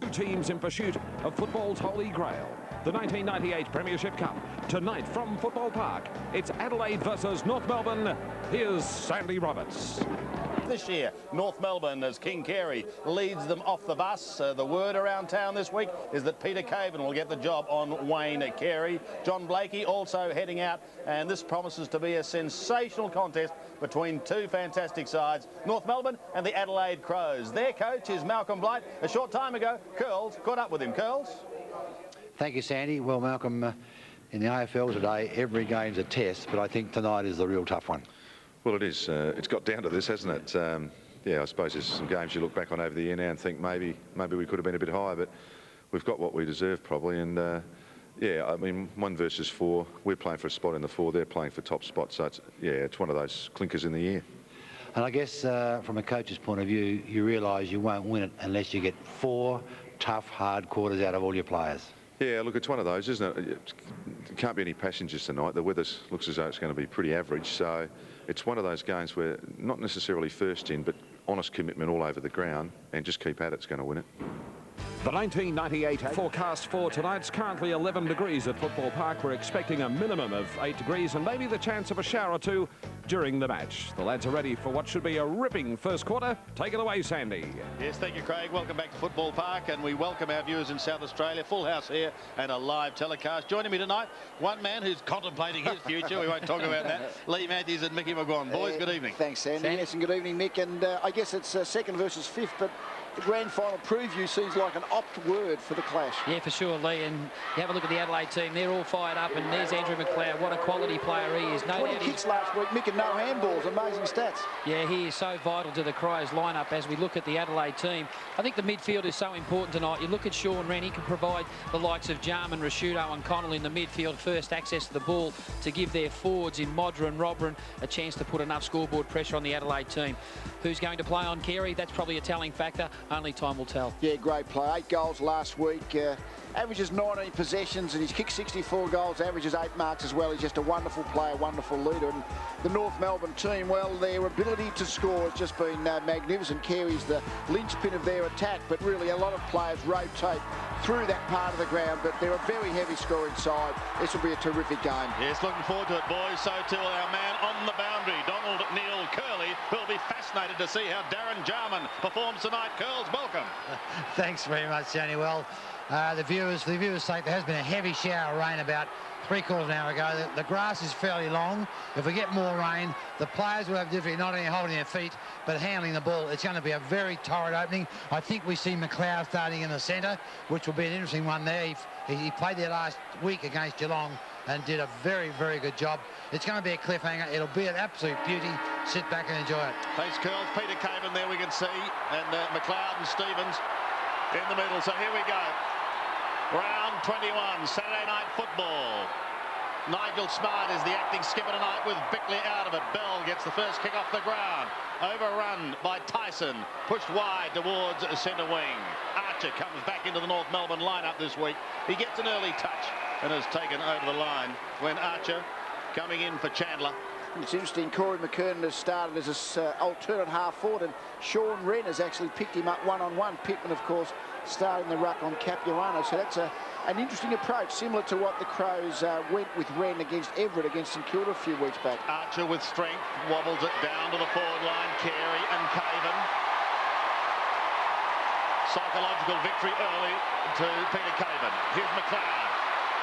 Two teams in pursuit of football's holy grail, the 1998 Premiership Cup. Tonight from Football Park, it's Adelaide versus North Melbourne. Here's Sandy Roberts. This year, North Melbourne, as King Carey leads them off the bus. The word around town this week is that Peter Caven will get the job on Wayne Carey. John Blakey also heading out, and this promises to be a sensational contest between two fantastic sides, North Melbourne and the Adelaide Crows. Their coach is Malcolm Blight. A short time ago, Curls caught up with him. Curls? Thank you, Sandy. Well, Malcolm, in the AFL today, every game's a test, but I think tonight is the real tough one. Well, it is. It's got down to this, hasn't it? Yeah, I suppose there's some games you look back on over the year now and think maybe we could have been a bit higher, but we've got what we deserve probably. And yeah, I mean, 1 versus 4. We're playing for a spot in the 4. They're playing for top spot. So it's, yeah, it's one of those clinkers in the year. And I guess from a coach's point of view, you realise you won't win it unless you get 4 tough, hard quarters out of all your players. Yeah, look, it's one of those, isn't it? There can't be any passengers tonight. The weather looks as though it's going to be pretty average. So it's one of those games where not necessarily first in, but honest commitment all over the ground and just keep at it. It's going to win it. The 1998 forecast for tonight's currently 11 degrees at Football Park. We're expecting a minimum of 8 degrees and maybe the chance of a shower or two during the match. The lads are ready for what should be a ripping first quarter. Take it away, Sandy. Yes, thank you, Craig. Welcome back to Football Park, and we welcome our viewers in South Australia. Full house here and a live telecast. Joining me tonight, one man who's contemplating his future. We won't talk about that. Lee Matthews and Mickey McGuan. Boys, good evening. Thanks, Sandy. Yes, and good evening, Mick. And I guess it's second versus fifth, but the grand final preview seems like an opt word for the clash. Yeah, for sure, Lee. And you have a look at the Adelaide team. They're all fired up. And there's Andrew McLeod. What a quality player he is. No 20 kicks last week, Mick, and no handballs. Amazing stats. Yeah, he is so vital to the Crows lineup as we look at the Adelaide team. I think the midfield is so important tonight. You look at Sean Wren. He can provide the likes of Jarman, Rashudo and Connell in the midfield first access to the ball to give their forwards in Modra and Robran a chance to put enough scoreboard pressure on the Adelaide team. Who's going to play on Carey? That's probably a telling factor. Only time will tell. Yeah, great play. 8 goals last week. Averages 19 possessions, and he's kicked 64 goals, averages 8 marks as well. He's just a wonderful player, wonderful leader. And the North Melbourne team, well, their ability to score has just been magnificent. Carey's the linchpin of their attack, but really a lot of players rotate through that part of the ground, but they're a very heavy scoring side. This will be a terrific game. Yes, looking forward to it, boys. So too our man on the boundary, Donald Neil Curley, who'll be fascinated to see how Darren Jarman performs tonight. Curls, welcome. Thanks very much, Johnny. Well, the viewers think there has been a heavy shower of rain about 3/4 of an hour ago. The grass is fairly long. If we get more rain, the players will have difficulty not only holding their feet but handling the ball. It's going to be a very torrid opening. I think we see McLeod starting in the centre, which will be an interesting one there. He played there last week against Geelong and did a very, very good job. It's going to be a cliffhanger. It'll be an absolute beauty. Sit back and enjoy it. Thanks, Curls. Peter Caven there we can see, and McLeod and Stevens in the middle. So here we go. Round 21, Saturday night football. Nigel Smart is the acting skipper tonight with Bickley out of it. Bell gets the first kick off the ground. Overrun by Tyson. Pushed wide towards centre wing. Archer comes back into the North Melbourne lineup this week. He gets an early touch and is taken over the line when Archer coming in for Chandler. It's interesting, Corey McKernan has started as an alternate half forward, and Sean Wren has actually picked him up one-on-one. Pittman, of course, starting the ruck on Capuano. So that's an interesting approach, similar to what the Crows went with Wren against Everett against St Kilda a few weeks back. Archer with strength, wobbles it down to the forward line. Carey and Caven. Psychological victory early to Peter Caven. Here's McLeod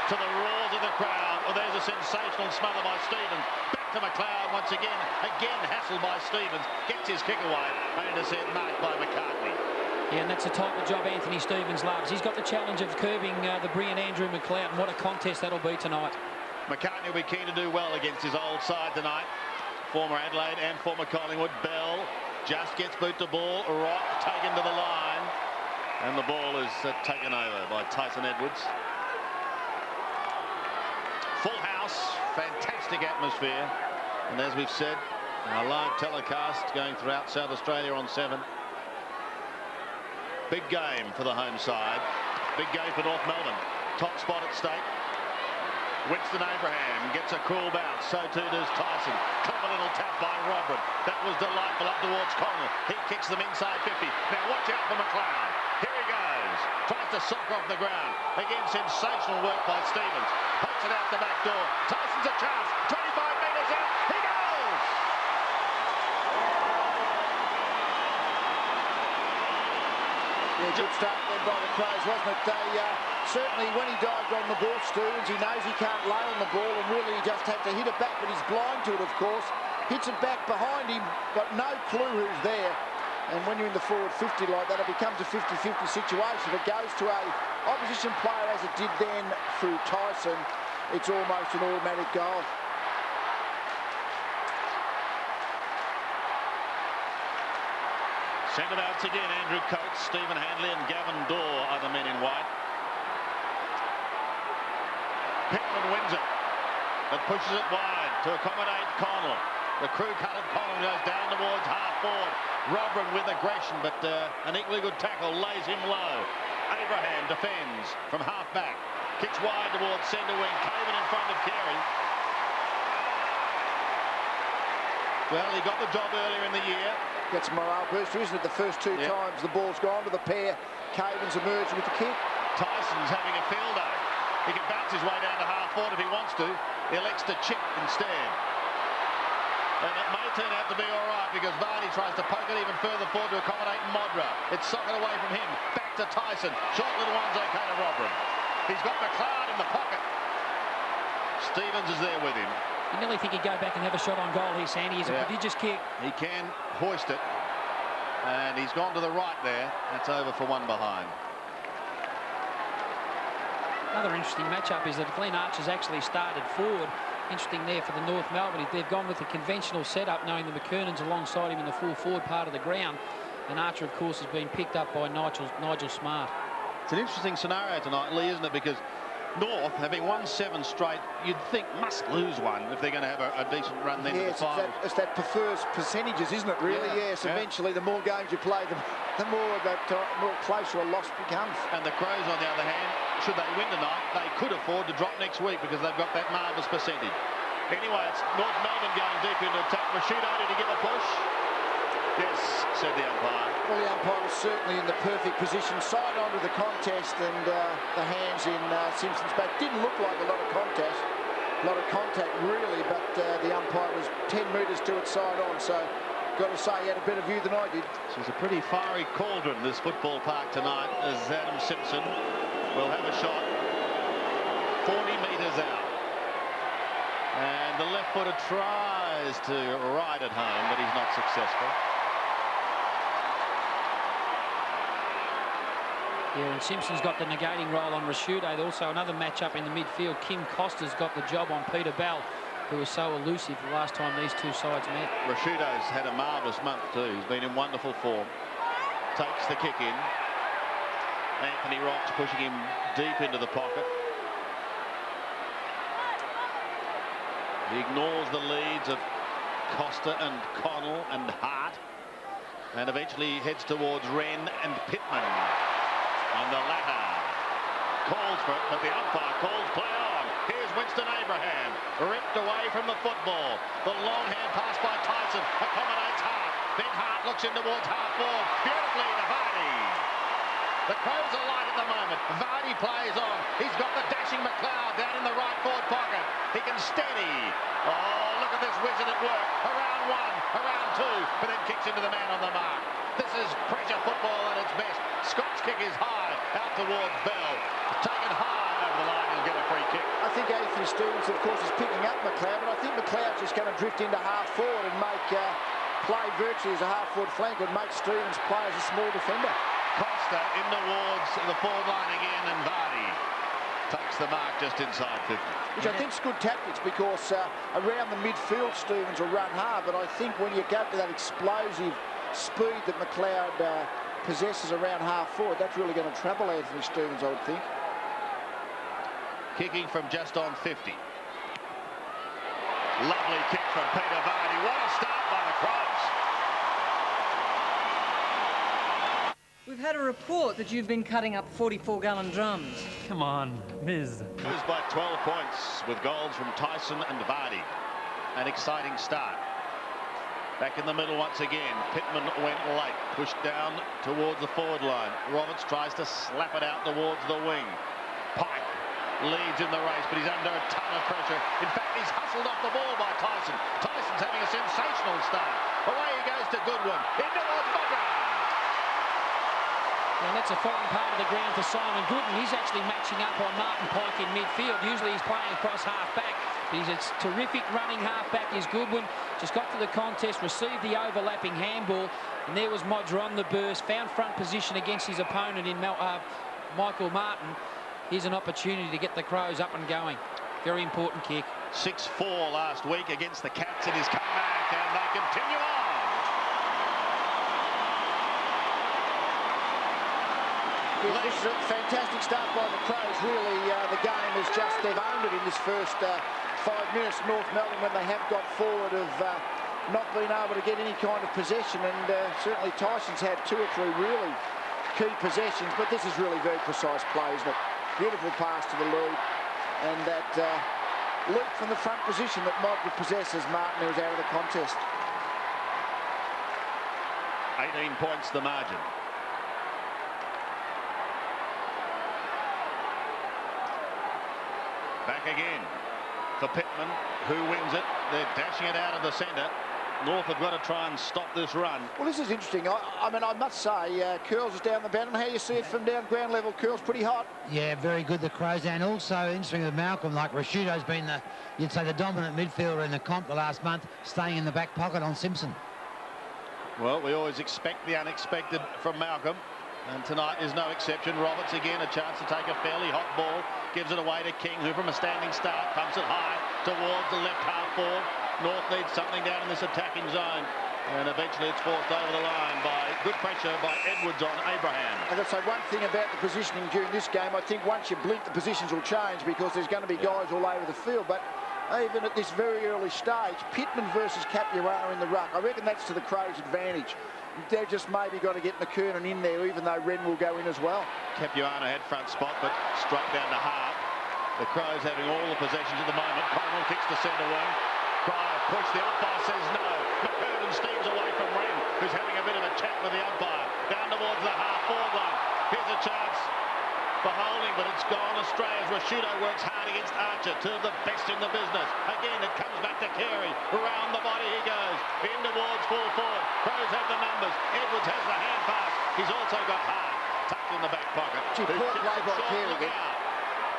to the roars of the crowd. Well, there's a sensational smother by Stevens. Back to McLeod once again. Again hassled by Stevens. Gets his kick away. And intercept marked by McCartney. Yeah, and that's the type of job Anthony Stevens loves. He's got the challenge of curbing the brilliant Andrew McLeod, and what a contest that'll be tonight. McCartney will be keen to do well against his old side tonight. Former Adelaide and former Collingwood. Bell just gets boot to ball. Rock taken to the line. And the ball is taken over by Tyson Edwards. Full house, fantastic atmosphere. And as we've said, our live telecast going throughout South Australia on 7. Big game for the home side. Big game for North Melbourne. Top spot at stake. Winston Abraham gets a cool bounce. So too does Tyson. Clever little tap by Robert. That was delightful up towards Connell. He kicks them inside 50. Now watch out for McLeod. Here he goes. to soccer off the ground. Again, sensational work by Stevens. Pokes it out the back door. Tyson's a chance. 25 metres out. He goes! Yeah, good start then by the Crows, wasn't it? They certainly, when he dived on the ball, Stevens, he knows he can't lay on the ball, and really he just had to hit it back, but he's blind to it, of course. Hits it back behind him, got no clue who's there. And when you're in the forward 50 like that, it becomes a 50-50 situation. If it goes to a opposition player, as it did then through Tyson, it's almost an automatic goal. Centre-backs again, Andrew Coates, Stephen Handley and Gavin Dorr are the men in white. Pittman wins it, but pushes it wide to accommodate Connell. The crew-cutted Connell goes down towards half-forward. Robin with aggression, but an equally good tackle lays him low. Abraham defends from half-back. Kicks wide towards centre wing. Caven in front of Carey. Well, he got the job earlier in the year. Gets a morale booster, isn't it? The first two times the ball's gone to the pair. Caven's emerged with the kick. Tyson's having a field day. He can bounce his way down to half-forward if he wants to. He elects to chip instead. And it may turn out to be all right because Vardy tries to poke it even further forward to accommodate Modra. It's socked away from him. Back to Tyson. Short little one's okay to Robin. He's got McLeod in the pocket. Stevens is there with him. You nearly think he'd go back and have a shot on goal here, Sandy. He's a prodigious kick. He can hoist it. And he's gone to the right there. That's over for one behind. Another interesting matchup is that Glenn Archer's actually started forward. Interesting there for the North Melbourne. They've gone with the conventional setup, knowing the McKernan's alongside him in the full forward part of the ground. And Archer, of course, has been picked up by Nigel Smart. It's an interesting scenario tonight, Lee, isn't it? Because North, having won 7 straight, you'd think must lose one if they're going to have a decent run then to the finals. It's that prefers percentages, isn't it, really? Yes, eventually the more games you play, the more closer a loss becomes. And the Crows, on the other hand, should they win tonight, they could afford to drop next week because they've got that marvellous percentage. Anyway, it's North Melbourne going deep into attack. Rashudo, did he give a push? Yes, said the umpire. Well, the umpire was certainly in the perfect position. Side on to the contest, and the hands in Simpson's back. Didn't look like a lot of contest. A lot of contact, really, but the umpire was 10 metres to its side on, so got to say he had a better view than I did. So it's a pretty fiery cauldron, this football park tonight, as Adam Simpson will have a shot 40 metres out. And the left footer tries to ride it home, but he's not successful. Yeah, and Simpson's got the negating role on Rashudo. Also another matchup in the midfield. Kim Costa's got the job on Peter Bell, who was so elusive the last time these two sides met. Rashudo's had a marvellous month too. He's been in wonderful form. Takes the kick in. Anthony Rocks pushing him deep into the pocket. He ignores the leads of Costa and Connell and Hart, and eventually heads towards Wren and Pittman. And the latter calls for it, but the umpire calls play on. Here's Winston Abraham, ripped away from the football. The long hand pass by Tyson accommodates Hart. Then Hart looks in towards half-forward. Beautifully to Vardy. The Crows are light at the moment. Vardy plays on. He's got the dashing McLeod down in the right forward pocket. He can steady. Oh, look at this wizard at work. Around 1, around 2, but then kicks into the man on the mark. This is pressure football at its best. Scott's kick is high, out towards Bell. Taken high over the line and get a free kick. I think Anthony Stevens, of course, is picking up McLeod, but I think McLeod's just going to drift into half-forward and make play virtually as a half-forward flank and make Stevens play as a small defender. Costa in towards the forward line again, and Vardy takes the mark just inside 50. Which I think is good tactics because around the midfield Stevens will run hard, but I think when you go to that explosive speed that McLeod possesses around half-forward, that's really going to trouble Anthony Stevens, I would think. Kicking from just on 50. Lovely kick from Peter Vardy. What a start by the Crows. We've had a report that you've been cutting up 44-gallon drums. Come on, Miz. Lose by 12 points with goals from Tyson and Vardy. An exciting start. Back in the middle once again. Pittman went late, pushed down towards the forward line. Roberts tries to slap it out towards the wing. Pike leads in the race, but he's under a ton of pressure. In fact, he's hustled off the ball by Tyson. Tyson's having a sensational start. Away he goes to Goodwin. In towards Bugger. And that's a foreign part of the ground for Simon Goodwin. He's actually matching up on Martin Pike in midfield. Usually he's playing across half-back. But he's a terrific running half-back is Goodwin. Just got to the contest, received the overlapping handball, and there was Modra on the burst, found front position against his opponent in Michael Martin. Here's an opportunity to get the Crows up and going. Very important kick. 6-4 last week against the Cats in his comeback, and they continue on. This is a fantastic start by the Crows. Really, the game is just, they've owned it in this first 5 minutes. North Melbourne, when they have got forward, have not been able to get any kind of possession, and certainly Tyson's had 2 or 3 really key possessions, but this is really very precise play, isn't it? Beautiful pass to the lead, and that leap from the front position that Modra possesses Martin, who was out of the contest. 18 points the margin. Back again for Pittman, who wins it. They're dashing it out of the centre. North have got to try and stop this run. Well, this is interesting. I mean, I must say, Curls is down the bottom. How you see it from down ground level? Curls pretty hot. Yeah, very good, the Crows. And also interesting with Malcolm, like Rashudo's been you'd say the dominant midfielder in the comp the last month, staying in the back pocket on Simpson. Well, we always expect the unexpected from Malcolm, and tonight is no exception. Roberts again, a chance to take a fairly hot ball, gives it away to King, who from a standing start pumps it high towards the left half forward. North needs something down in this attacking zone, and eventually it's forced over the line by good pressure by Edwards on Abraham. I've got to say one thing about the positioning during this game. I think once you blink, the positions will change because there's going to be guys all over the field. But even at this very early stage, Pittman versus Capuano in the ruck, I reckon that's to the Crows' advantage. They've just maybe got to get McKernan in there, even though Wren will go in as well. Capuano had front spot, but straight down to half. The Crows having all the possessions at the moment. Connell kicks to centre wing. Cryer push, the umpire says no. McKernan steams away from Wren, who's having a bit of a chat with the umpire. Down towards the half-forward line. Here's a chance for holding, but it's gone astray as Rashudo works hard against Archer, two of the best in the business. Again, it comes back to Carey. Round the body he goes. In towards full forward. Crows have the numbers. Edwards has the hand pass. He's also got Hart tucked in the back pocket. Gee, poor play by Carey.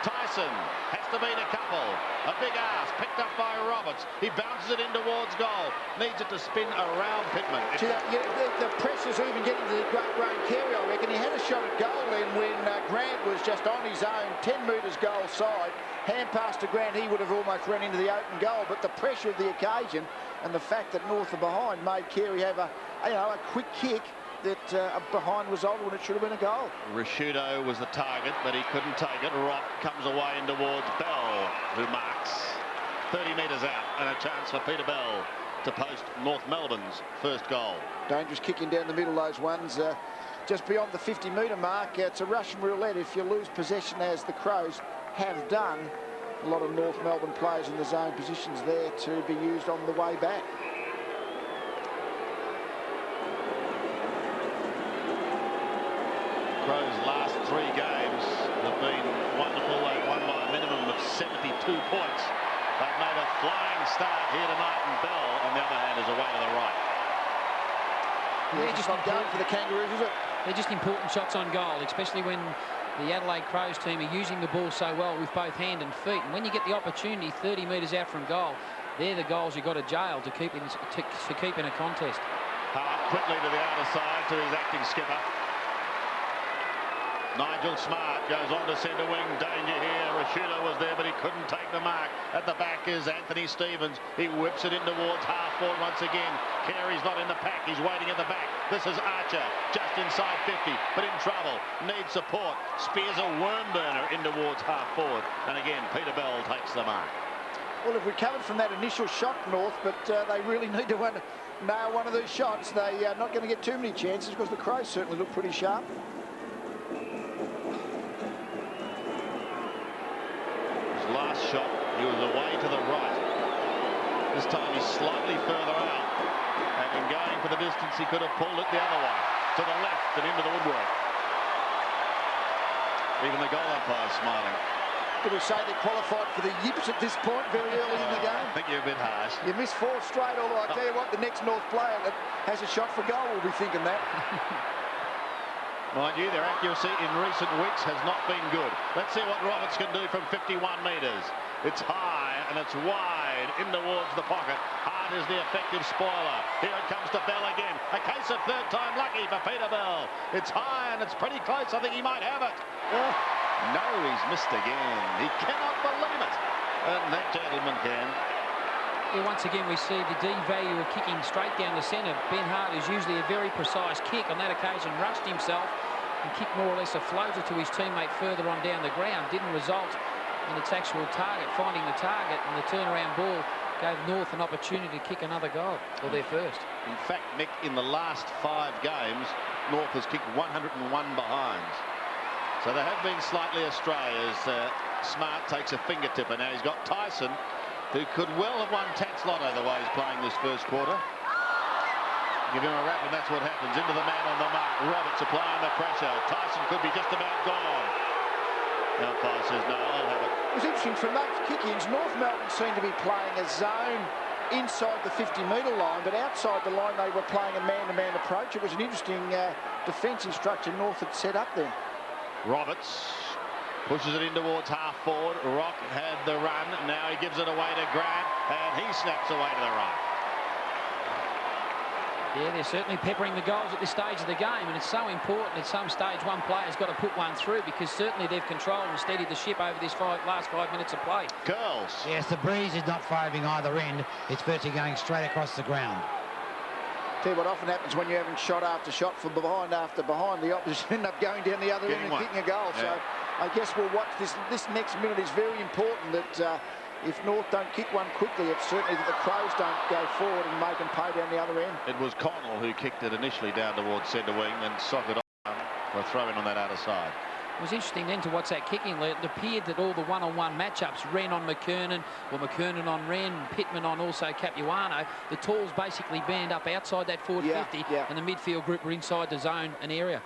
Tyson has to beat a couple. A big ass picked up by Roberts. He bounces it in towards goal. Needs it to spin around Pittman. The pressure's even getting to the great Graham Carey, I reckon. He had a shot at goal then when Grant was just on his own, 10 metres goal side. Hand pass to Grant, he would have almost run into the open goal. But the pressure of the occasion and the fact that North are behind made Carey have a quick kick that behind resulted when it should have been a goal. Rashudo was the target, but he couldn't take it. Rock comes away in towards Bell, who marks 30 metres out, and a chance for Peter Bell to post North Melbourne's first goal. Dangerous kicking down the middle, those ones. Just beyond the 50-metre mark, it's a Russian roulette. If you lose possession, as the Crows have done, a lot of North Melbourne players in the zone positions there to be used on the way back. Crows' last 3 games have been wonderful. They've won by a minimum of 72 points. They've made a flying start here tonight, and Bell, on the other hand, is away to the right. Yeah, just not going for the Kangaroos, is it? They're just important shots on goal, especially when the Adelaide Crows team are using the ball so well with both hand and feet. And when you get the opportunity 30 metres out from goal, they're the goals you've got to jail to keep in a contest. Hart quickly to the outer side to his acting skipper. Nigel Smart goes on to centre wing. Danger here. Rashudo was there, but he couldn't take the mark. At the back is Anthony Stevens. He whips it in towards half forward once again. Carey's not in the pack. He's waiting at the back. This is Archer, just inside 50, but in trouble. Needs support. Spears a worm burner in towards half forward. And again, Peter Bell takes the mark. Well, they've recovered from that initial shot, North, but they really need to nail one of these shots. They are not going to get too many chances because the Crows certainly look pretty sharp. Last shot, he was away to the right. This time he's slightly further out. And in going for the distance, he could have pulled it the other way, to the left and into the woodwork. Even the goal umpire's smiling. Did we say they qualified for the yips at this point very early in the game? I think you're a bit harsh. You missed 4 straight, although I tell you what, the next North player that has a shot for goal will be thinking that. Mind you, their accuracy in recent weeks has not been good. Let's see what Roberts can do from 51 metres. It's high and it's wide in towards the pocket. Hart is the effective spoiler. Here it comes to Bell again. A case of third time lucky for Peter Bell. It's high and it's pretty close. I think he might have it. No, he's missed again. He cannot believe it. And that gentleman can. Yeah, once again, we see the D-value of kicking straight down the centre. Ben Hart, who's usually a very precise kick, on that occasion rushed himself and kicked more or less a floater to his teammate further on down the ground. Didn't result in its actual target, finding the target, and the turnaround ball gave North an opportunity to kick another goal, or their first. In fact, Mick, in the last 5 games, North has kicked 101 behinds. So they have been slightly astray as Smart takes a fingertipper. Now he's got Tyson, who could well have won Tats Lotto the way he's playing this first quarter. Give him a rap and that's what happens. Into the man on the mark. Roberts applying the pressure. Tyson could be just about gone. The umpire says no, I'll have it. It was interesting, from those kick-ins, North Melbourne seemed to be playing a zone inside the 50-metre line, but outside the line they were playing a man-to-man approach. It was an interesting defensive structure North had set up there. Roberts pushes it in towards half forward. Rock had the run. Now he gives it away to Grant, and he snaps away to the right. Yeah, they're certainly peppering the goals at this stage of the game, and it's so important at some stage one player's got to put one through, because certainly they've controlled and steadied the ship over this last 5 minutes of play. Girls. Yes, the breeze is not favouring either end. It's virtually going straight across the ground. Tell you what often happens when you're having shot after shot from behind after behind, the opposition end up going down the other end and kicking a goal. Yeah. So I guess we'll watch this. This next minute is very important, that if North don't kick one quickly, it's certainly that the Crows don't go forward and make them pay down the other end. It was Connell who kicked it initially down towards centre wing and socked it on for a throw in on that outer side. It was interesting then to watch that kicking. It appeared that all the one-on-one matchups, Wren on McKernan, or McKernan on Wren, Pittman on also Capuano, the talls basically band up outside that forward 50, and the midfield group were inside the zone and area.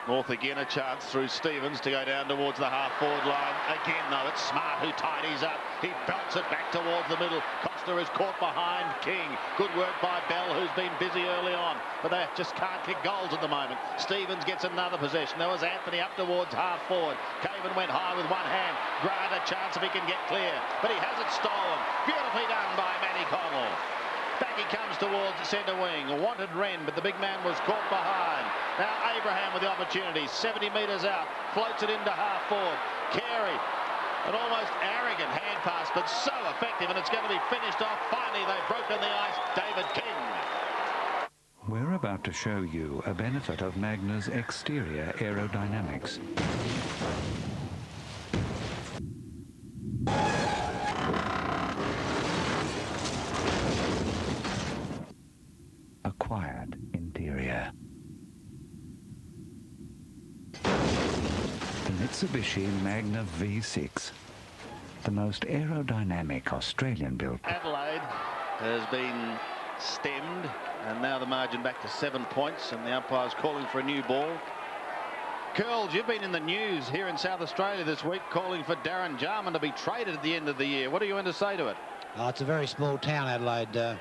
North again a chance through Stevens to go down towards the half-forward line. Again, though, it's Smart who tidies up. He belts it back towards the middle. Costa is caught behind King. Good work by Bell, who's been busy early on, but they just can't kick goals at the moment. Stevens gets another possession. There was Anthony up towards half-forward. Caven went high with one hand. Grant a chance if he can get clear, but he has it stolen. Beautifully done by Matty Connell. Back he comes towards centre wing. Wanted Wren, but the big man was caught behind. Now Abraham with the opportunity. 70 metres out. Floats it into half forward. Carey. An almost arrogant hand pass, but so effective, and it's going to be finished off. Finally, they've broken the ice. David King. We're about to show you a benefit of Magna's exterior aerodynamics. A quiet interior. The Mitsubishi Magna V6, the most aerodynamic Australian-built. Adelaide has been stemmed, and now the margin back to 7 points, and the umpire's calling for a new ball. Curls, you've been in the news here in South Australia this week, calling for Darren Jarman to be traded at the end of the year. What are you going to say to it? Oh, it's a very small town, Adelaide. Yeah,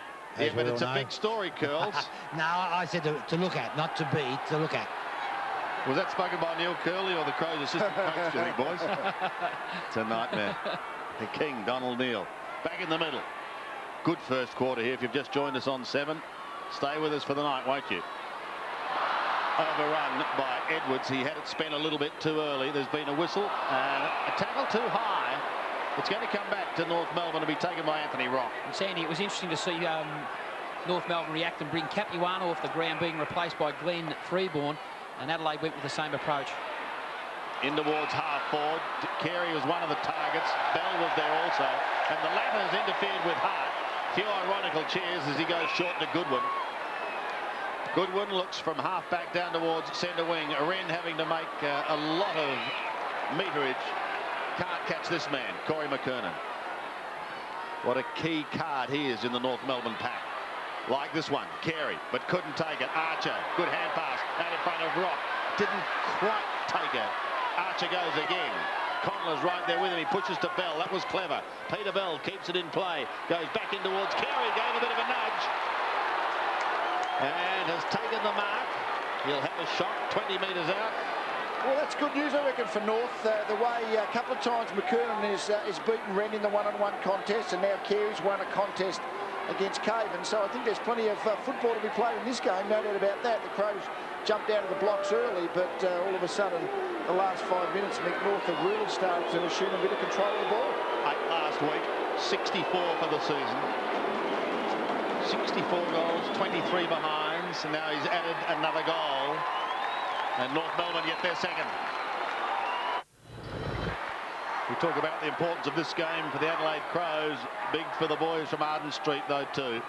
but it's a big story, Curls. No, I said to look at, not to be, to look at. Was that spoken by Neil Curley or the Crows assistant coach, do you think, boys? It's a nightmare. The King, Donald Neal, back in the middle. Good first quarter here. If you've just joined us on 7, stay with us for the night, won't you? Overrun by Edwards. He had it spent a little bit too early. There's been a whistle and a tackle too high. It's going to come back to North Melbourne to be taken by Anthony Rock. And Sandy, it was interesting to see North Melbourne react and bring Capuano off the ground, being replaced by Glenn Freeborn, and Adelaide went with the same approach. In towards half forward. Carey was one of the targets. Bell was there also, and the latter has interfered with Hart. A few ironical cheers as he goes short to Goodwin. Goodwin looks from half back down towards centre wing. Wren having to make a lot of meterage. Can't catch this man, Corey McKernan. What a key card he is in the North Melbourne pack. like this one. Carey, but couldn't take it. Archer, good hand pass out in front of Rock. Didn't quite take it. Archer goes again. Connell is right there with him. He pushes to Bell. That was clever. Peter Bell keeps it in play. Goes back in towards Carey. Gave a bit of a nudge. And has taken the mark. He'll have a shot 20 metres out. Well, that's good news, I reckon, for North. The way a couple of times McKernan is beaten Wren in the one-on-one contest, and now Carey's won a contest against Caven. So I think there's plenty of football to be played in this game, no doubt about that. The Crows jumped out of the blocks early, but all of a sudden, the last 5 minutes, North have really started to assume a bit of control of the ball. 8 last week, 64 for the season. 64 goals, 23 behinds, and now he's added another goal. And North Melbourne get their second. We talk about the importance of this game for the Adelaide Crows. Big for the boys from Arden Street, though, too.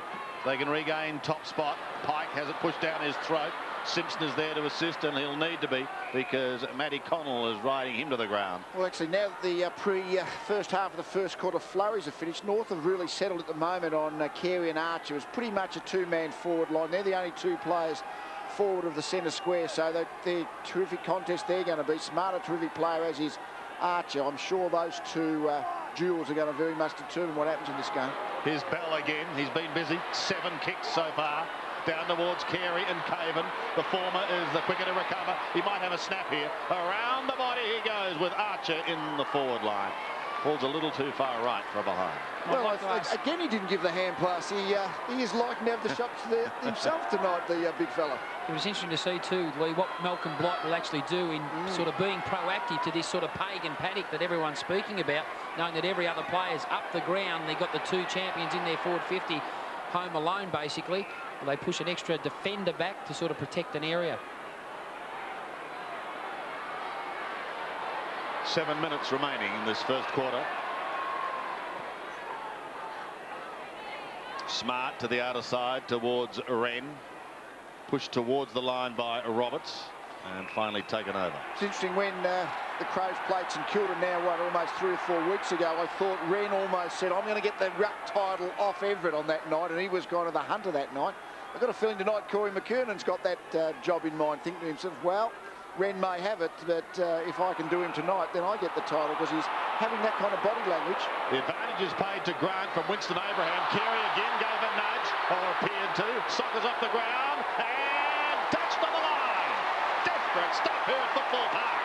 They can regain top spot. Pike has it pushed down his throat. Simpson is there to assist, and he'll need to be, because Matty Connell is riding him to the ground. Well, actually, now that the first half of the first quarter flurries are finished, North have really settled at the moment on Carey and Archer. It's pretty much a two-man forward line. They're the only two players forward of the centre square, so they're terrific contest they're going to be. Smart, a terrific player, as is Archer. I'm sure those two duels are going to very much determine what happens in this game. Here's Bell again. He's been busy. 7 kicks so far. Down towards Carey and Caven. The former is the quicker to recover. He might have a snap here. Around the body he goes with Archer in the forward line. Falls a little too far right from behind. Well, again, he didn't give the hand pass. He is liking to have the shots there himself tonight, the big fella. It was interesting to see too, Lee, what Malcolm Blight will actually do in sort of being proactive to this sort of pagan panic that everyone's speaking about, knowing that every other player's up the ground. They've got the 2 champions in their forward 50 home alone, basically. They push an extra defender back to sort of protect an area. 7 minutes remaining in this first quarter. Smart to the outer side towards Wren. Pushed towards the line by Roberts and finally taken over. It's interesting, when the Crows played St Kilda now, almost 3 or 4 weeks ago, I thought Wren almost said, I'm going to get the ruck title off Everett on that night, and he was kind of the hunter that night. I've got a feeling tonight Corey McKernan's got that job in mind, thinking to himself, well, Wren may have it, but if I can do him tonight, then I get the title, because he's having that kind of body language. The advantage is paid to Grant from Winston Abraham. Carey again gave a nudge, or appeared to. Sockers off the ground, and touched on the line. Desperate stuff here at Football Park.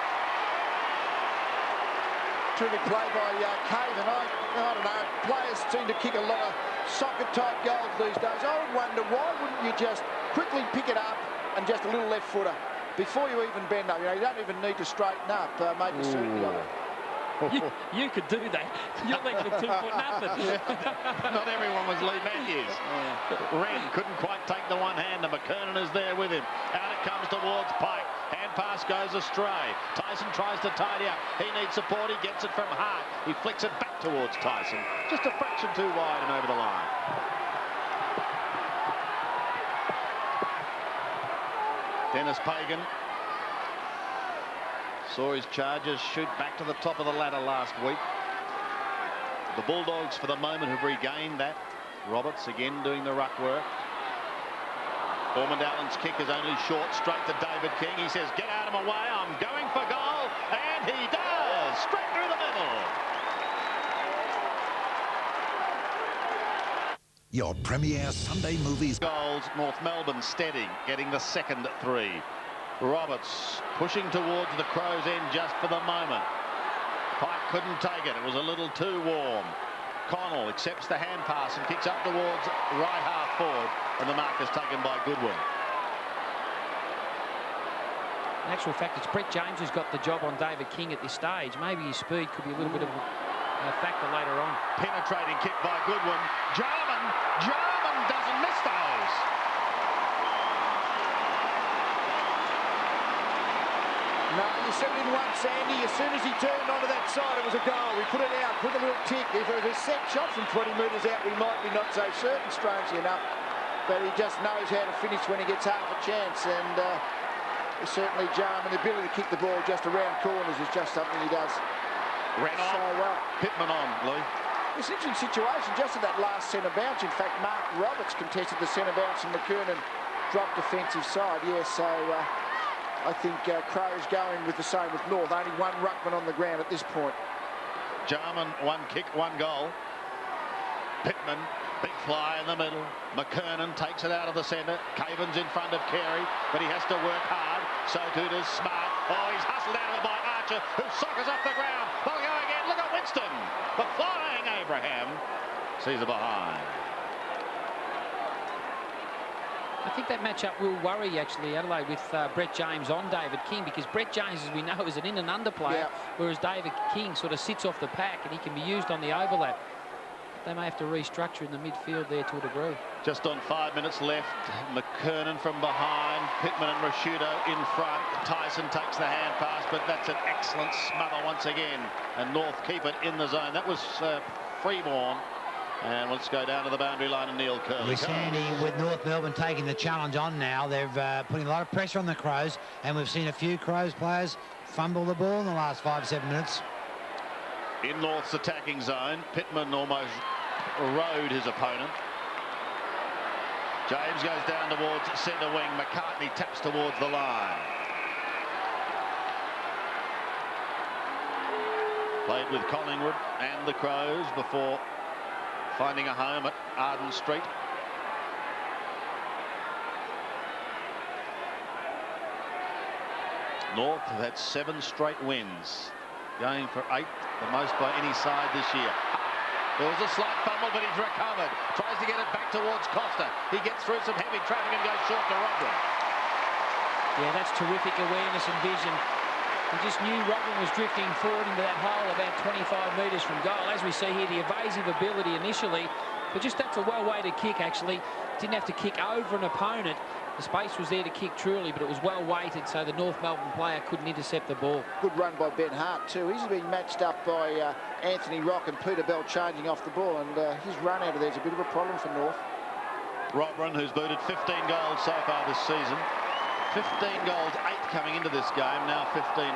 Terrific play by Caven. I don't know, players seem to kick a lot of soccer-type goals these days. I would wonder, why wouldn't you just quickly pick it up and just a little left footer before you even bend up? You know, you don't even need to straighten up, make a certainty of it. You could do that. You're like the 2 foot nothing. Not everyone was Lee Matthews. Wren couldn't quite take the one-hander. McKernan is there with him. Out it comes towards Pike. Hand pass goes astray. Tyson tries to tidy up. He needs support. He gets it from Hart. He flicks it back towards Tyson. Just a fraction too wide and over the line. Dennis Pagan saw his Chargers shoot back to the top of the ladder last week. The Bulldogs for the moment have regained that. Roberts again doing the ruck work. Ormond Allen's kick is only short, straight to David King. He says, get out of my way, I'm going for goal, and he does, straight through the middle. Your premier Sunday movies. Goals, North Melbourne steady, getting the second 3. Roberts pushing towards the Crows' end just for the moment. Pike couldn't take it. It was a little too warm. Connell accepts the hand pass and kicks up towards right half forward, and the mark is taken by Goodwin. In actual fact, it's Brett James who's got the job on David King at this stage. Maybe his speed could be a little bit of a factor later on. Penetrating kick by Goodwin. Jarman doesn't miss those. No, you said it in once, Andy. As soon as he turned onto that side, it was a goal. We put it out, put a little tick. If it was a set shot from 20 metres out, we might be not so certain, strangely enough. But he just knows how to finish when he gets half a chance. And certainly Jarman, the ability to kick the ball just around corners is just something he does Ran so on. well. Pittman on, Lee. It's an interesting situation just at that last centre bounce. In fact, Mark Roberts contested the centre bounce and McKernan dropped defensive side. Yeah, so I think Crows going with the same with North. Only one ruckman on the ground at this point. Jarman, one kick, one goal. Pittman, big fly in the middle. McKernan takes it out of the centre. Caven's in front of Carey, but he has to work hard. So too does Smart. Oh, he's hustled out of it by Archer, who soccers off the ground. They'll go again. Look at Winston. The flying Abraham sees it behind. I think that matchup will worry, actually, Adelaide, with Brett James on David King, because Brett James, as we know, is an in and under player, whereas David King sort of sits off the pack and he can be used on the overlap. They may have to restructure in the midfield there to a degree. Just on 5 minutes left, McKernan from behind, Pittman and Rashudo in front. Tyson takes the hand pass, but that's an excellent smother once again. And North keep it in the zone. That was Freeborn. And let's go down to the boundary line and Neil Curley. Yes, Andy, with North Melbourne taking the challenge on now, they're putting a lot of pressure on the Crows, and we've seen a few Crows players fumble the ball in the last 5-7 minutes. In North's attacking zone, Pittman almost rode his opponent. James goes down towards centre wing. McCartney taps towards the line. Played with Collingwood and the Crows before finding a home at Arden Street. North have had 7 straight wins, going for 8, the most by any side this year. There was a slight fumble, but he's recovered. Tries to get it back towards Costa. He gets through some heavy traffic and goes short to Rodman. Yeah, that's terrific awareness and vision. He just knew Rodman was drifting forward into that hole about 25 metres from goal. As we see here, the evasive ability initially, but just that's a well-weighted kick, actually. Didn't have to kick over an opponent. The space was there to kick truly, but it was well-weighted, so the North Melbourne player couldn't intercept the ball. Good run by Ben Hart, too. He's been matched up by Anthony Rock and Peter Bell changing off the ball, and his run out of there is a bit of a problem for North. Rodman, who's booted 15 goals so far this season. 15 goals, 8 coming into this game, now 15-9.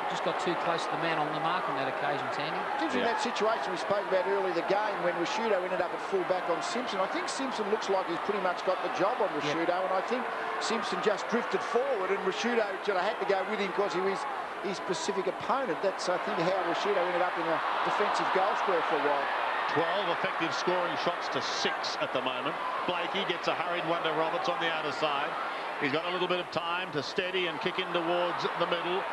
Just got too close to the man on the mark on that occasion, Sandy. In that situation we spoke about earlier the game when Rashudo ended up at full-back on Simpson. I think Simpson looks like he's pretty much got the job on Rashudo, and I think Simpson just drifted forward and Rashudo sort of had to go with him because he was his specific opponent. That's, I think, how Rashudo ended up in a defensive goal square for a while. 12 effective scoring shots to 6 at the moment. Blakey gets a hurried one to Roberts on the outer side. He's got a little bit of time to steady and kick in towards the middle.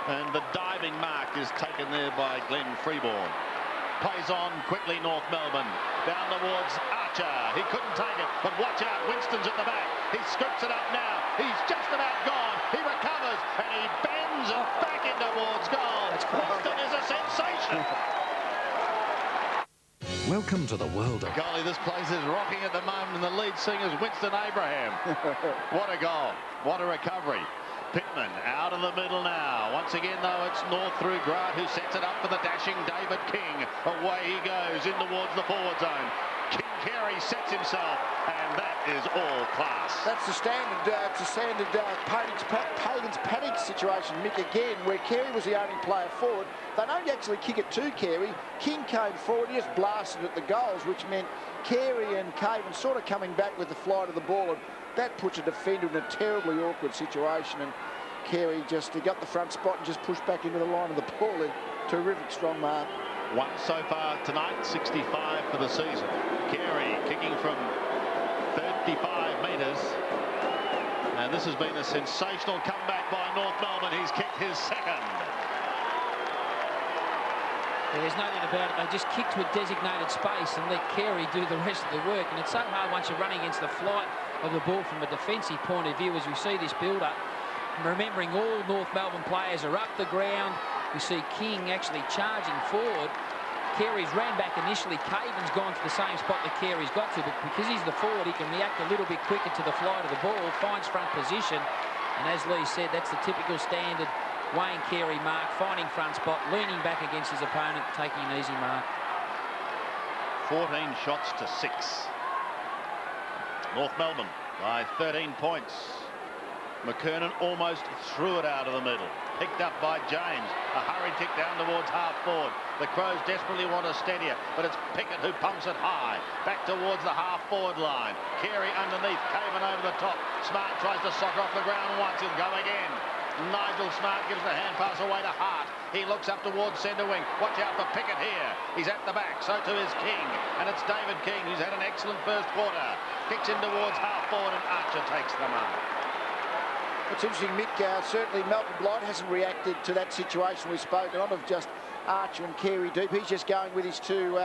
And the diving mark is taken there by Glenn Freeborn. Plays on quickly North Melbourne. Down towards Archer. He couldn't take it, but watch out, Winston's at the back. He scoops it up now. He's just about gone. He recovers and he bends it back in towards goal. Winston is a sensation. Welcome to the world of... Golly, this place is rocking at the moment, and the lead singer's Winston Abraham. What a goal. What a recovery. Pittman out of the middle now. Once again, though, it's North through Grant, who sets it up for the dashing David King. Away he goes in towards the forward zone. King Carey sets himself, and that is all class. That's the standard, Pagan's paddock situation, Mick, again, where Carey was the only player forward. They don't actually kick it to Carey. King came forward, he just blasted at the goals, which meant Carey and Caven sort of coming back with the flight of the ball, and that puts a defender in a terribly awkward situation, and Carey just got the front spot and just pushed back into the line of the ball. A terrific strong mark. 1 so far tonight, 65 for the season. Carey kicking from 35 metres. And this has been a sensational comeback by North Melbourne. He's kicked his second. Yeah, there's no doubt about it. They just kick to a designated space and let Carey do the rest of the work. And it's so hard once you're running against the flight of the ball from a defensive point of view as we see this build-up. And remembering all North Melbourne players are up the ground. We see King actually charging forward. Carey's ran back initially. Caven's gone to the same spot that Carey's got to, but because he's the forward, he can react a little bit quicker to the flight of the ball, finds front position. And as Lee said, that's the typical standard Wayne Carey mark, finding front spot, leaning back against his opponent, taking an easy mark. 14 shots to 6. North Melbourne by 13 points. McKernan almost threw it out of the middle. Picked up by James. A hurried kick down towards half forward. The Crows desperately want a steadier, but it's Pickett who pumps it high. Back towards the half forward line. Carey underneath, Caven over the top. Smart tries to sock off the ground once. He'll go again. Nigel Smart gives the hand pass away to Hart. He looks up towards centre wing. Watch out for Pickett here. He's at the back, so too is King. And it's David King, who's had an excellent first quarter. Kicks in towards half forward and Archer takes the mark. It's interesting, Mick, certainly Melbourne Blight hasn't reacted to that situation we've spoken on of just Archer and Carey deep. He's just going with his two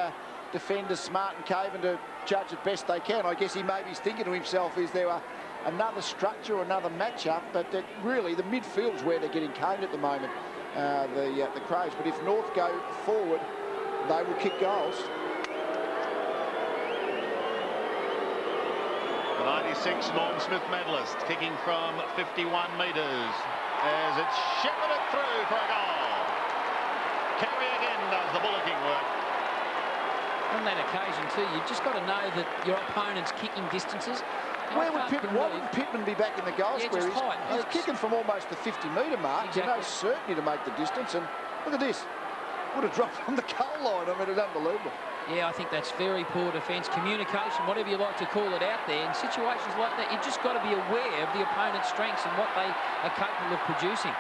defenders, Smart and Caven, to judge it best they can. I guess he maybe is thinking to himself, is there another structure or another matchup? But really, the midfield's where they're getting caned at the moment, the Crows. But if North go forward, they will kick goals. The 96 Norm Smith medalist kicking from 51 metres as it's shepherded through for a goal. Carey again does the bullocking work. On that occasion too, you've just got to know that your opponent's kicking distances. Why would Pittman be back in the goal square? He's kicking from almost the 50-metre mark. Exactly. There's no certainty to make the distance. And look at this. Would have dropped on the goal line. I mean, it's unbelievable. Yeah, I think that's very poor defence, communication, whatever you like to call it out there. In situations like that, you've just got to be aware of the opponent's strengths and what they are capable of producing.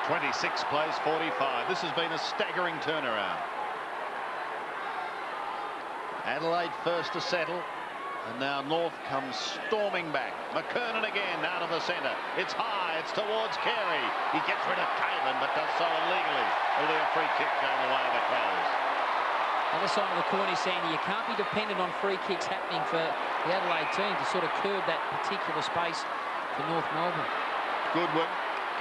26 plays 45. This has been a staggering turnaround. Adelaide first to settle, and now North comes storming back. McKernan again out of the centre. It's high, it's towards Carey. He gets rid of Caven, but does so illegally. It'll be a free kick going the way of the Crows. Other side of the coin is, Sandy, you can't be dependent on free kicks happening for the Adelaide team to sort of curb that particular space for North Melbourne. Goodwin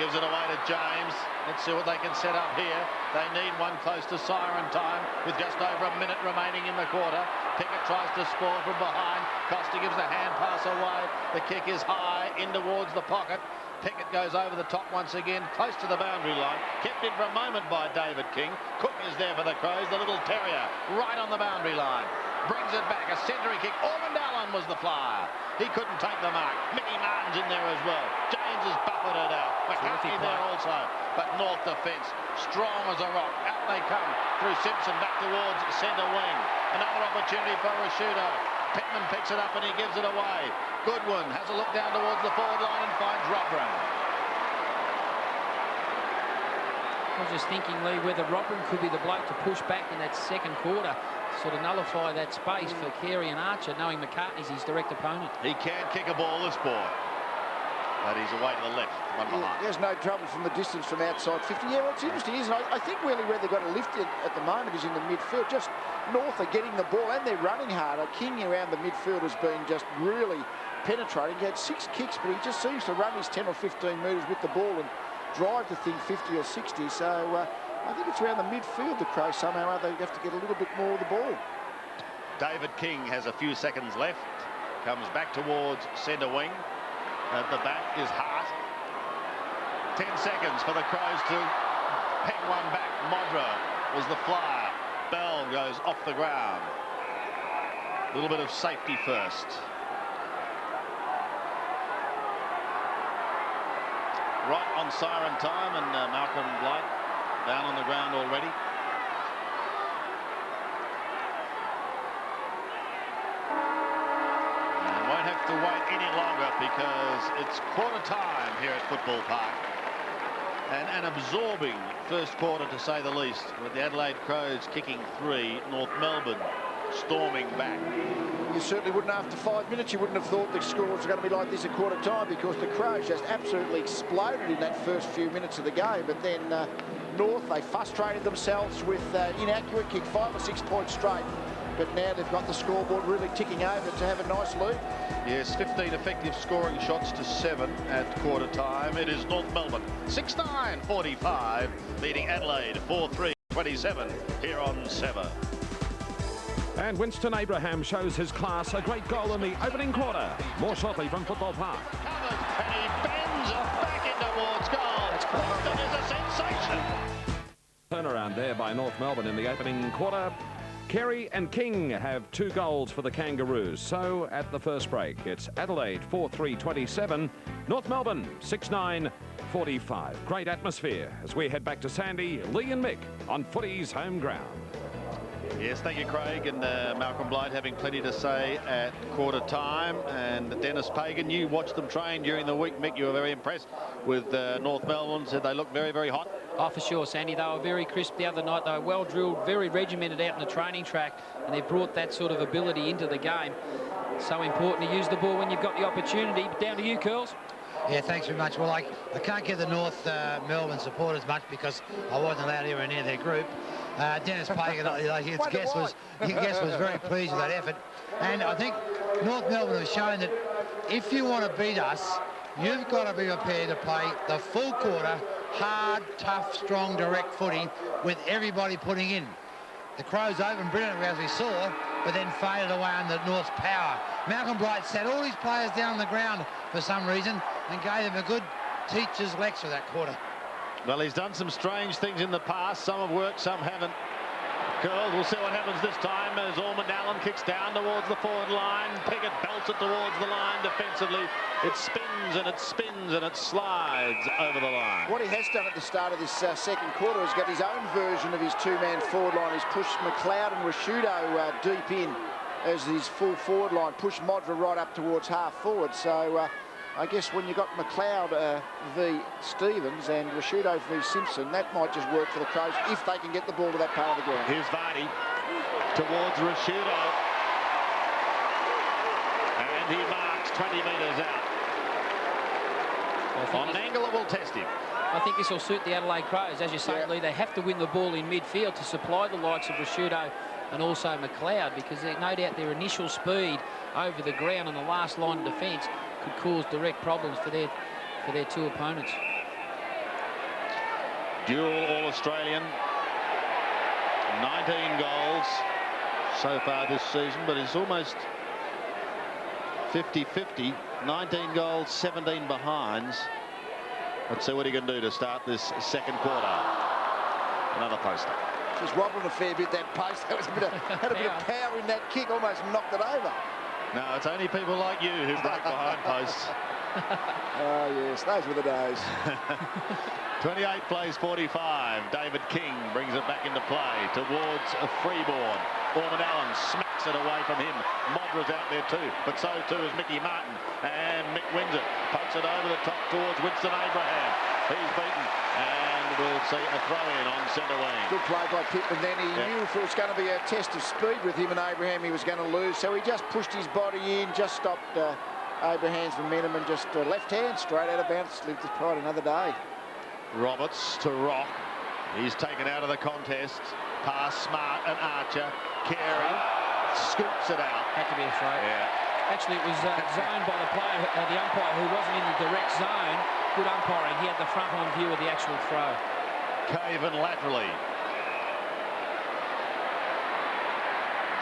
gives it away to James. Let's see what they can set up here. They need one close to siren time with just over a minute remaining in the quarter. Pickett tries to score from behind. Costa gives the hand pass away. The kick is high in towards the pocket. Pickett goes over the top once again, close to the boundary line. Kept in for a moment by David King. Cook is there for the Crows, the little terrier, right on the boundary line. Brings it back, a century kick. Ormond Allen was the flyer. He couldn't take the mark. Mickey Martin's in there as well. James has buffered it out. McCarthy there also. But North defence, strong as a rock. Out they come through Simpson back towards centre wing. Another opportunity for Rashudo. Pittman picks it up and he gives it away. Goodwin has a look down towards the forward line and finds Robran. I was just thinking, Lee, whether Robran could be the bloke to push back in that second quarter, sort of nullify that space for Carey and Archer, knowing McCartney's his direct opponent. He can kick a ball, this boy. But he's away to the left, one behind. There's no trouble from the distance from outside 50. Yeah, what's interesting is, I think really where they've got to lift it at the moment is in the midfield. Just North are getting the ball and they're running harder. King around the midfield has been just really penetrating. He had 6 kicks, but he just seems to run his 10 or 15 metres with the ball and drive the thing 50 or 60. So I think it's around the midfield the Crows somehow or other have to get a little bit more of the ball. David King has a few seconds left. Comes back towards centre wing. At the back is Hart. 10 seconds for the Crows to peg one back. Modra was the flyer. Bell goes off the ground. A little bit of safety first. Right on siren time, and Malcolm Blight down on the ground already. Have to wait any longer because it's quarter time here at Football Park, and an absorbing first quarter to say the least, with the Adelaide Crows kicking 3, North Melbourne storming back. You certainly wouldn't, after 5 minutes, you wouldn't have thought the score was going to be like this at quarter time, because the Crows just absolutely exploded in that first few minutes of the game. But then North, they frustrated themselves with inaccurate kick, 5 or 6 points straight. But now they've got the scoreboard really ticking over to have a nice lead. Yes, 15 effective scoring shots to 7 at quarter time. It is North Melbourne 6-9-45 beating Adelaide 4-3-27 here on 7. And Winston Abraham shows his class. A great goal in the opening quarter. More shortly from Football Park. Covered, and he bends back in towards goal. Winston is a sensation. Turnaround there by North Melbourne in the opening quarter. Carey and King have 2 goals for the Kangaroos. So at the first break, it's Adelaide 4-3-27, North Melbourne 6-9-45. Great atmosphere as we head back to Sandy, Lee and Mick on footy's home ground. Yes, thank you, Craig, and Malcolm Blight having plenty to say at quarter time. And Dennis Pagan, you watched them train during the week. Mick, you were very impressed with North Melbourne. Said they looked very, very hot. Oh, for sure, Sandy. They were very crisp the other night. They were well drilled, very regimented out in the training track, and they brought that sort of ability into the game. So important to use the ball when you've got the opportunity. Down to you, Curls. Yeah, thanks very much. Well, I can't give the North Melbourne supporters much because I wasn't allowed anywhere near their group. Dennis Pagan, you can guess was very pleased with that effort. And I think North Melbourne have shown that if you want to beat us, you've got to be prepared to play the full quarter, hard, tough, strong, direct footy with everybody putting in. The Crows opened brilliantly, as we saw, but then faded away under North's power. Malcolm Blight sat all his players down on the ground for some reason and gave them a good teacher's lecture that quarter. Well, he's done some strange things in the past. Some have worked, some haven't. Girls, we'll see what happens this time as Ormond Allen kicks down towards the forward line. Piggott belts it towards the line defensively. It spins and it spins and it slides over the line. What he has done at the start of this second quarter is got his own version of his 2-man forward line. He's pushed McLeod and Rashudo deep in as his full forward line, pushed Modra right up towards half forward. So I guess when you got McLeod v Stevens and Rashudo v Simpson, that might just work for the Crows if they can get the ball to that part of the ground. Here's Vardy towards Rashudo, and he marks 20 metres out. On an angle that will test him. I think this will suit the Adelaide Crows. As you say, Lee, they have to win the ball in midfield to supply the likes of Rashudo and also McLeod, because no doubt their initial speed over the ground on the last line of defence could cause direct problems for their 2 opponents. Dual All-Australian, 19 goals so far this season, but it's almost 50-50, 19 goals, 17 behinds. Let's see what he can do to start this second quarter. Another poster. Just wobbling a fair bit, that post. That was had a bit of power in that kick, almost knocked it over. No, it's only people like you who break behind posts. Oh, yes, those were the days. 28 plays 45. David King brings it back into play towards a Freeborn. Ormond Allen smacks it away from him. Modra's out there too, but so too is Mickey Martin. And Mick wins it. Pokes it over the top towards Winston Abraham. He's beaten, and we'll see a throw-in on centre wing. Good play by Pittman then. He knew if it was going to be a test of speed with him and Abraham, he was going to lose. So he just pushed his body in, just stopped Abraham's momentum, and just left hand straight out of bounds. Lived his pride another day. Roberts to Rock. He's taken out of the contest. Pass Smart and Archer. Carey scoops it out. Had to be a throw. Yeah. Actually, it was zoned by the player, the umpire, who wasn't in the direct zone. Good umpiring. He had the front on view of the actual throw. Caven laterally.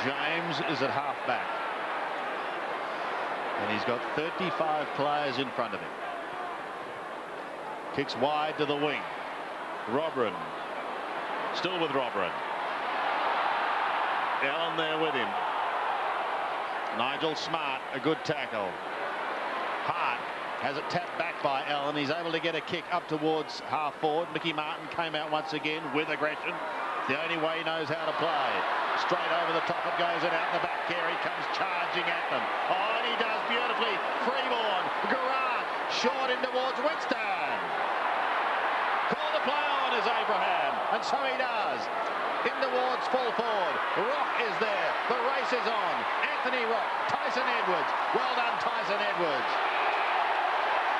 James is at half back. And he's got 35 players in front of him. Kicks wide to the wing. Robran. Still with Robran. Allen there with him. Nigel Smart, a good tackle. Hart has it tapped back by Allen. He's able to get a kick up towards half forward. Mickey Martin came out once again with aggression. The only way he knows how to play. Straight over the top it goes, and out the back Carey comes charging at them. Oh, and he does beautifully. Freeborn, Garrard, short in towards Winston. Call the play on is Abraham, and so he does. In towards full forward. Rock is there. The race is on. Anthony Rock, Tyson Edwards. Well done, Tyson Edwards.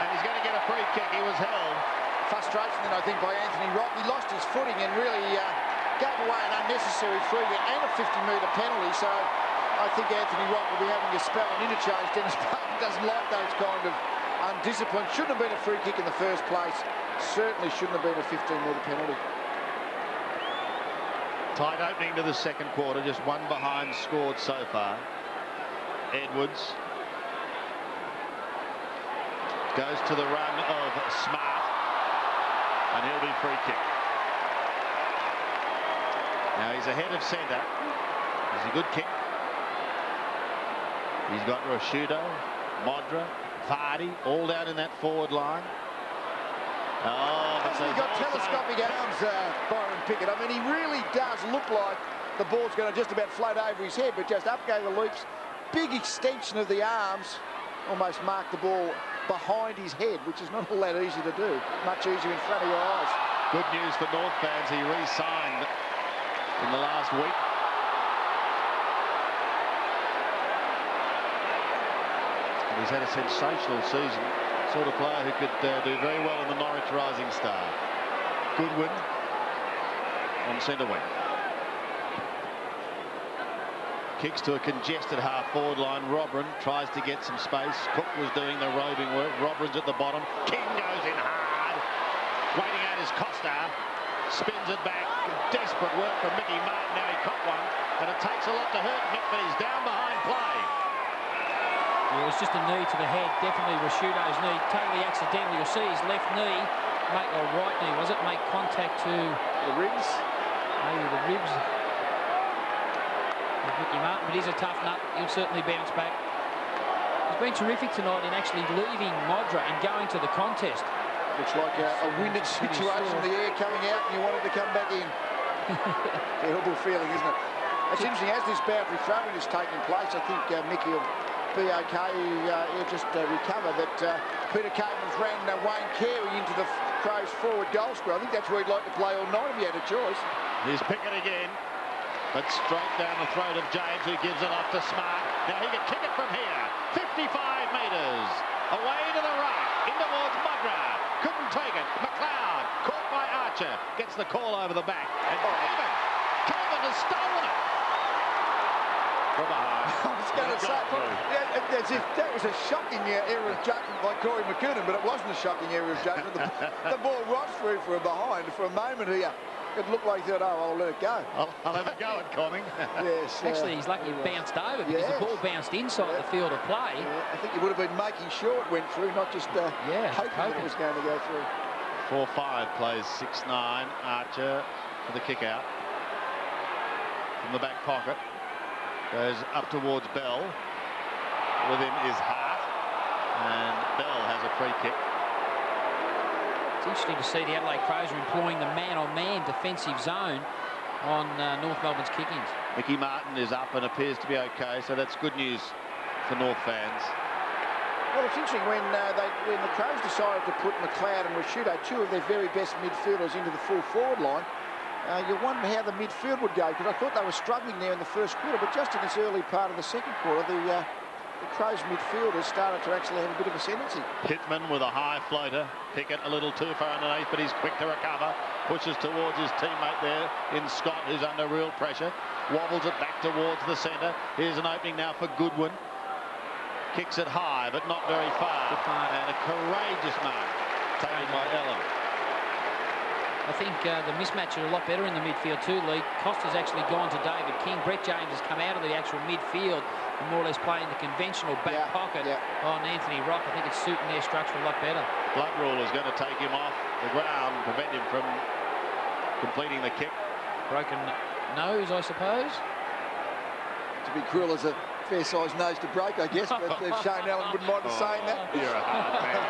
And he's going to get a free kick. He was held. Frustration then, I think, by Anthony Rock. He lost his footing and really gave away an unnecessary free kick and a 50-metre penalty. So I think Anthony Rock will be having a spell on interchange. Dennis Parton doesn't like those kind of undisciplined. Shouldn't have been a free kick in the first place. Certainly shouldn't have been a 15-metre penalty. Tight opening to the second quarter. Just one behind scored so far. Edwards goes to the run of Smart, and he'll be free kick. Now he's ahead of centre. It's a good kick. He's got Rashudo, Modra, Vardy, all down in that forward line. Oh, but He's got telescopic arms, Byron Pickett. I mean, he really does look like the ball's going to just about float over his head, but just up go the loops. Big extension of the arms, almost mark the ball behind his head, which is not all that easy to do. Much easier in front of your eyes. Good news for North fans. He re-signed in the last week. And he's had a sensational season. Sort of player who could do very well in the Norwich Rising Star. Goodwin on centre wing. Kicks to a congested half-forward line. Robin tries to get some space. Cook was doing the roving work. Robin's at the bottom. King goes in hard. Waiting out is Costa. Spins it back. Desperate work from Mickey Martin. Now he caught one. And it takes a lot to hurt Mick, but he's down behind play. Yeah, it was just a knee to the head. Definitely Rashudo's knee. Totally accidental. You'll see his left knee, or right knee, was it? Make contact to the ribs. Maybe the ribs. Mickey Martin, but he's a tough nut. He'll certainly bounce back. He's been terrific tonight in actually leaving Modra and going to the contest. Looks like a winded situation in the air coming out and you wanted to come back in. Terrible feeling, isn't it? It's interesting, as this boundary throwing is taking place, I think Mickey will be okay. He'll just recover. That Peter Caven's ran Wayne Carey into the Crows' forward goal square. I think that's where he'd like to play all night if he had a choice. He's picking again. But straight down the throat of James, who gives it off to Smart. Now he can kick it from here. 55 metres. Away to the right. In towards Modra. Couldn't take it. McLeod, caught by Archer. Gets the call over the back. And Caven has stolen it. From behind. I was going to say, as if that was a shocking error of judgment by Corey McKinnon, but it wasn't a shocking error of judgment. The ball right through for a behind for a moment here. It looked like he thought, oh, I'll let it go. I'll have a go at Conning. Yes. Actually, he's lucky it bounced over because the ball bounced inside the field of play. I think he would have been making sure it went through, not just hoping that it was going to go through. 4-5 plays 6-9. Archer for the kick out. From the back pocket. Goes up towards Bell. With him is Hart. And Bell has a free kick. It's interesting to see the Adelaide Crows are employing the man-on-man defensive zone on North Melbourne's kick-ins. Mickey Martin is up and appears to be okay, so that's good news for North fans. Well, it's interesting when the Crows decided to put McLeod and Rashudo, two of their very best midfielders, into the full forward line. You wonder how the midfield would go, because I thought they were struggling there in the first quarter, but just in this early part of the second quarter, the Crows midfielders started to actually have a bit of ascendancy. Pittman with a high floater. Pickett a little too far underneath, but he's quick to recover. Pushes towards his teammate there in Scott, who's under real pressure. Wobbles it back towards the centre. Here's an opening now for Goodwin. Kicks it high, but not very far. And a courageous mark taken by Ellen. I think the mismatch are a lot better in the midfield too, Lee. Costa's actually gone to David King. Brett James has come out of the actual midfield and more or less playing the conventional back pocket on Anthony Rock. I think it's suiting their structure a lot better. Blood rule is going to take him off the ground, prevent him from completing the kick. Broken nose, I suppose. To be cruel as a fair-sized nose to break, I guess, but Shane Allen wouldn't mind us saying that. You're a hard man.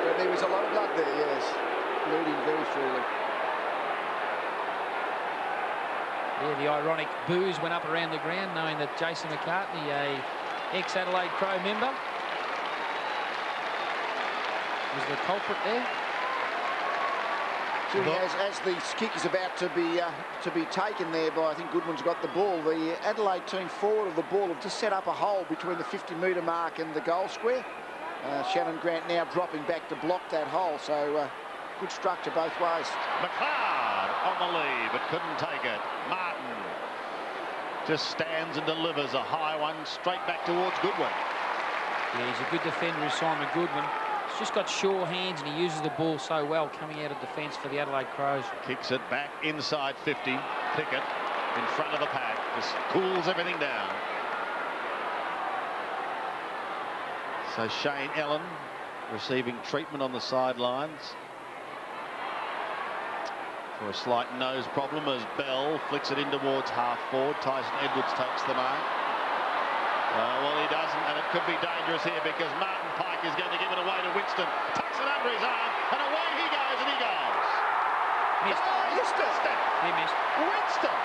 But there was a lot of blood there, yes. Bleeding very freely. Yeah, the ironic boos went up around the ground, knowing that Jason McCartney, a ex-Adelaide Crow member, was the culprit there. As the kick is about to be taken there by, I think Goodwin's got the ball, the Adelaide team forward of the ball have just set up a hole between the 50-metre mark and the goal square. Shannon Grant now dropping back to block that hole, so good structure both ways. McLeod on the lead, but couldn't take it. Martin just stands and delivers a high one straight back towards Goodwin. Yeah, he's a good defender, is Simon Goodwin. He's just got sure hands and he uses the ball so well coming out of defence for the Adelaide Crows. Kicks it back inside 50. Pickett in front of the pack. Just cools everything down. So Shane Ellen receiving treatment on the sidelines for a slight nose problem as Bell flicks it in towards half forward. Tyson Edwards takes the mark. Well, he doesn't, and it could be dangerous here because Martin Pike is going to give it away to Winston. Takes it under his arm, and away he goes, and he goes. Missed. Oh, he missed it. He missed. Winston.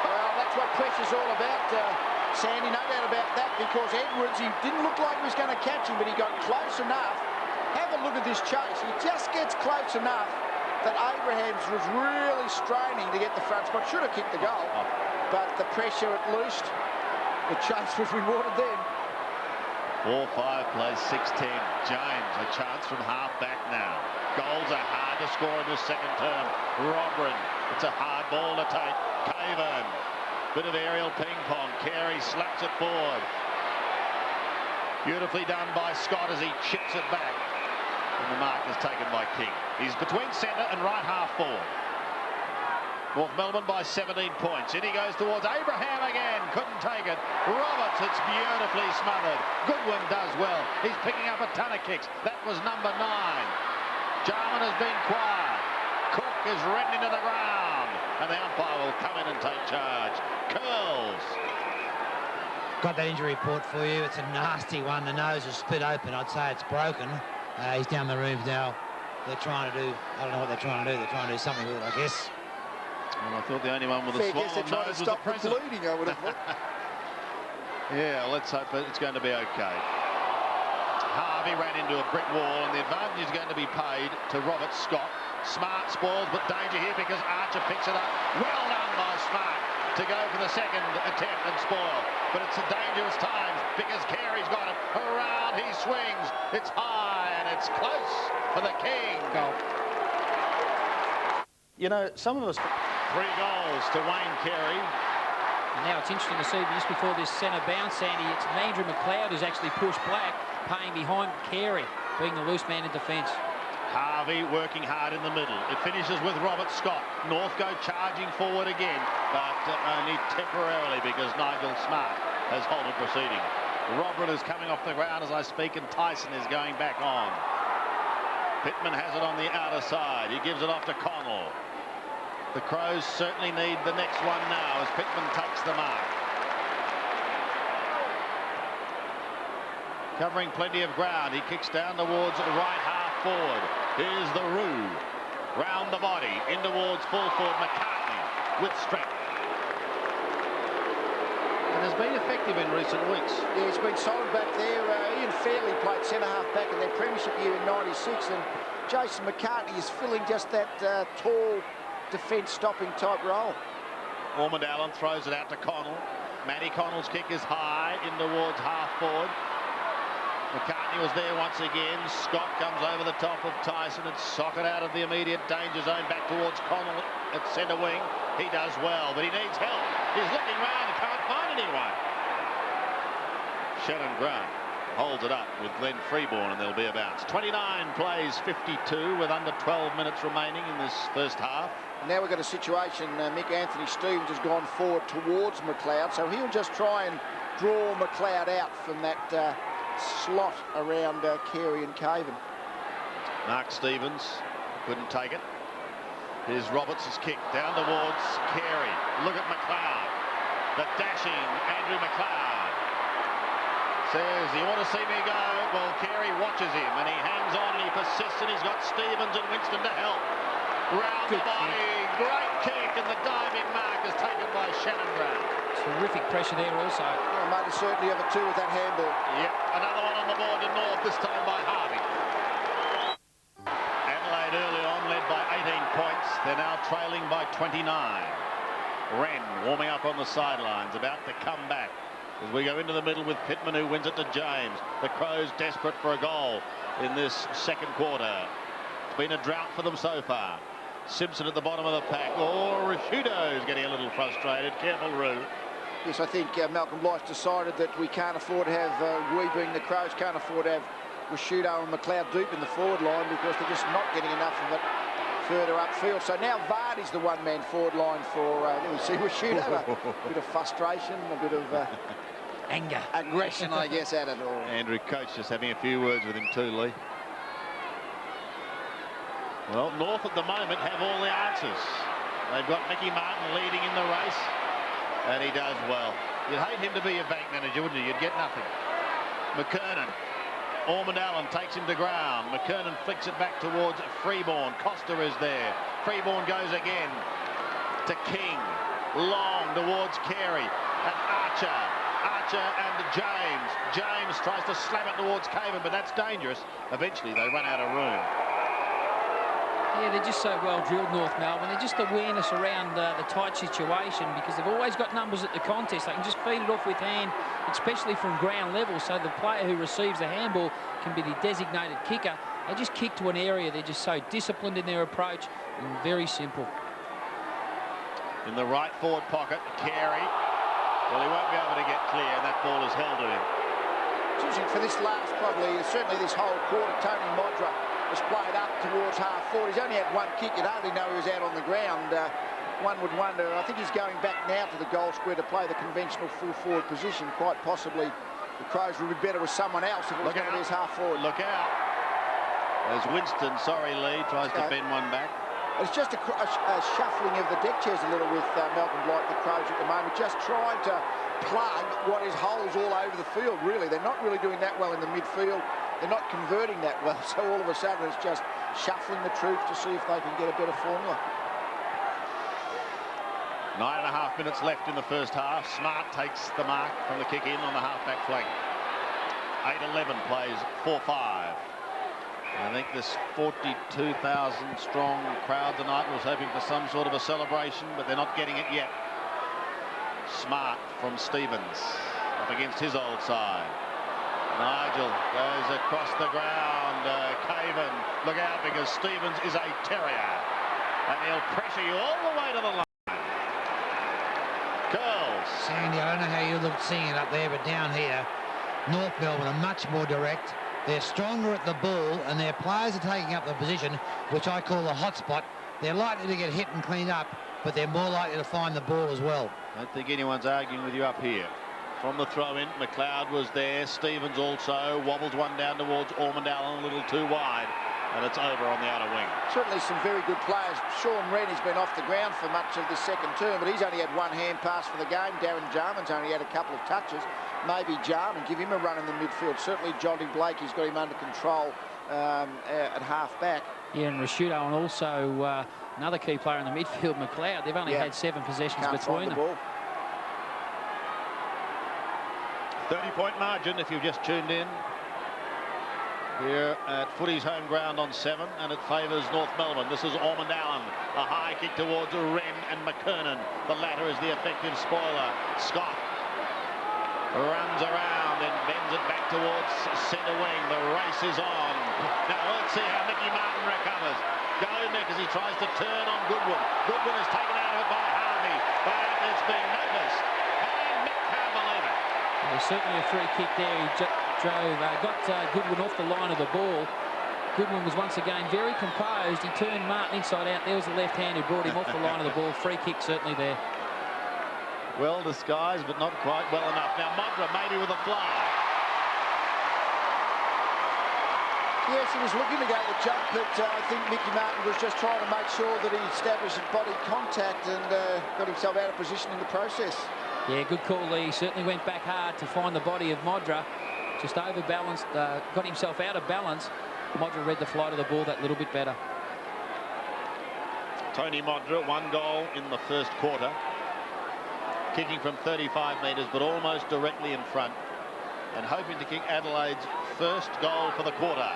Well, that's what pressure's all about, Sandy, no doubt about that, because Edwards, he didn't look like he was going to catch him, but he got close enough. Have a look at this chase. He just gets close enough that Abrahams was really straining to get the front spot. Should have kicked the goal, but the pressure at least, the chase was rewarded then. 4-5 plays 6-10. James, a chance from half back now. Goals are hard to score in the second term. Robrin, it's a hard ball to take. Caven, bit of aerial ping pong. Carey slaps it forward. Beautifully done by Scott as he chips it back. And the mark is taken by King. He's between centre and right half forward. North Melbourne by 17 points. In he goes towards Abraham again. Couldn't take it. Roberts, it's beautifully smothered. Goodwin does well. He's picking up a ton of kicks. That was number 9. Jarman has been quiet. Cook is ridden into the ground. And the umpire will come in and take charge. Curls. Got that injury report for you. It's a nasty one. The nose is split open. I'd say it's broken. He's down the rooms now. They're trying to do, I don't know what they're trying to do. They're trying to do something with it, I guess. Well, I thought the only one with a swollen nose was the president. Bleeding, I would have thought. Yeah, let's hope it's going to be okay. Harvey ran into a brick wall, and the advantage is going to be paid to Robert Scott. Smart spoils, but danger here because Archer picks it up. Well done by Smart to go for the second attempt and spoil. But it's a dangerous time because Carey's got it. Around he swings. It's high and it's close for the King. Goal. You know, some of us... 3 goals to Wayne Carey. And now it's interesting to see just before this centre bounce, Sandy, it's Andrew McLeod who's actually pushed Black, paying behind Carey, being the loose man in defence. Harvey working hard in the middle. It finishes with Robert Scott. North go charging forward again, but only temporarily because Nigel Smart has halted proceeding. Robert is coming off the ground as I speak, and Tyson is going back on. Pittman has it on the outer side. He gives it off to Connell. The Crows certainly need the next one now as Pittman takes the mark. Covering plenty of ground. He kicks down towards right half forward. Here's the Roo. Round the body. In towards full forward. McCartney with strength. And has been effective in recent weeks. Yeah, he's been solid back there. Ian Fairley played centre-half back in their premiership year in '96, and Jason McCartney is filling just that tall defence-stopping type role. Ormond Allen throws it out to Connell. Matty Connell's kick is high in towards half forward. McCartney was there once again. Scott comes over the top of Tyson and socket out of the immediate danger zone back towards Connell at centre wing. He does well, but he needs help. He's looking round and can't find anyone. Shannon Grant holds it up with Glenn Freeborn, and there'll be a bounce. 29 plays 52 with under 12 minutes remaining in this first half. Now we've got a situation, Mick Anthony Stevens has gone forward towards McLeod, so he'll just try and draw McLeod out from that slot around Carey and Caven. Mark Stevens couldn't take it. Here's Roberts' kick down towards Carey. Look at McLeod. The dashing Andrew McLeod says, "You want to see me go?" Well, Carey watches him and he hangs on and he persists, and he's got Stevens and Winston to help. Round the body, great kick, and the diving mark is taken by Shannon Grant. Terrific pressure there also. Well, made a certainty of it too with that handball. Yep, another one on the board to North, this time by Harvey. Adelaide early on led by 18 points. They're now trailing by 29. Wren warming up on the sidelines, about to come back as we go into the middle with Pittman, who wins it to James. The Crows desperate for a goal in this second quarter. It's been a drought for them so far. Simpson at the bottom of the pack. Oh, Rashudo's getting a little frustrated. Careful, Roo. Yes, I think Malcolm Blythe decided that we can't afford to have, we being the Crows, can't afford to have Rashudo and McLeod deep in the forward line because they're just not getting enough of it further upfield. So now Vardy's the one-man forward line for, let me see, Rashudo. A bit of frustration, a bit of anger, aggression, I guess, at it all. Andrew Coates just having a few words with him too, Lee. Well, North at the moment have all the answers. They've got Mickey Martin leading in the race, and he does well. You'd hate him to be a bank manager, wouldn't you? You'd get nothing. McKernan. Ormond Allen takes him to ground. McKernan flicks it back towards Freeborn. Costa is there. Freeborn goes again to King. Long towards Carey and Archer. Archer and James. James tries to slam it towards Caven, but that's dangerous. Eventually they run out of room. Yeah, they're just so well drilled, North Melbourne. They're just awareness around the tight situation, because they've always got numbers at the contest. They can just feed it off with hand, especially from ground level, so the player who receives the handball can be the designated kicker. They just kick to an area. They're just so disciplined in their approach and very simple. In the right forward pocket, Carey. Well, he won't be able to get clear, and that ball is held to him. For this last, probably, certainly this whole quarter, Tony Modra was played up towards half forward. He's only had one kick. You'd hardly know he was out on the ground. One would wonder. I think he's going back now to the goal square to play the conventional full forward position. Quite possibly the Crows would be better with someone else if it was going to be his half forward. Look out. As Winston, sorry Lee, tries to bend one back. It's just a shuffling of the deck chairs a little with Melbourne like the Crows at the moment, just trying to plug what is holes all over the field, really. They're not really doing that well in the midfield. They're not converting that well, so all of a sudden it's just shuffling the troops to see if they can get a better formula. 9.5 minutes left in the first half. Smart takes the mark from the kick in on the half-back flank. 8-11 plays 4-5. I think this 42,000 strong crowd tonight was hoping for some sort of a celebration, but they're not getting it yet. Smart from Stevens up against his old side. Nigel goes across the ground. Caven, look out, because Stevens is a terrier, and he'll pressure you all the way to the line. Curls. Sandy, I don't know how you look seeing it up there, but down here, North Melbourne are much more direct. They're stronger at the ball, and their players are taking up the position, which I call the hot spot. They're likely to get hit and cleaned up, but they're more likely to find the ball as well. I don't think anyone's arguing with you up here. From the throw-in, McLeod was there. Stevens also wobbles one down towards Ormond Allen, a little too wide, and it's over on the outer wing. Certainly some very good players. Sean Rennie's been off the ground for much of the second term, but he's only had one hand pass for the game. Darren Jarman's only had a couple of touches. Maybe Jarman, give him a run in the midfield. Certainly Jonty Blake, he's got him under control at half-back. Yeah, and Rashudo, and also another key player in the midfield, McLeod. They've only had 7 possessions between them. 30-point margin if you've just tuned in. Here at Footy's home ground on 7, and it favours North Melbourne. This is Ormond Allen. A high kick towards Wren and McKernan. The latter is the effective spoiler. Scott runs around and bends it back towards centre wing. The race is on. Now let's see how Mickey Martin recovers. Go Mick as he tries to turn on Goodwin. Goodwin is taken out of it by Harvey, but it's being noticed. And Mick can't believe it. There's certainly a free kick there. He got Goodwin off the line of the ball. Goodwin was once again very composed. He turned Martin inside out. There was the left hand who brought him off the line of the ball. Free kick certainly there. Well disguised, but not quite well enough. Now Modra maybe with a fly. Yes, he was looking to go to the jump, but I think Mickey Martin was just trying to make sure that he established body contact and got himself out of position in the process. Yeah, good call, Lee. He certainly went back hard to find the body of Modra. Just overbalanced, got himself out of balance. Modra read the flight of the ball that little bit better. Tony Modra, 1 goal in the first quarter. Kicking from 35 metres, but almost directly in front. And hoping to kick Adelaide's first goal for the quarter.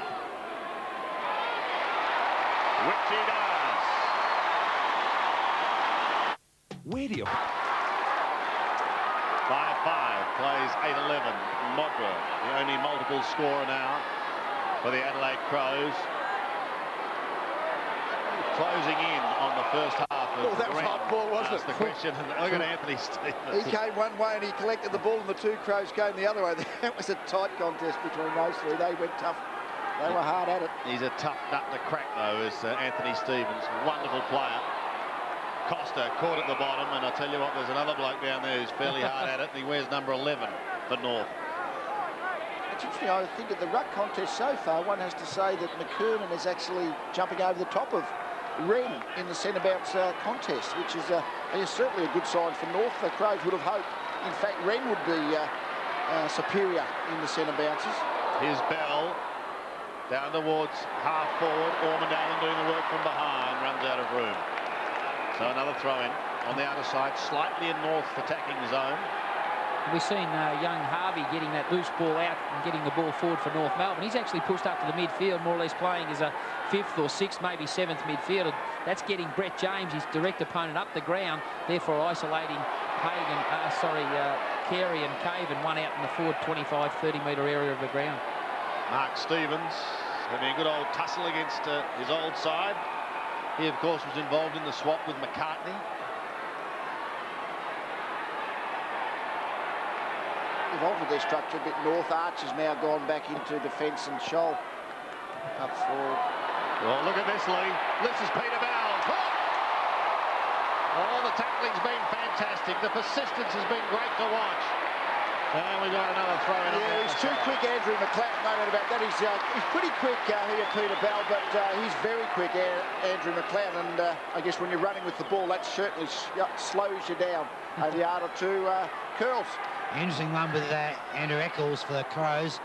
Which he does. Where do you... 5-5, plays 8-11. Modra, the only multiple scorer now for the Adelaide Crows. Closing in on the first half. That was hot ball, wasn't it? That's the question. Look at Anthony Stevens. He came one way and he collected the ball, and the 2 Crows came the other way. That was a tight contest between those 3. They went tough. They were hard at it. He's a tough nut to crack, though, is Anthony Stevens. Wonderful player. Costa caught at the bottom, and I tell you what, there's another bloke down there who's fairly hard at it, and he wears number 11 for North. it's interesting, I think at the ruck contest so far, one has to say that McKernan is actually jumping over the top of Wren in the centre bounce contest, which is certainly a good sign for North. The Crows would have hoped, in fact, Wren would be superior in the centre bounces. Here's Bell down towards half forward. Ormondale doing the work from behind, runs out of room. So another throw in on the outer side, slightly in North attacking zone. We've seen young Harvey getting that loose ball out and getting the ball forward for North Melbourne. He's actually pushed up to the midfield, more or less playing as a 5th or 6th, maybe 7th midfielder. That's getting Brett James, his direct opponent, up the ground, therefore isolating Carey and Caven, one out in the forward 25, 30-metre area of the ground. Mark Stevens having a good old tussle against his old side. He, of course, was involved in the swap with McCartney. They've altered their structure a bit. North Arch has now gone back into defence and Shoal up forward. Well, look at this, Lee. This is Peter Bell. Oh, the tackling's been fantastic. The persistence has been great to watch. And we got another throw in. Yeah, he's too quick, Andrew McLeod. No doubt about that. He's pretty quick here, Peter Bell, but he's very quick, Andrew McLeod. And I guess when you're running with the ball, that certainly slows you down a yard or two. Curls. Interesting one with Andrew Eccles for the Crows.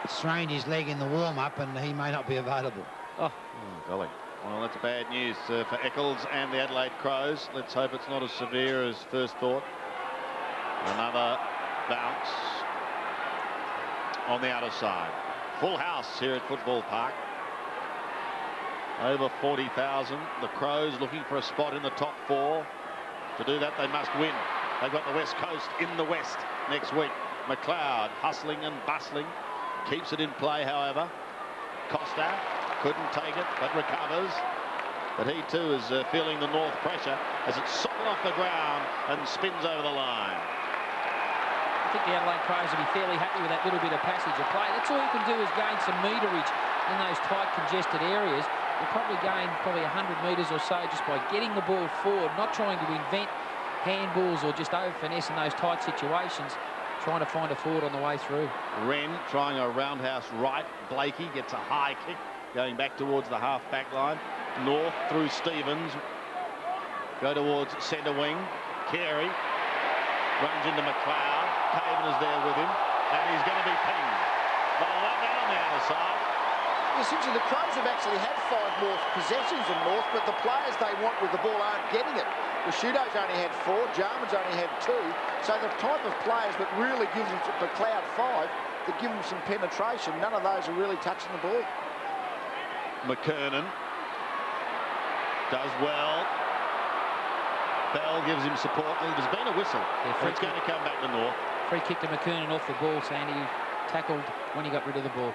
Strained his leg in the warm-up and he may not be available. Oh, golly. Well, that's bad news for Eccles and the Adelaide Crows. Let's hope it's not as severe as first thought. Another bounce on the outer side. Full house here at Football Park. Over 40,000. The Crows looking for a spot in the top 4. To do that, they must win. They've got the West Coast in the West next week. McLeod hustling and bustling. Keeps it in play, however. Costa couldn't take it, but recovers. But he, too, is feeling the North pressure as it's socked off the ground and spins over the line. I think the Adelaide Crows will be fairly happy with that little bit of passage of play. That's all you can do is gain some meterage in those tight, congested areas. You'll probably gain 100 metres or so just by getting the ball forward, not trying to invent handballs or just over finesse in those tight situations, trying to find a forward on the way through. Wren trying a roundhouse right. Blakey gets a high kick going back towards the half-back line. North through Stevens. Go towards centre wing. Carey runs into McLeod. Caven is there with him. And he's going to be pinged. Well, that down on the other side. Essentially, the Crows have actually had 5 more possessions than North, but the players they want with the ball aren't getting it. Rashudo's only had 4, Jarman's only had 2. So the type of players that really give them McLeod 5, that give them some penetration, none of those are really touching the ball. McKernan does well. Bell gives him support. There's been a whistle. Yeah, it's going to come back to North. Free kick to McKernan off the ball, Sandy. Tackled when he got rid of the ball.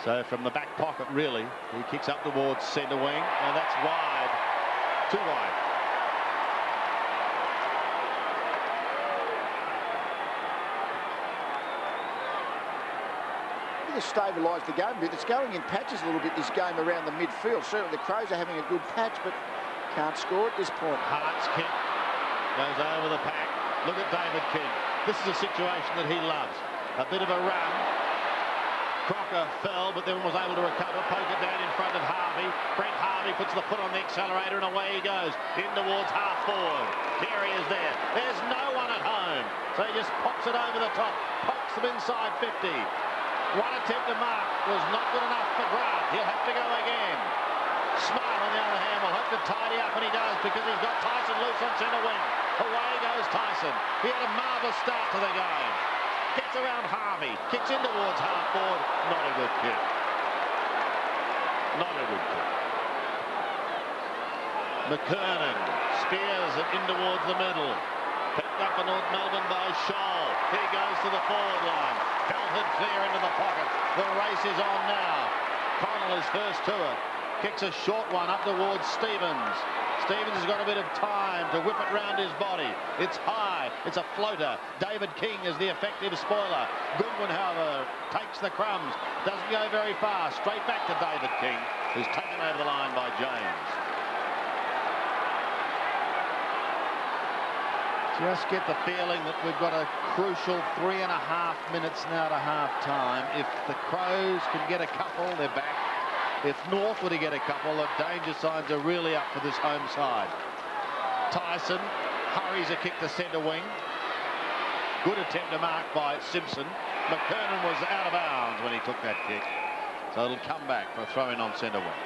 So from the back pocket, really, he kicks up towards centre wing, and that's wide. Too wide. To stabilise the game a bit. It's going in patches a little bit, this game around the midfield. Certainly the Crows are having a good patch, but can't score at this point. Hart's kick goes over the pack. Look at David King. This is a situation that he loves. A bit of a run. Crocker fell, but then was able to recover, poke it down in front of Harvey. Brent Harvey puts the foot on the accelerator, and away he goes, in towards half forward. Carey is there. There's no one at home. So he just pops it over the top, pokes them inside 50. One attempt to mark was not good enough for Grant. He'll have to go again. Smart, on the other hand, will hope to tidy up, and he does, because he's got Tyson loose on centre wing. Away goes Tyson. He had a marvellous start to the game. Gets around Harvey, kicks in towards half forward. Not a good kick. Not a good kick. McKernan spears it in towards the middle. Picked up for North Melbourne by Shoal. He goes to the forward line. Belted clear into the pocket. The race is on now. Connell is first to it. Kicks a short one up towards Stevens. Stevens has got a bit of time to whip it round his body. It's high. It's a floater. David King is the effective spoiler. Goodwin, however, takes the crumbs. Doesn't go very far. Straight back to David King, who's taken over the line by James. Just get the feeling that we've got a crucial 3.5 minutes now to half-time. If the Crows can get a couple, they're back. If North were to get a couple, the danger signs are really up for this home side. Tyson hurries a kick to centre wing. Good attempt to mark by Simpson. McKernan was out of bounds when he took that kick. So it'll come back for a throw-in on centre wing.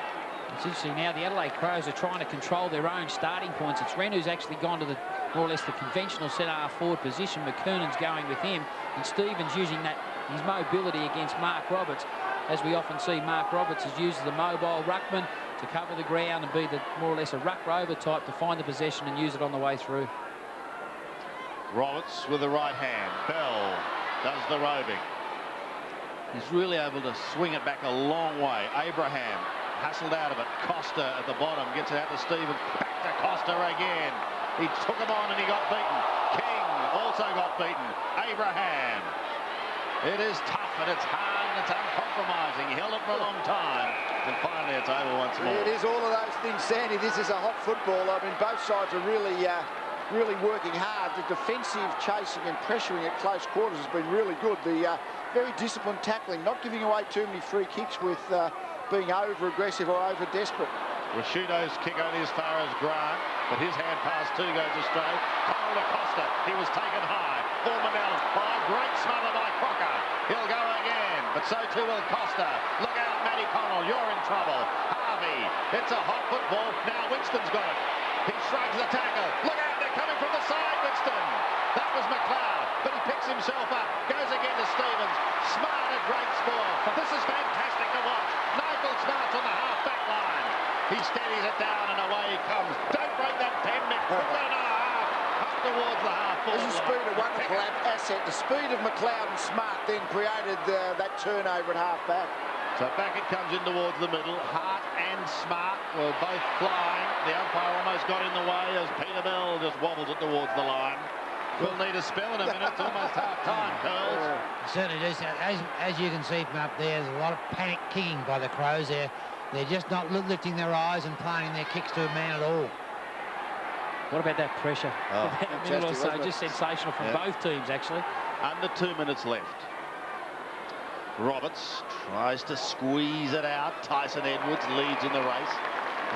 It's interesting now, the Adelaide Crows are trying to control their own starting points. It's Wren who's actually gone to the more or less the conventional centre-half forward position. McKernan's going with him, and Stevens using that his mobility against Mark Roberts. As we often see, Mark Roberts is used as the mobile ruckman to cover the ground and be the more or less a ruck rover type to find the possession and use it on the way through. Roberts with the right hand. Bell does the roving. He's really able to swing it back a long way. Abraham hustled out of it. Costa at the bottom gets it out to Stevens. Back to Costa again. He took him on and he got beaten. King also got beaten. Abraham. It is tough and it's hard and it's uncompromising. He held it for a long time and finally it's over once more. It is all of those things, Sandy. This is a hot football. I mean, both sides are really working hard. The defensive chasing and pressuring at close quarters has been really good. The very disciplined tackling, not giving away too many free kicks with being over-aggressive or over-desperate. Rashudo's kick only as far as Grant, but his hand pass too goes astray. Connell to Costa, he was taken high. Ormanel, great smother by Crocker. He'll go again, but so too will Costa. Look out, Matty Connell, you're in trouble. Harvey, it's a hot football. Now Winston's got it. He shrugs the tackle. Look out, they're coming from the side, Winston. That was McLeod, but he picks himself up. Goes again to Stevens. Smart at Drake's ball. This is fantastic to watch. Nigel Smart's on the half-back line. He steadies it down and away he comes. Don't break that pen, Mick. Put that in a half. Up towards the half-forward line. This is speed, a wonderful asset. The speed of McLeod and Smart then created that turnover at half-back. So back it comes in towards the middle. Hart and Smart were both flying. The umpire almost got in the way as Peter Bell just wobbles it towards the line. We'll need a spell in a minute. It's almost half-time, Curls. Certainly do. As you can see from up there, there's a lot of panic kicking by the Crows there. They're just not lifting their eyes and planting their kicks to a man at all. What about that pressure? Oh, a minute or so, just sensational from both teams, actually. Under 2 minutes left. Roberts tries to squeeze it out. Tyson Edwards leads in the race.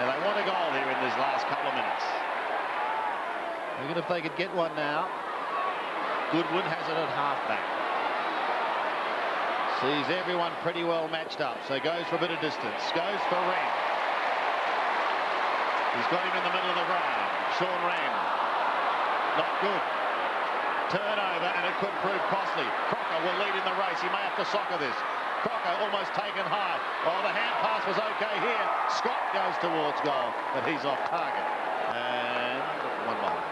Now they want a goal here in these last couple of minutes. Look at if they could get one now. Goodwin has it at half-back. Sees everyone pretty well matched up, so goes for a bit of distance. Goes for Wren. He's got him in the middle of the ground. Sean Wren. Not good. Turnover, and it could prove costly. Crocker will lead in the race. He may have to soccer this. Crocker almost taken high. Oh, the hand pass was okay here. Scott goes towards goal, but he's off target. And one behind.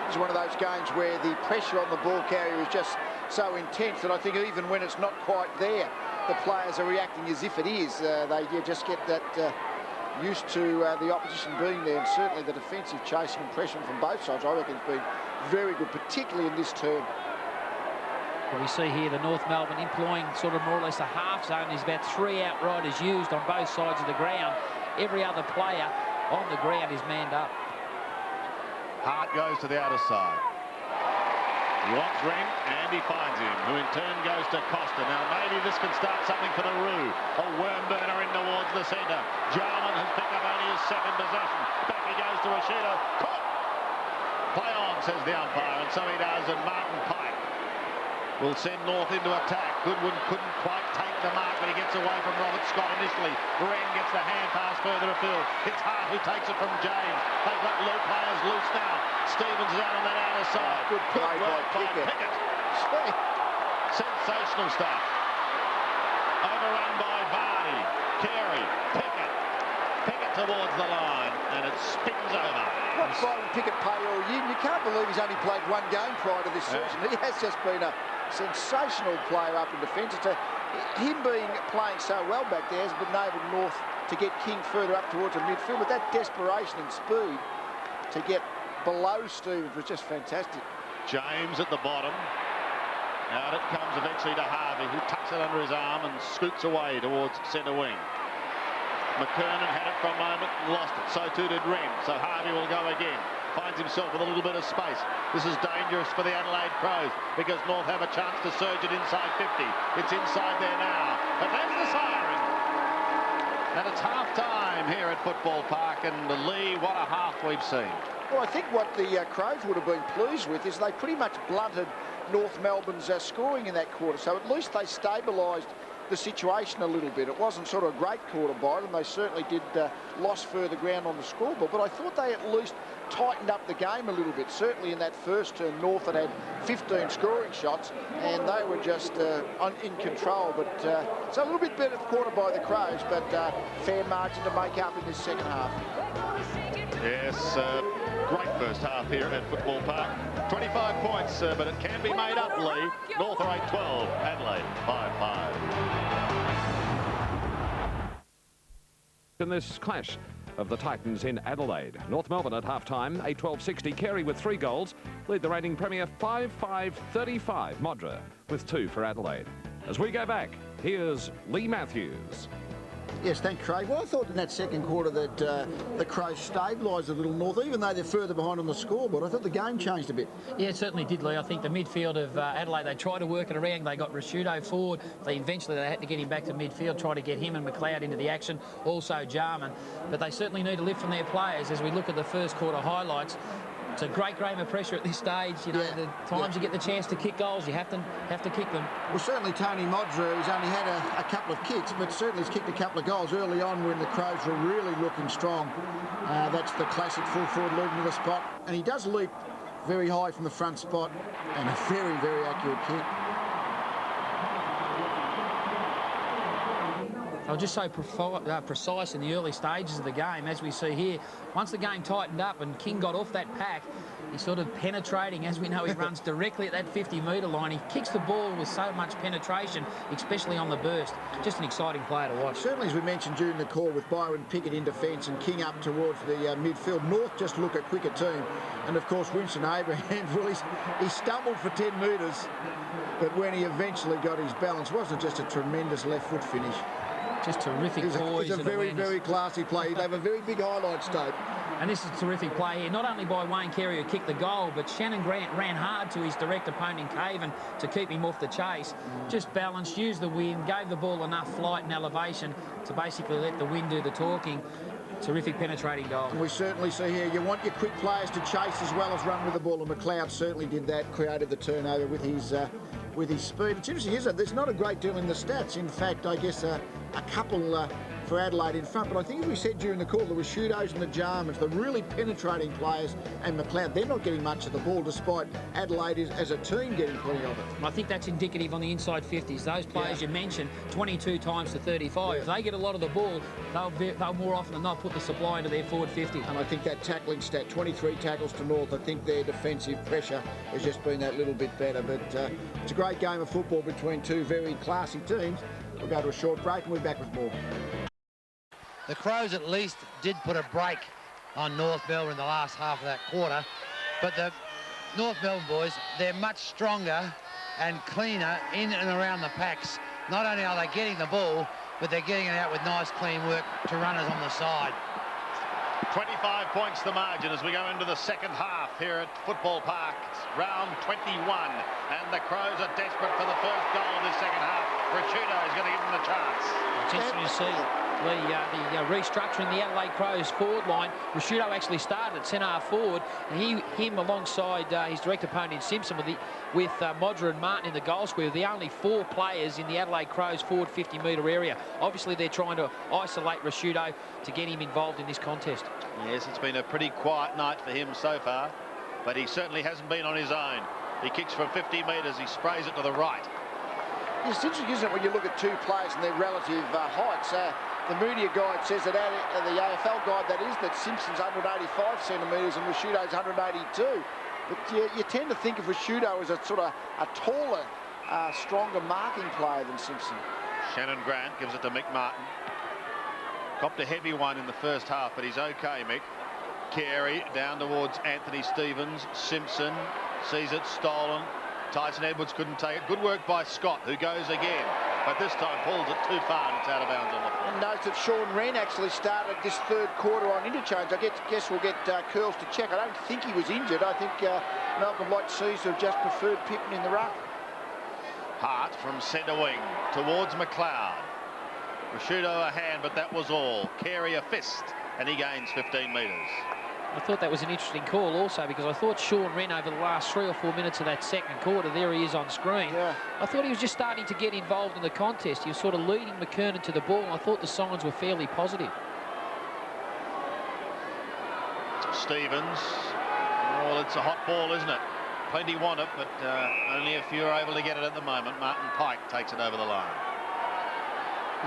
It's one of those games where the pressure on the ball carrier is just so intense that I think even when it's not quite there, the players are reacting as if it is. They just get that used to the opposition being there, and certainly the defensive chasing and pressure from both sides, I reckon, has been very good, particularly in this term. Well, we see here the North Melbourne employing sort of more or less a half zone. There's about 3 outriders used on both sides of the ground. Every other player on the ground is manned up. Hart goes to the outer side. He wants Wren, and he finds him, who in turn goes to Costa. Now maybe this can start something for the Roo. A worm burner in towards the centre. Jarman has picked up only his second possession. Back he goes to Rashudo. Caught! Play on, says the umpire, and so he does, and Martin Pike will send North into attack. Goodwin couldn't quite take the mark, but he gets away from Robert Scott initially. Wren gets the hand pass further afield. It's Hart who takes it from James. They've got low players loose now. Stevens is out on that outer side. Good play by Pickett. Sensational stuff. Overrun by Vardy. Carey. Pickett. Pickett towards the line, and it spins over. What's Byron Pickett play all year? You can't believe he's only played one game prior to this season. He has just been a sensational player up in defence. Him playing so well back there has enabled North to get King further up towards the midfield, but that desperation and speed to get below Stevens was just fantastic. James at the bottom. Out it comes eventually to Harvey, who tucks it under his arm and scoots away towards centre wing. McKernan had it for a moment and lost it. So too did Wren. So Harvey will go again. finds himself with a little bit of space. This is dangerous for the Adelaide Crows because North have a chance to surge it inside 50. It's inside there now, but there's the siren. And it's half-time here at Football Park, and Lee, what a half we've seen. Well, I think what the Crows would have been pleased with is they pretty much blunted North Melbourne's scoring in that quarter, so at least they stabilised the situation a little bit. It wasn't sort of a great quarter by them. They certainly did lost further ground on the scoreboard, but I thought they at least tightened up the game a little bit. Certainly in that first term, North had 15 scoring shots and they were just in control. But so a little bit better quarter by the Crows, but fair margin to make up in this second half. Yes, great first half here at Football Park. 25 points, but it can be made up, Lee. North are 8-12, Adelaide 5-5. In this clash of the Titans in Adelaide, North Melbourne at half-time, 8-12-60. Carey with 3 goals, lead the reigning premier 5-5-35. Modra with 2 for Adelaide. As we go back, here's Lee Matthews. Yes, thanks, Craig. Well, I thought in that second quarter that the Crows stabilised a little North, even though they're further behind on the scoreboard. I thought the game changed a bit. Yeah, it certainly did, Lee. I think the midfield of Adelaide, they tried to work it around. They got Rashudo forward. They had to get him back to midfield, try to get him and McLeod into the action, also Jarman. But they certainly need to lift from their players. As we look at the first quarter highlights, it's a great game of pressure at this stage. You know, the times you get the chance to kick goals, you have to kick them. Well, certainly Tony Modra, who's only had a couple of kicks, but certainly has kicked a couple of goals early on when the Crows were really looking strong. That's the classic full forward leading to the spot. And he does leap very high from the front spot and a very, very accurate kick. They were just so precise in the early stages of the game, as we see here. Once the game tightened up and King got off that pack, he's sort of penetrating. As we know, he runs directly at that 50-metre line. He kicks the ball with so much penetration, especially on the burst. Just an exciting player to watch. Certainly, as we mentioned during the call, with Byron Pickett in defence and King up towards the midfield, North just look a quicker team. And, of course, Winston Abraham, well, he stumbled for 10 metres, but when he eventually got his balance, wasn't just a tremendous left-foot finish. Just terrific poise. He's a very, very classy play. He'd have a very big highlight tape. And this is a terrific play here, not only by Wayne Carey who kicked the goal, but Shannon Grant ran hard to his direct opponent Caven to keep him off the chase. Just balanced, used the wind, gave the ball enough flight and elevation to basically let the wind do the talking. Terrific penetrating goal. And we certainly see here, you want your quick players to chase as well as run with the ball, and McLeod certainly did that, created the turnover with his speed. It's interesting, isn't it? There's not a great deal in the stats. In fact, I guess a couple for Adelaide in front, but I think as we said during the call, there were Shudos and the Jarmans, the really penetrating players, and McLeod, they're not getting much of the ball, despite Adelaide as a team getting plenty of it. I think that's indicative on the inside 50s. Those players you mentioned, 22 times to 35. If they get a lot of the ball, they'll more often than not put the supply into their forward 50. And I think that tackling stat, 23 tackles to North, I think their defensive pressure has just been that little bit better. But it's a great game of football between two very classy teams. We'll go to a short break and we'll be back with more. The Crows at least did put a break on North Melbourne in the last half of that quarter, but the North Melbourne boys, they're much stronger and cleaner in and around the packs. Not only are they getting the ball, but they're getting it out with nice clean work to runners on the side. 25 points the margin as we go into the second half here at Football Park. It's round 21, and the Crows are desperate for the first goal of this second half. Rashudo is going to give them the chance. It's interesting to see the restructuring the Adelaide Crows forward line. Rashudo actually started at centre-half forward, and him alongside his direct opponent Simpson with Modra and Martin in the goal square, the only 4 players in the Adelaide Crows forward 50-metre area. Obviously, they're trying to isolate Rashudo to get him involved in this contest. Yes, it's been a pretty quiet night for him so far, but he certainly hasn't been on his own. He kicks from 50 metres, he sprays it to the right. It's interesting, isn't it, when you look at two players and their relative heights. The media guide says that, the AFL guide that is, that Simpson's 185 centimetres and Rashudo's 182. But you tend to think of Rashudo as a sort of a taller, stronger marking player than Simpson. Shannon Grant gives it to Mick Martin. Copped a heavy one in the first half, but he's okay, Mick. Carey down towards Anthony Stevens. Simpson sees it stolen. Tyson Edwards couldn't take it. Good work by Scott, who goes again. but this time pulls it too far and it's out of bounds on the floor. And note that Sean Wren actually started this third quarter on interchange. I guess we'll get Curls to check. I don't think he was injured. I think Malcolm Blight seems to have just preferred Pittman in the ruck. Hart from centre wing towards McLeod. Rashudo a hand, but that was all. Carey a fist, and he gains 15 metres. I thought that was an interesting call also, because I thought Sean Wren over the last 3 or 4 minutes of that second quarter, there he is on screen. Yeah. I thought he was just starting to get involved in the contest. He was sort of leading McKernan to the ball, and I thought the signs were fairly positive. Stevens. Well, it's a hot ball, isn't it? Plenty want it, but only a few are able to get it at the moment. Martin Pike takes it over the line.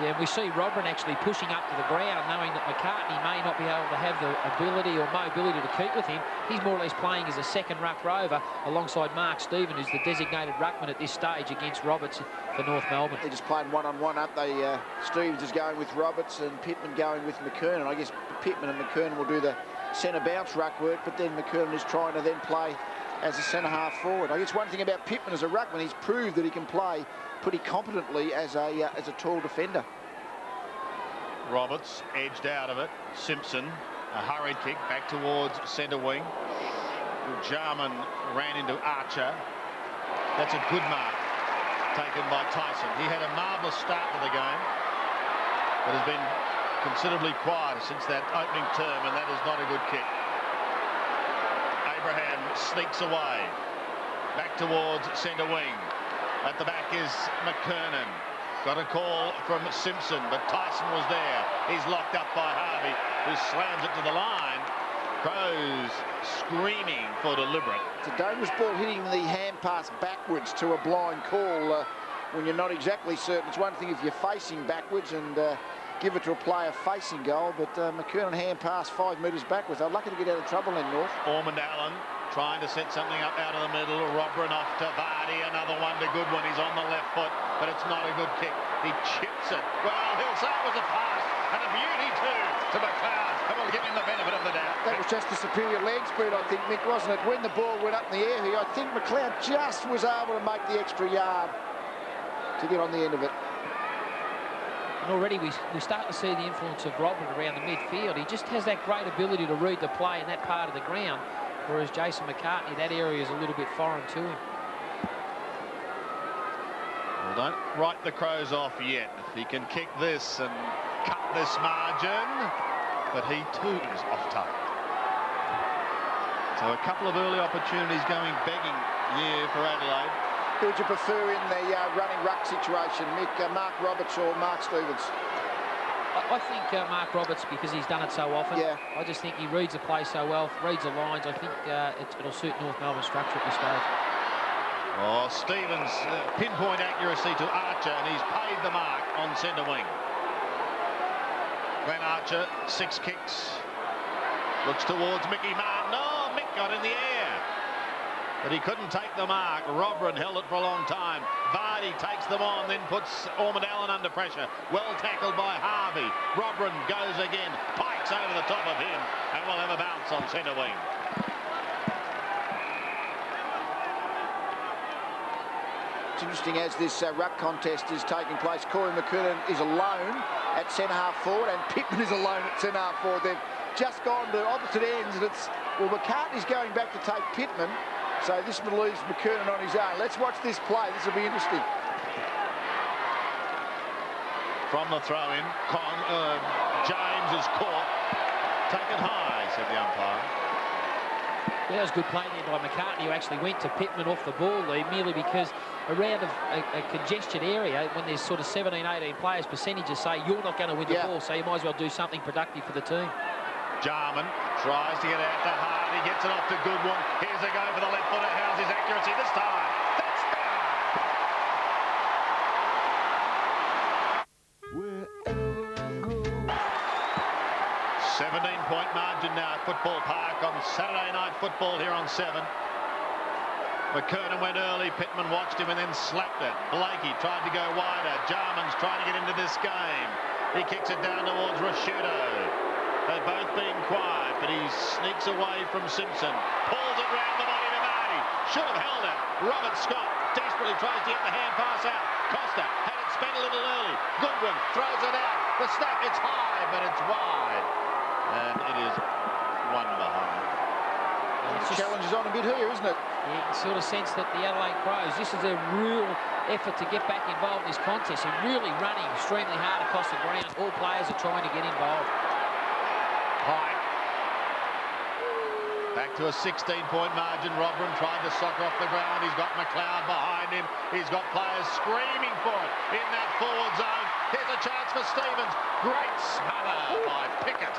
Yeah, we see Robin actually pushing up to the ground, knowing that McCartney may not be able to have the ability or mobility to keep with him. He's more or less playing as a second ruck rover alongside Mark Stephen, who's the designated ruckman at this stage against Roberts for North Melbourne. They're just playing one-on-one, aren't they? Stevens is going with Roberts and Pittman going with McKernan. I guess Pittman and McKernan will do the centre bounce ruck work, but then McKernan is trying to then play as a centre half forward. I guess one thing about Pittman as a ruckman, he's proved that he can play pretty competently as a tall defender. Roberts edged out of it. Simpson, a hurried kick back towards centre wing. Jarman ran into Archer. That's a good mark taken by Tyson. He had a marvellous start to the game, but has been considerably quieter since that opening term, and that is not a good kick. Abraham sneaks away. Back towards centre wing. At the back is McKernan. Got a call from Simpson, but Tyson was there. He's locked up by Harvey, who slams it to the line. Crows screaming for deliberate. It's a dangerous ball hitting the hand pass backwards to a blind call when you're not exactly certain. It's one thing if you're facing backwards and give it to a player facing goal, but McKernan hand pass 5 metres backwards. They're lucky to get out of trouble in North. Ormond Allen trying to set something up out of the middle. Robrin off to Vardy, another one to Goodwin. He's on the left foot, but it's not a good kick. He chips it. Well, he'll say it was a pass, and a beauty too to McLeod, and we'll give him the benefit of the doubt. That was just the superior leg speed, I think, Mick, wasn't it? When the ball went up in the air here, I think McLeod just was able to make the extra yard to get on the end of it. And already we start to see the influence of Robin around the midfield. He just has that great ability to read the play in that part of the ground, whereas Jason McCartney, that area is a little bit foreign to him. Well, don't write the Crows off yet. He can kick this and cut this margin, but he too is off target. So a couple of early opportunities going begging here for Adelaide. Who would you prefer in the running ruck situation, Mick? Mark Roberts or Mark Stevens? I think Mark Roberts, because he's done it so often. Yeah. I just think he reads the play so well, reads the lines. I think it'll suit North Melbourne structure at this stage. Oh, Stevens, pinpoint accuracy to Archer, and he's paid the mark on centre wing. Glenn Archer, 6 kicks. Looks towards Mickey Martin. No, Mick got in the air, but he couldn't take the mark. Robrin held it for a long time. Vardy takes them on, then puts Ormond Allen under pressure. Well tackled by Harvey. Robrin goes again. Pike's over the top of him, and we'll have a bounce on centre wing. It's interesting as this ruck contest is taking place. Corey McKernan is alone at centre half forward, and Pittman is alone at centre half forward. They've just gone to opposite ends, and it's, well, McCartney's going back to take Pittman, so this leaves McKernan on his own. Let's watch this play. This will be interesting. From the throw-in, James is caught. Taken high, said the umpire. Yeah, that was a good play there by McCartney, who actually went to Pittman off the ball lead, merely because around a congested area, when there's sort of 17, 18 players, percentages say you're not going to win the ball, so you might as well do something productive for the team. Jarman tries to get out to Hart. He gets it off to Goodwin. Here's a go for the left footer. How's his accuracy this time? That's down. 17-point margin now at Football Park on Saturday Night Football here on 7. McKernan went early. Pittman watched him and then slapped it. Blakey tried to go wider. Jarman's trying to get into this game. He kicks it down towards Rashudo. They've both been quiet, but he sneaks away from Simpson. Pulls it round the body to Marty. Should have held it. Robert Scott desperately tries to get the hand pass out. Costa had it spent a little early. Goodwin throws it out. The snap, it's high, but it's wide. And it is one behind. The challenge is on a bit here, isn't it? You can sort of sense that the Adelaide Crows, this is a real effort to get back involved in this contest and really running extremely hard across the ground. All players are trying to get involved. Pike. Back to a 16-point margin. Robran tried to soccer off the ground. He's got McLeod behind him. He's got players screaming for it in that forward zone. Here's a chance for Stevens. Great smother by Pickett.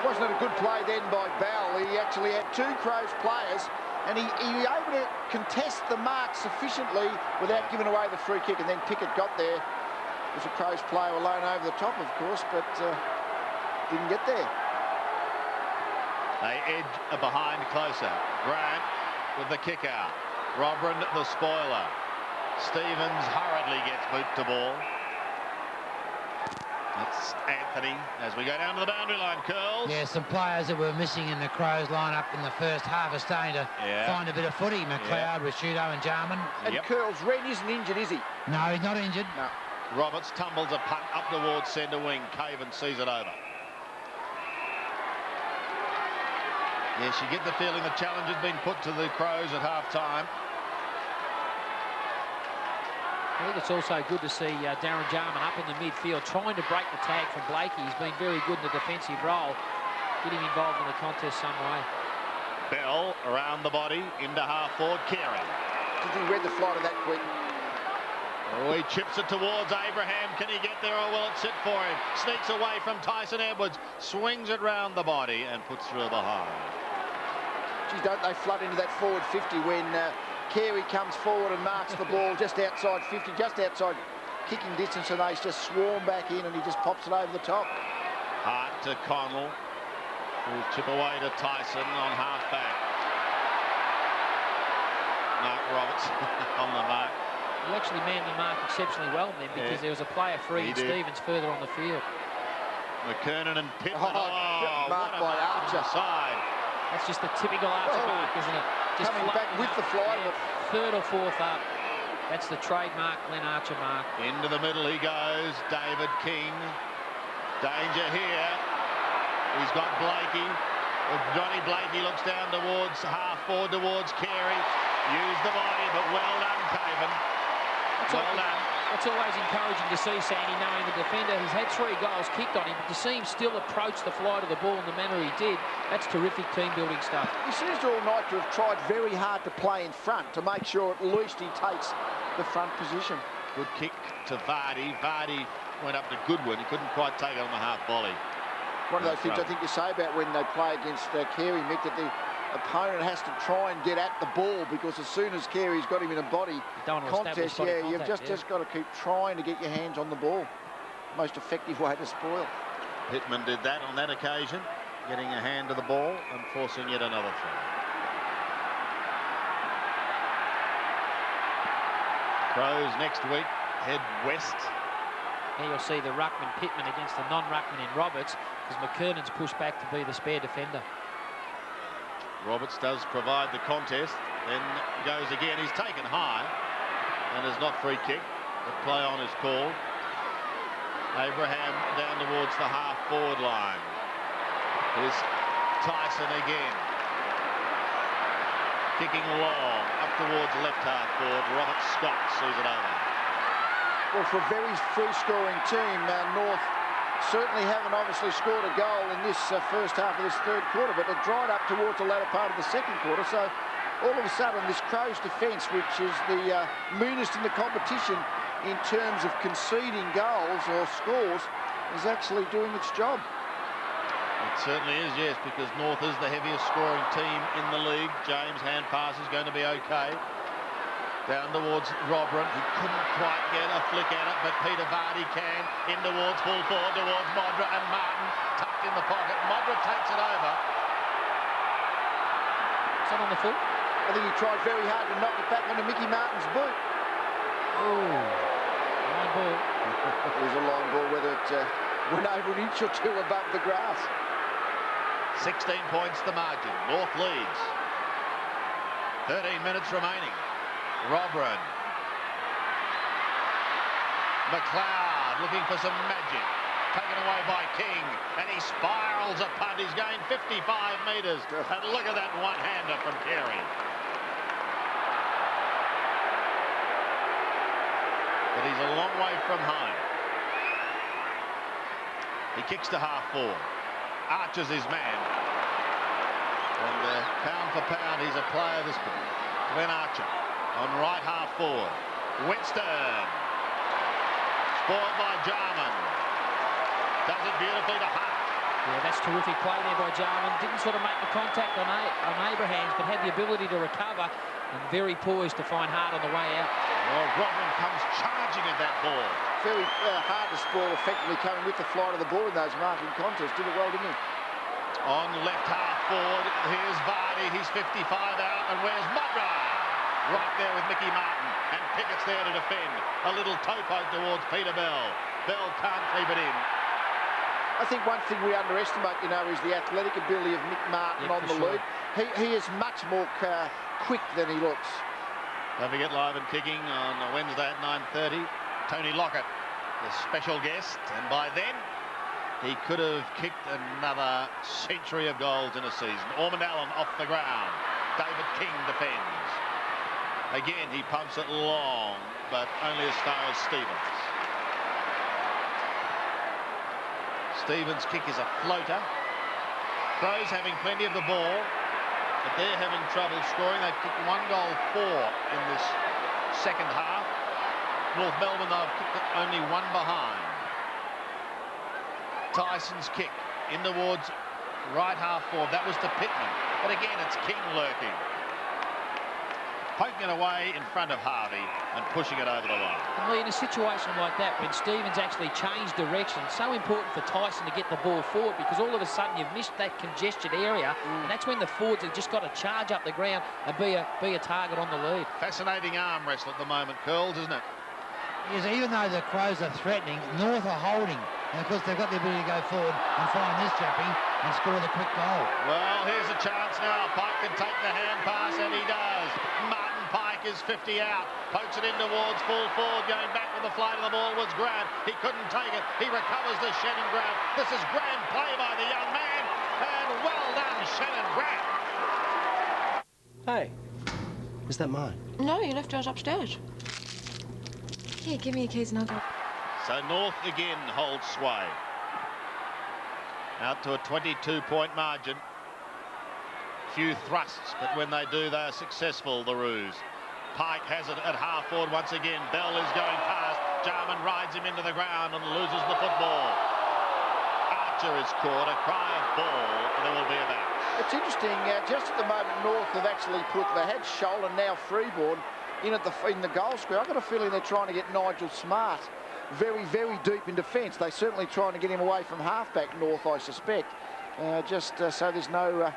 Wasn't it a good play then by Bell? He actually had two Crows players and he was able to contest the mark sufficiently without giving away the free kick, and then Pickett got there. It was a Crows player alone over the top, of course, but didn't get there. They edge behind closer. Grant with the kick out. Robran the spoiler. Stevens hurriedly gets boot to ball. That's Anthony as we go down to the boundary line. Curls. Yeah, some players that were missing in the Crows lineup in the first half are starting to find a bit of footy. McLeod, Rashudo and Jarman. And Curls, Wren isn't injured, is he? No, he's not injured. No. Roberts tumbles a punt up towards centre wing. Caven sees it over. Yes, you get the feeling the challenge has been put to the Crows at half-time. I think it's also good to see Darren Jarman up in the midfield, trying to break the tag from Blakey. He's been very good in the defensive role. Get him involved in the contest some way. Bell around the body, into half-forward, Carey. Did he read the flight of that quick? Oh, he chips it towards Abraham. Can he get there or will it sit for him? Sneaks away from Tyson Edwards, swings it round the body and puts through behind. Geez, don't they flood into that forward 50 when Carey comes forward and marks the ball just outside 50, just outside kicking distance, and they just swarm back in and he just pops it over the top. Hart to Connell, who'll chip away to Tyson on half-back. Mark Roberts on the mark. He actually manned the mark exceptionally well then, because there was a player free and Stevens further on the field. McKernan and Pittman. Mark by Archer. Side. That's just the typical Archer mark, isn't it? Just coming back with the fly. Third or fourth up. That's the trademark Glenn Archer mark. Into the middle he goes. David King. Danger here. He's got Blakey. Johnny Blakey looks down towards half-forward towards Carey. Used the body, but well done, Caven. Well done. That's always encouraging to see, Sandy, knowing the defender. He's had 3 goals kicked on him, but to see him still approach the flight of the ball in the manner he did, that's terrific team-building stuff. He seems to all night to have tried very hard to play in front to make sure at least he takes the front position. Good kick to Vardy. Vardy went up to Goodwin. He couldn't quite take it on the half volley. One of those things I think you say about when they play against Carey, Mick, that the opponent has to try and get at the ball, because as soon as Carey's got him in a body contest, you've just got to keep trying to get your hands on the ball. Most effective way to spoil. Pittman did that on that occasion, getting a hand to the ball and forcing yet another throw. Crows next week head west. Here you'll see the ruckman Pittman against the non-ruckman in Roberts, because McKernan's pushed back to be the spare defender. Roberts does provide the contest, then goes again. He's taken high and is not free kick, but play on is called. Abraham down towards the half-forward line. Here's Tyson again. Kicking long, up towards left half-forward. Robert Scott sees it over. Well, for a very free-scoring team, North certainly haven't obviously scored a goal in this first half of this third quarter, but it dried up towards the latter part of the second quarter. So all of a sudden, this Crows defence, which is the meanest in the competition in terms of conceding goals or scores, is actually doing its job. It certainly is, yes, because North is the heaviest scoring team in the league. James' hand pass is going to be okay. Down towards Robran. He couldn't quite get a flick at it, but Peter Vardy can. In towards full forward, towards Modra, and Martin tucked in the pocket. Modra takes it over. Is that on the foot? I think he tried very hard to knock it back onto Mickey Martin's boot. Oh, line ball. It was a line ball, whether it went over an inch or two above the grass. 16 points the margin. North leads. 13 minutes remaining. Robran. McLeod looking for some magic. Taken away by King, and he spirals a punt. He's gained 55 metres. And look at that one-hander from Carey. But he's a long way from home. He kicks to half forward. Archer's his man. And pound for pound, he's a player this point. Glenn Archer on right half forward. Winston. Spoiled by Jarman. Does it beautifully to Hart. Yeah, that's terrific play there by Jarman. Didn't sort of make the contact on Abrahams, but had the ability to recover and very poised to find Hart on the way out. Well, Rodman comes charging at that ball. Very hard to spoil, effectively coming with the flight of the ball in those marking contests. Did it well, didn't he? On left half forward, here's Vardy. He's 55 out, and where's Mudra? Right there with Mickey Martin, and Pickett's there to defend. A little toe poke towards Peter Bell. Bell can't keep it in. I think one thing we underestimate, you know, is the athletic ability of Mick Martin on the lead. He is much more quick than he looks. Don't forget, live and kicking on a Wednesday at 9:30. Tony Lockett, the special guest, and by then he could have kicked another century of goals in a season. Ormond Allen off the ground. David King defends. Again, he pumps it long, but only as far as Stevens. Stevens' kick is a floater. Crows having plenty of the ball, but they're having trouble scoring. They've kicked 1-4 in this second half. North Melbourne, they've kicked it only one behind. Tyson's kick in towards right half forward. That was to Pittman, but again, it's King lurking. Poking it away in front of Harvey and pushing it over the line. And Lee, in a situation like that, when Stevens actually changed direction, so important for Tyson to get the ball forward, because all of a sudden you've missed that congested area, and that's when the forwards have just got to charge up the ground and be a target on the lead. Fascinating arm wrestle at the moment, Curls, isn't it? Yes, even though the Crows are threatening, North are holding. And, of course, they've got the ability to go forward and find this japping and score the quick goal. Well, here's a chance now. Pike can take the hand pass, and he does. Martin Pike is 50 out. Pokes it in towards full forward. Going back with the flight of the ball was Grant. He couldn't take it. He recovers the Shannon Grant. This is grand play by the young man. And well done, Shannon Grant. Hey, is that mine? No, you left yours upstairs. Here, give me your keys and I'll go. So North again holds sway. Out to a 22-point margin. Few thrusts, but when they do, they are successful, the Roos. Pike has it at half forward once again. Bell is going past. Jarman rides him into the ground and loses the football. Archer is caught. A cry of ball. There will be a bounce. It's interesting, just at the moment, North have actually they had Scholl and now Freeborn in the goal square. I've got a feeling they're trying to get Nigel Smart very, very deep in defence. They're certainly trying to get him away from halfback, North, I suspect. So there's no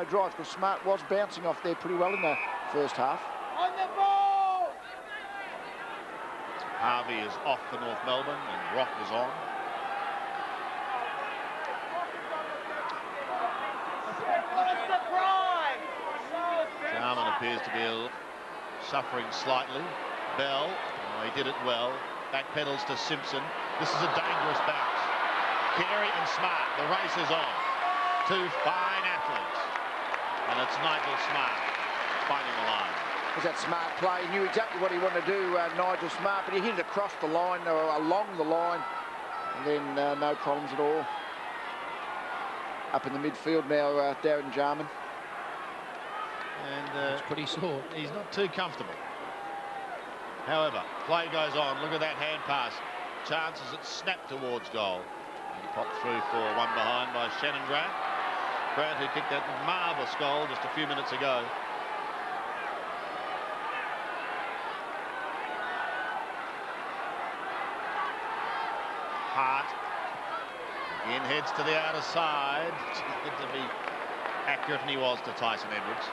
drive, because Smart was bouncing off there pretty well in the first half. On the ball! Harvey is off for North Melbourne and Rock is on. Jarman appears to be suffering slightly. Bell, he did it well. Backpedals to Simpson. This is a dangerous bounce. Carey and Smart, the race is on. Two fine athletes. And it's Nigel Smart finding the line. Was that smart play? He knew exactly what he wanted to do, Nigel Smart, but he hit it across the line, or along the line, and then no problems at all. Up in the midfield now, Darren Jarman. And it's pretty sore. He's not too comfortable. However, play goes on. Look at that hand pass. Chances it snapped towards goal. And popped through for one behind by Shannon Grant. Grant, who kicked that marvellous goal just a few minutes ago. Hart again heads to the outer side. To be accurate, and he was to Tyson Edwards.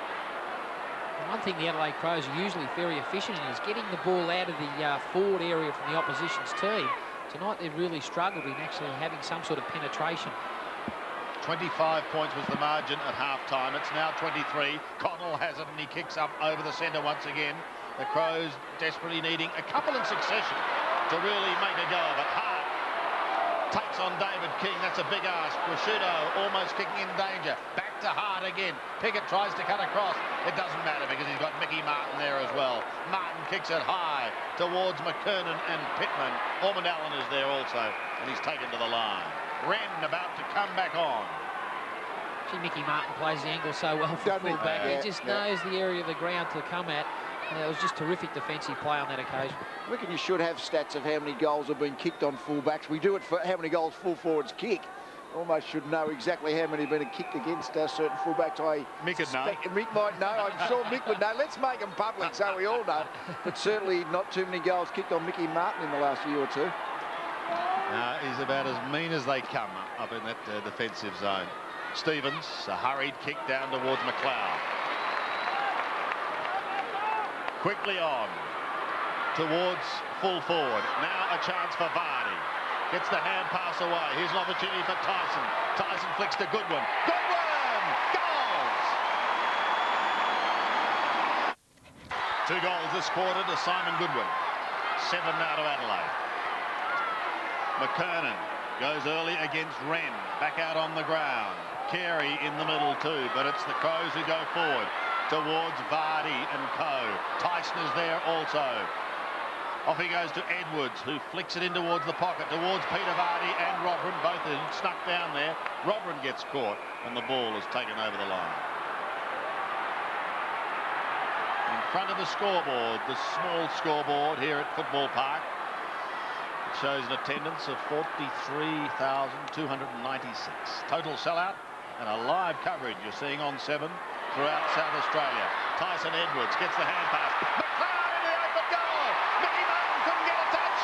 One thing the Adelaide Crows are usually very efficient in is getting the ball out of the forward area from the opposition's team. Tonight they've really struggled in actually having some sort of penetration. 25 points was the margin at half-time. It's now 23. Connell has it, and he kicks up over the centre once again. The Crows desperately needing a couple in succession. to really make a go of it. Hart takes on David King. That's a big ask. Rashudo almost kicking in danger. Back to Hart again. Pickett tries to cut across. It doesn't matter because he's got Mickey Martin there as well. Martin kicks it high towards McKernan and Pittman. Ormond Allen is there also, and he's taken to the line. Wren about to come back on. Gee, Mickey Martin plays the angle so well for fullback. He just knows the area of the ground to come at. And it was just terrific defensive play on that occasion. I reckon you should have stats of how many goals have been kicked on fullbacks. We do it for how many goals full forwards kick. Almost should know exactly how many have been kicked against certain fullbacks. Mick would know. Mick might know. I'm sure Mick would know. Let's make them public so we all know. But certainly not too many goals kicked on Mickey Martin in the last year or two. He's about as mean as they come up in that defensive zone. Stevens, a hurried kick down towards McLeod. Quickly on towards full forward. Now a chance for Vardy. Gets the hand pass away. Here's an opportunity for Tyson. Tyson flicks to Goodwin. Goodwin! Goals! 2 goals this quarter to Simon Goodwin. 7 now to Adelaide. McKernan goes early against Wren. Back out on the ground. Carey in the middle too, but it's the Crows who go forward towards Vardy and co. Tyson is there also. Off he goes to Edwards, who flicks it in towards the pocket, towards Peter Vardy and Robrin. Both are snuck down there. Robrin gets caught, and the ball is taken over the line. In front of the scoreboard, the small scoreboard here at Football Park, it shows an attendance of 43,296. Total sellout and a live coverage you're seeing on 7 throughout South Australia. Tyson Edwards gets the hand pass. McLeod in the open goal. Mickey Martin couldn't get a touch.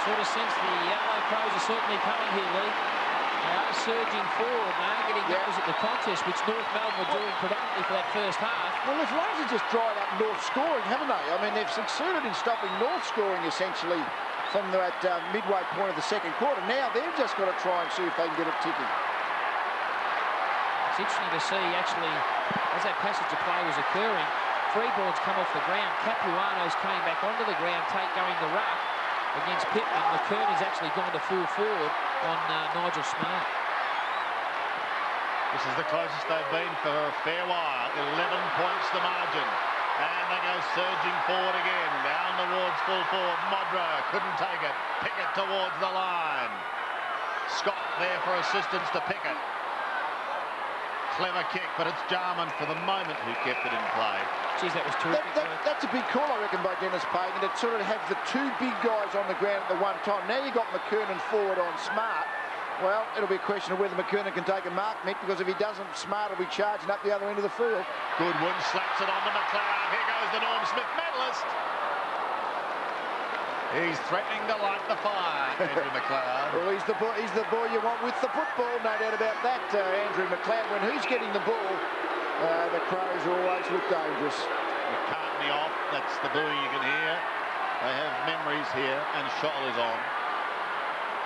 Sort of sense the Adelaide Crows are certainly coming here, Lee. They are surging forward now, getting goals at the contest, which North Melbourne were doing predominantly for that first half. Well, they've largely just dried up North scoring, haven't they? I mean, they've succeeded in stopping North scoring essentially from that midway point of the second quarter. Now they've just got to try and see if they can get it ticking. It's interesting to see, actually, as that passage of play was occurring, Freeborn's come off the ground. Capuano's came back onto the ground, going the ruck against Pittman. McKernan's actually gone to full forward on Nigel Smart. This is the closest they've been for a fair while. 11 points the margin. And they go surging forward again. Down towards full forward. Modro couldn't take it. Pickett towards the line. Scott there for assistance to Pickett. Clever kick, but it's Jarman for the moment who kept it in play. Geez, that was terrific. That's a big call, I reckon, by Dennis Pagan, to sort of have the 2 big guys on the ground at the one time. Now you've got McKernan forward on Smart. Well, it'll be a question of whether McKernan can take a mark, Mick, because if he doesn't, Smart will be charging up the other end of the field. Goodwin slaps it on to McLeod. Here goes the Norm Smith medalist. He's threatening to light the fire, Andrew McLeod. Well, he's the boy you want with the football, no doubt about that, Andrew McLeod. When who's getting the ball, the Crows always look dangerous. McCartney off, that's the booing you can hear. They have memories here, and Scholl is on.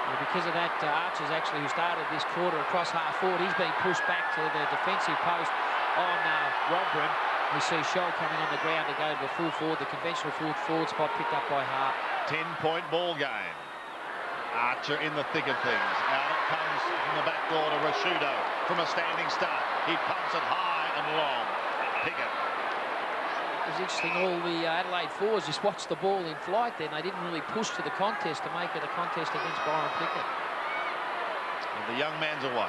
Well, because of that, Archer's actually, who started this quarter across half forward, he's been pushed back to the defensive post on Robrin. We see Scholl coming on the ground to go to the full forward, the conventional full forward spot picked up by Hart. 10-point ball game. Archer in the thick of things. Out it comes from the back door to Rashudo from a standing start. He pumps it high and long. Pickett. It was interesting, all the Adelaide forwards just watched the ball in flight then. They didn't really push to the contest to make it a contest against Byron Pickett. And the young man's away.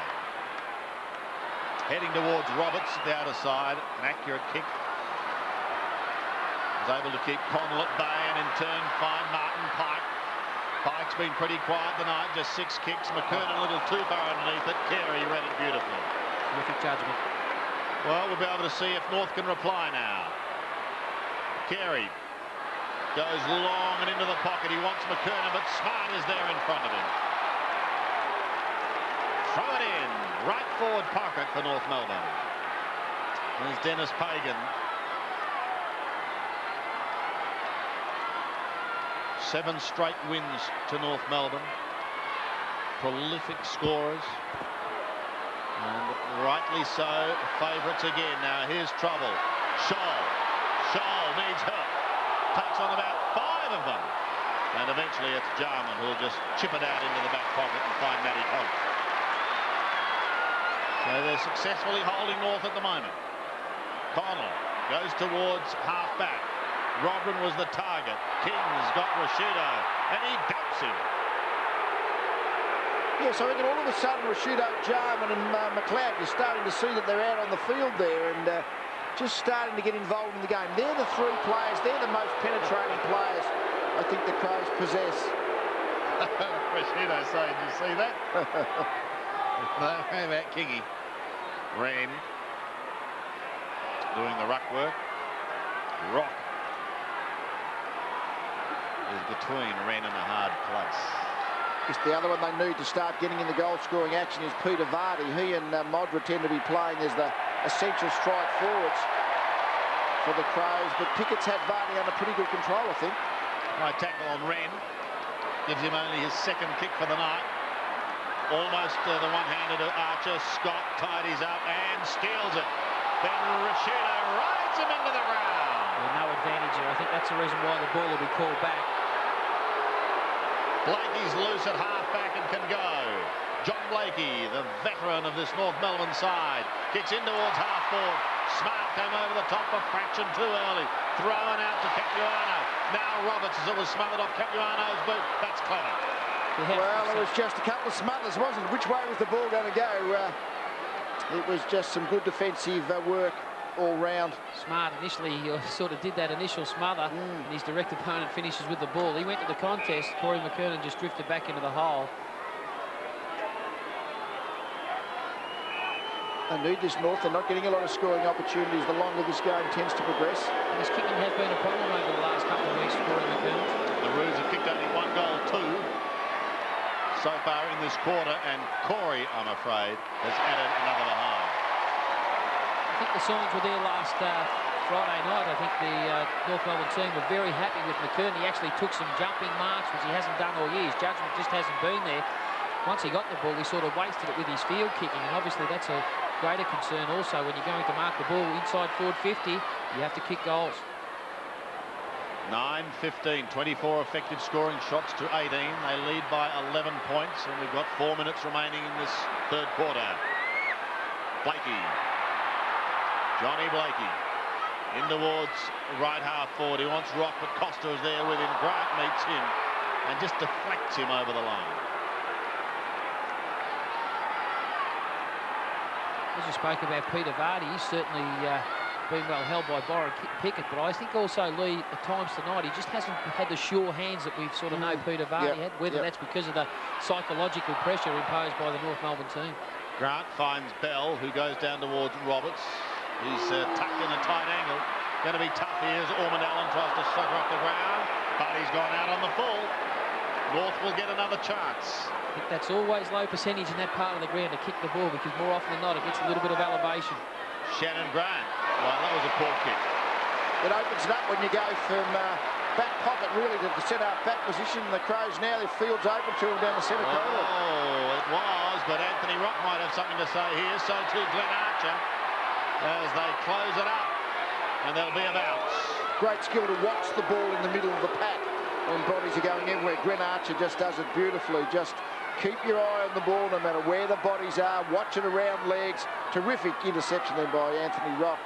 Heading towards Roberts, the outer side. An accurate kick. Was able to keep Connell at bay and in turn find Martin Pike. Pike's been pretty quiet tonight, just 6 kicks. McKernan a little too far underneath it. Carey read it beautifully. Terrific judgment. Well, we'll be able to see if North can reply now. Carey goes long and into the pocket. He wants McKernan, but Smart is there in front of him. Throw it in. Right forward pocket for North Melbourne. There's Dennis Pagan. 7 straight wins to North Melbourne. Prolific scorers. And rightly so, favourites again. Now here's trouble. Scholl needs help. Takes on about 5 of them. And eventually it's Jarman who'll just chip it out into the back pocket and find Matty Cope. So they're successfully holding North at the moment. Connell goes towards half-back. Rodman was the target. King's got Rashudo, and he dumps him. Yes, I think all of a sudden Rashudo, Jarman and McLeod, you're starting to see that they're out on the field there and just starting to get involved in the game. They're the 3 players, they're the most penetrating players I think the Crows possess. Rashudo saying, "Do you see that?" No, how about Kingy? Wren doing the ruck work. Rock is between Wren and a hard place. Just the other one they need to start getting in the goal-scoring action is Peter Vardy. He and Modra tend to be playing as the essential strike forwards for the Crows, but Pickett's had Vardy under pretty good control, I think. High tackle on Wren. Gives him only his 2nd kick for the night. Almost the one-handed to Archer. Scott tidies up and steals it. Then Rashudo rides him into the ground. No advantage here. I think that's the reason why the ball will be called back. Blakey's loose at half-back and can go. John Blakey, the veteran of this North Melbourne side, kicks in towards half-forward. Smart came over the top of fraction too early. Thrown out to Capuano. Now Roberts, as it was smothered off Capuano's boot. That's clever. Well, it was just a couple of smothers, wasn't it? Which way was the ball going to go? It was just some good defensive work all round. Smart initially sort of did that initial smother, and his direct opponent finishes with the ball. He went to the contest. Corey McKernan just drifted back into the hole. They need this North. They're not getting a lot of scoring opportunities the longer this game tends to progress. And his kicking has been a problem over the last couple of weeks for Corey McKernan. The Roos have kicked only 1 goal, 2 so far in this quarter, and Corey, I'm afraid, has added another behind. I think the signs were there last Friday night. I think the North Melbourne team were very happy with McKernan. He actually took some jumping marks, which he hasn't done all year. His judgment just hasn't been there. Once he got the ball, he sort of wasted it with his field kicking, and obviously that's a greater concern also when you're going to mark the ball inside forward 50. You have to kick goals. 9-15, 24 effective scoring shots to 18. They lead by 11 points, and we've got 4 minutes remaining in this 3rd quarter. Blakey. Johnny Blakey. In towards right half forward. He wants Rock, but Costa is there with him. Grant meets him and just deflects him over the line. As you spoke about Peter Vardy, he's certainly been well held by Byron Pickett, but I think also, Lee, at times tonight, he just hasn't had the sure hands that we've sort of know Peter Vardy had, whether that's because of the psychological pressure imposed by the North Melbourne team. Grant finds Bell, who goes down towards Roberts. He's tucked in a tight angle. Going to be tough here as Ormond Allen tries to sucker off the ground, but he's gone out on the full. North will get another chance. I think that's always low percentage in that part of the ground to kick the ball, because more often than not it gets a little bit of elevation. Shannon Grant. Well, that was a poor kick. It opens it up when you go from back pocket really to the centre back position. The Crows now, their field's open to them down the centre corridor. Oh, it was, but Anthony Rock might have something to say here. So too Glenn Archer as they close it up, and there'll be a bounce. Great skill to watch the ball in the middle of the pack when bodies are going everywhere. Glenn Archer just does it beautifully. Just keep your eye on the ball no matter where the bodies are. Watch it around legs. Terrific interception then by Anthony Rock.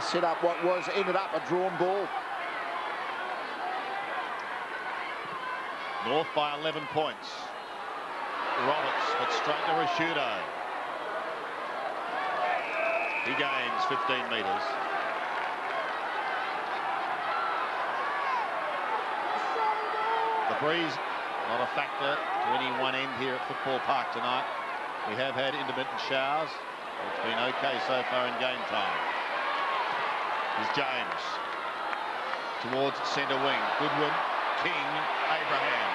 Set up what ended up a drawn ball. North by 11 points. Roberts, but straight to Rashudo. He gains 15 metres. The breeze, not a factor to any one end here at Football Park tonight. We have had intermittent showers. It's been okay so far in game time. Here's James towards centre wing. Goodwin, King, Abraham,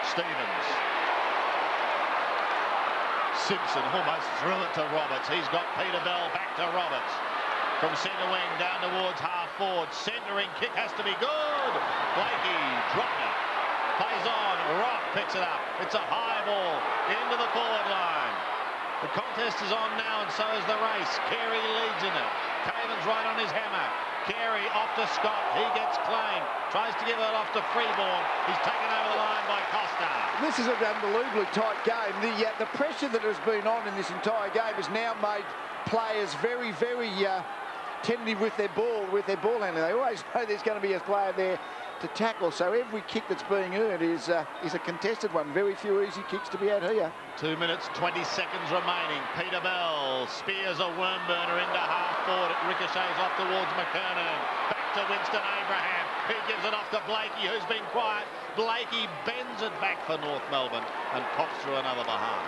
Stevens. Simpson almost threw it to Roberts. He's got Peter Bell back to Roberts. From centre wing down towards half forward. Centering kick has to be good. Blakey dropped it. Plays on. Rock picks it up. It's a high ball into the forward line. The contest is on now, and so is the race. Carey leads in it. Taven's right on his hammer. Carey off to Scott. He gets claimed. Tries to give it off to Freeborn. He's taken over the line by Costa. This is an unbelievably tight game. The pressure that has been on in this entire game has now made players very, very tentative with their ball handling. They always know there's going to be a player there to tackle, so every kick that's being earned is a contested one. Very few easy kicks to be had here. 2 minutes, 20 seconds remaining. Peter Bell spears a worm burner into half forward. It ricochets off towards McKernan. Back to Winston Abraham. He gives it off to Blakey, who's been quiet. Blakey bends it back for North Melbourne and pops through another behind.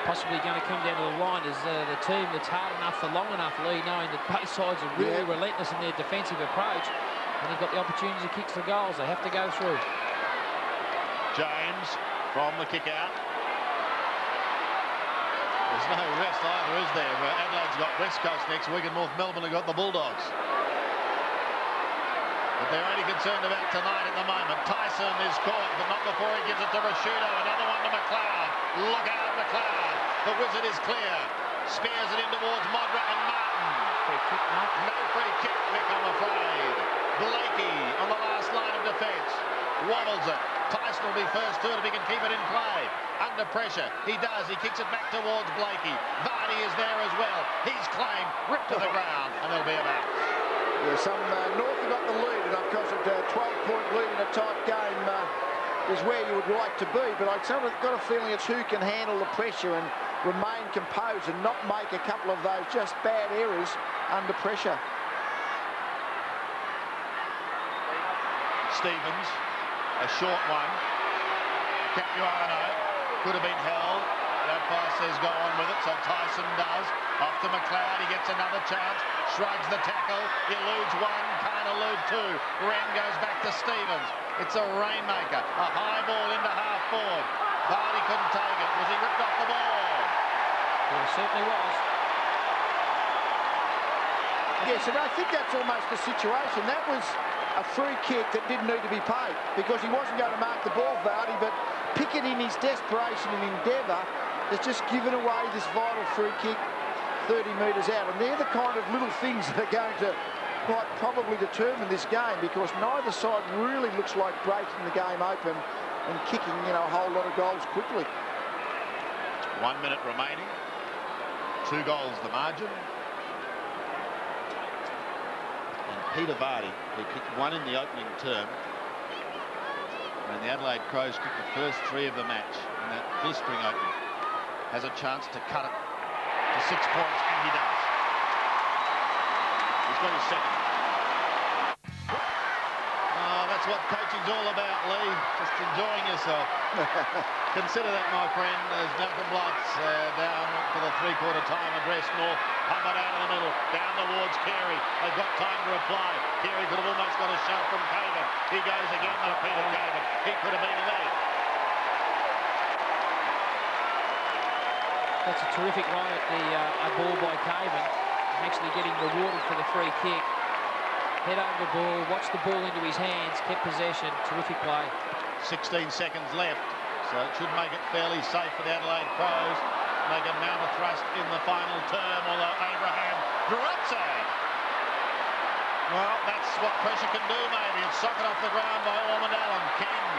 Possibly going to come down to the line as the team that's hard enough for long enough, Lee, knowing that both sides are really relentless in their defensive approach, and they've got the opportunity to kick the goals. They have to go through. James from the kick out. There's no rest either, is there? Adelaide's got West Coast next week, and North Melbourne have got the Bulldogs. But they're only concerned about tonight at the moment. Tyson is caught, but not before he gives it to Rashudo. Another one to McLeod. Look out, McLeod. The Wizard is clear. Spears it in towards Modra and Martin. Free kick, Martin. No free kick, Mick, I'm afraid. Blakey on the last line of defence. Wobbles it. Tyson will be first to it if he can keep it in play. Under pressure. He does. He kicks it back towards Blakey. Vardy is there as well. He's claimed. Ripped to the ground. And there'll be a bounce. Yeah, North have got the lead, and of course a 12-point lead in a tight game is where you would like to be, but I've got a feeling it's who can handle the pressure and remain composed and not make a couple of those just bad errors under pressure. Stevens, a short one. Capuano could have been held. The umpire says go on with it, so Tyson does. Off to McLeod, he gets another chance. Shrugs the tackle, eludes one, can't elude two. Wren goes back to Stevens. It's a rainmaker, a high ball into half forward. Vardy couldn't take it. Was he ripped off the ball? Well, it certainly was. Yes, and I think that's almost the situation. That was a free kick that didn't need to be paid because he wasn't going to mark the ball, Vardy, but Pickett in his desperation and endeavour has just given away this vital free kick 30 metres out, and they're the kind of little things that are going to quite probably determine this game because neither side really looks like breaking the game open and kicking, a whole lot of goals quickly. 1 minute remaining. 2 goals the margin. And Peter Vardy, who kicked one in the opening term, and the Adelaide Crows kicked the first 3 of the match in that blistering opening, has a chance to cut it to 6 points, and he does. He's got his second. Oh, that's what coaching's all about, Lee. Just enjoying yourself. Consider that, my friend, as Malcolm Blight's down for the three-quarter time address. North pump it out of the middle, down towards Carey. They've got time to reply. Carey could have almost got a shove from Caven. He goes again to Peter Caven. He could have been led. That's a terrific run at a ball by Caven. Actually getting rewarded for the free kick. Head over the ball, watched the ball into his hands, kept possession. Terrific play. 16 seconds left, so it should make it fairly safe for the Adelaide Crows. They can mount a thrust in the final term, although Abraham drops it. Well, that's what pressure can do, maybe. It's socket off the ground by Ormond Allen. King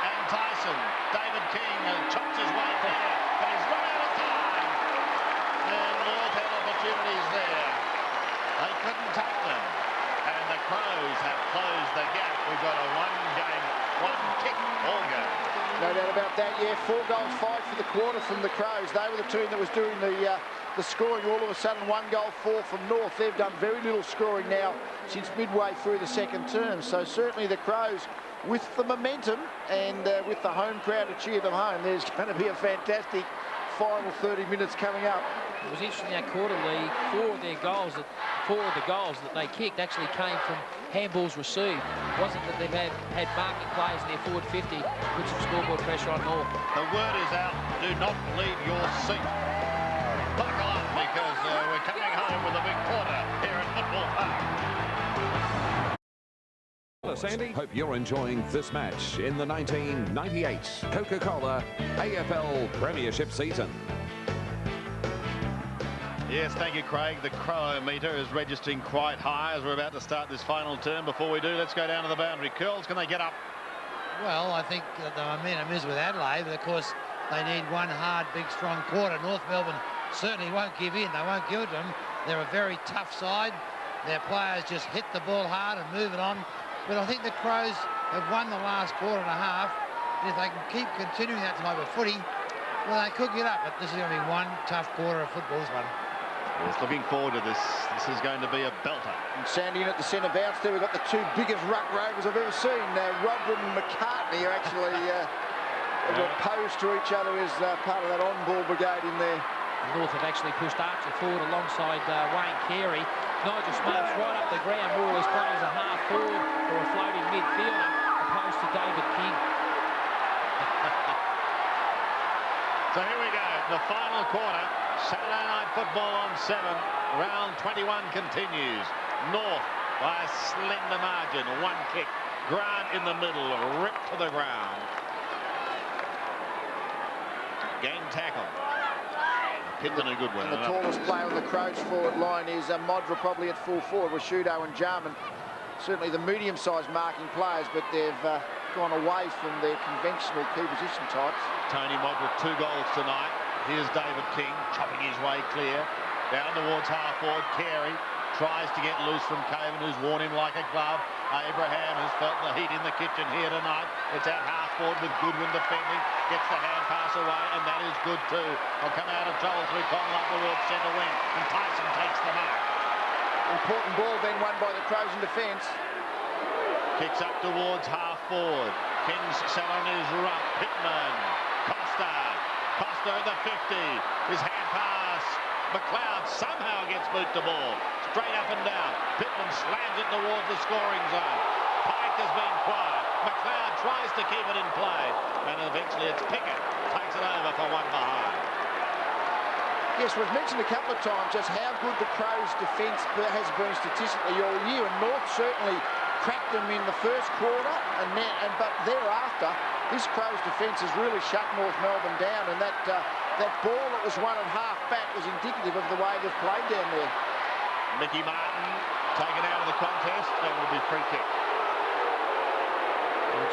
and Tyson. David King chops his way clear, but he's run out of time. And North had opportunities there. They couldn't take them. And the Crows have closed the gap. We've got a one-game, one-kick ball game. No doubt about that, yeah. 4 goals, 5 for the quarter from the Crows. They were the team that was doing the scoring. All of a sudden, 1 goal, 4 from North. They've done very little scoring now since midway through the second term. So certainly the Crows, with the momentum and with the home crowd to cheer them home, there's going to be a fantastic final 30 minutes coming up. It was interesting that quarter, Lee. 4 of the goals that they kicked actually came from handballs received. It wasn't that they've had marking players in their forward 50 put some scoreboard pressure on North. The word is out, do not leave your seat. Buckle up because we're coming home with a big quarter here at Football Park. us, Andy. Hope you're enjoying this match in the 1998 Coca-Cola AFL Premiership season. Yes, thank you, Craig. The chronometer is registering quite high as we're about to start this final term. Before we do, let's go down to the boundary. Curls, can they get up? Well, I think the momentum is with Adelaide, but of course they need one hard, big, strong quarter. North Melbourne certainly won't give in. They won't give it to them. They're a very tough side. Their players just hit the ball hard and move it on. But I think the Crows have won the last quarter and a half. And if they can keep continuing that type of footy, well, they could get up. But this is going to be one tough quarter of football, this one. Yes, looking forward to this. This is going to be a belter. And Sandy in at the centre bounce there. We've got the two biggest ruck rovers I've ever seen. Rodman and McCartney are actually opposed to each other as part of that on-ball brigade in there. North have actually pushed Archer forward alongside Wayne Carey. Nigel Smart's right up the ground. More or less playing as a half forward or a floating midfielder opposed to David King. So here we go, the final quarter. Saturday night football on 7. Round 21 continues. North by a slender margin. One kick. Grant in the middle, ripped to the ground. Game tackle. Pittman, a good one. And the tallest player on the Crows forward line is Modra, probably at full forward, with Shudo and Jarman. Certainly the medium-sized marking players, but they've gone away from their conventional key position types. Tony Modra, 2 goals tonight. Here's David King chopping his way clear. Down towards half forward. Carey tries to get loose from Caven, who's worn him like a glove. Abraham has felt the heat in the kitchen here tonight. It's out half forward with Goodwin defending. Gets the hand pass away, and that is good too. They'll come out of trouble through Connell up towards centre wing, and Tyson takes the mark. Important ball then won by the Crows in defence. Kicks up towards half forward. King's sat on his rump. Pittman. Costa at the 50. His hand pass. McLeod somehow gets boot to ball. Straight up and down. Pittman slams it towards the scoring zone. Pike has been quiet. McLeod tries to keep it in play. And eventually it's Pickett. Takes it over for one behind. Yes, we've mentioned a couple of times just how good the Crows' defence has been statistically all year. And North certainly cracked them in the first quarter. But thereafter, this Crows' defence has really shut North Melbourne down. And that ball that was won at half-back was indicative of the way they've played down there. Mickey Martin taken out of the contest and will be free kick.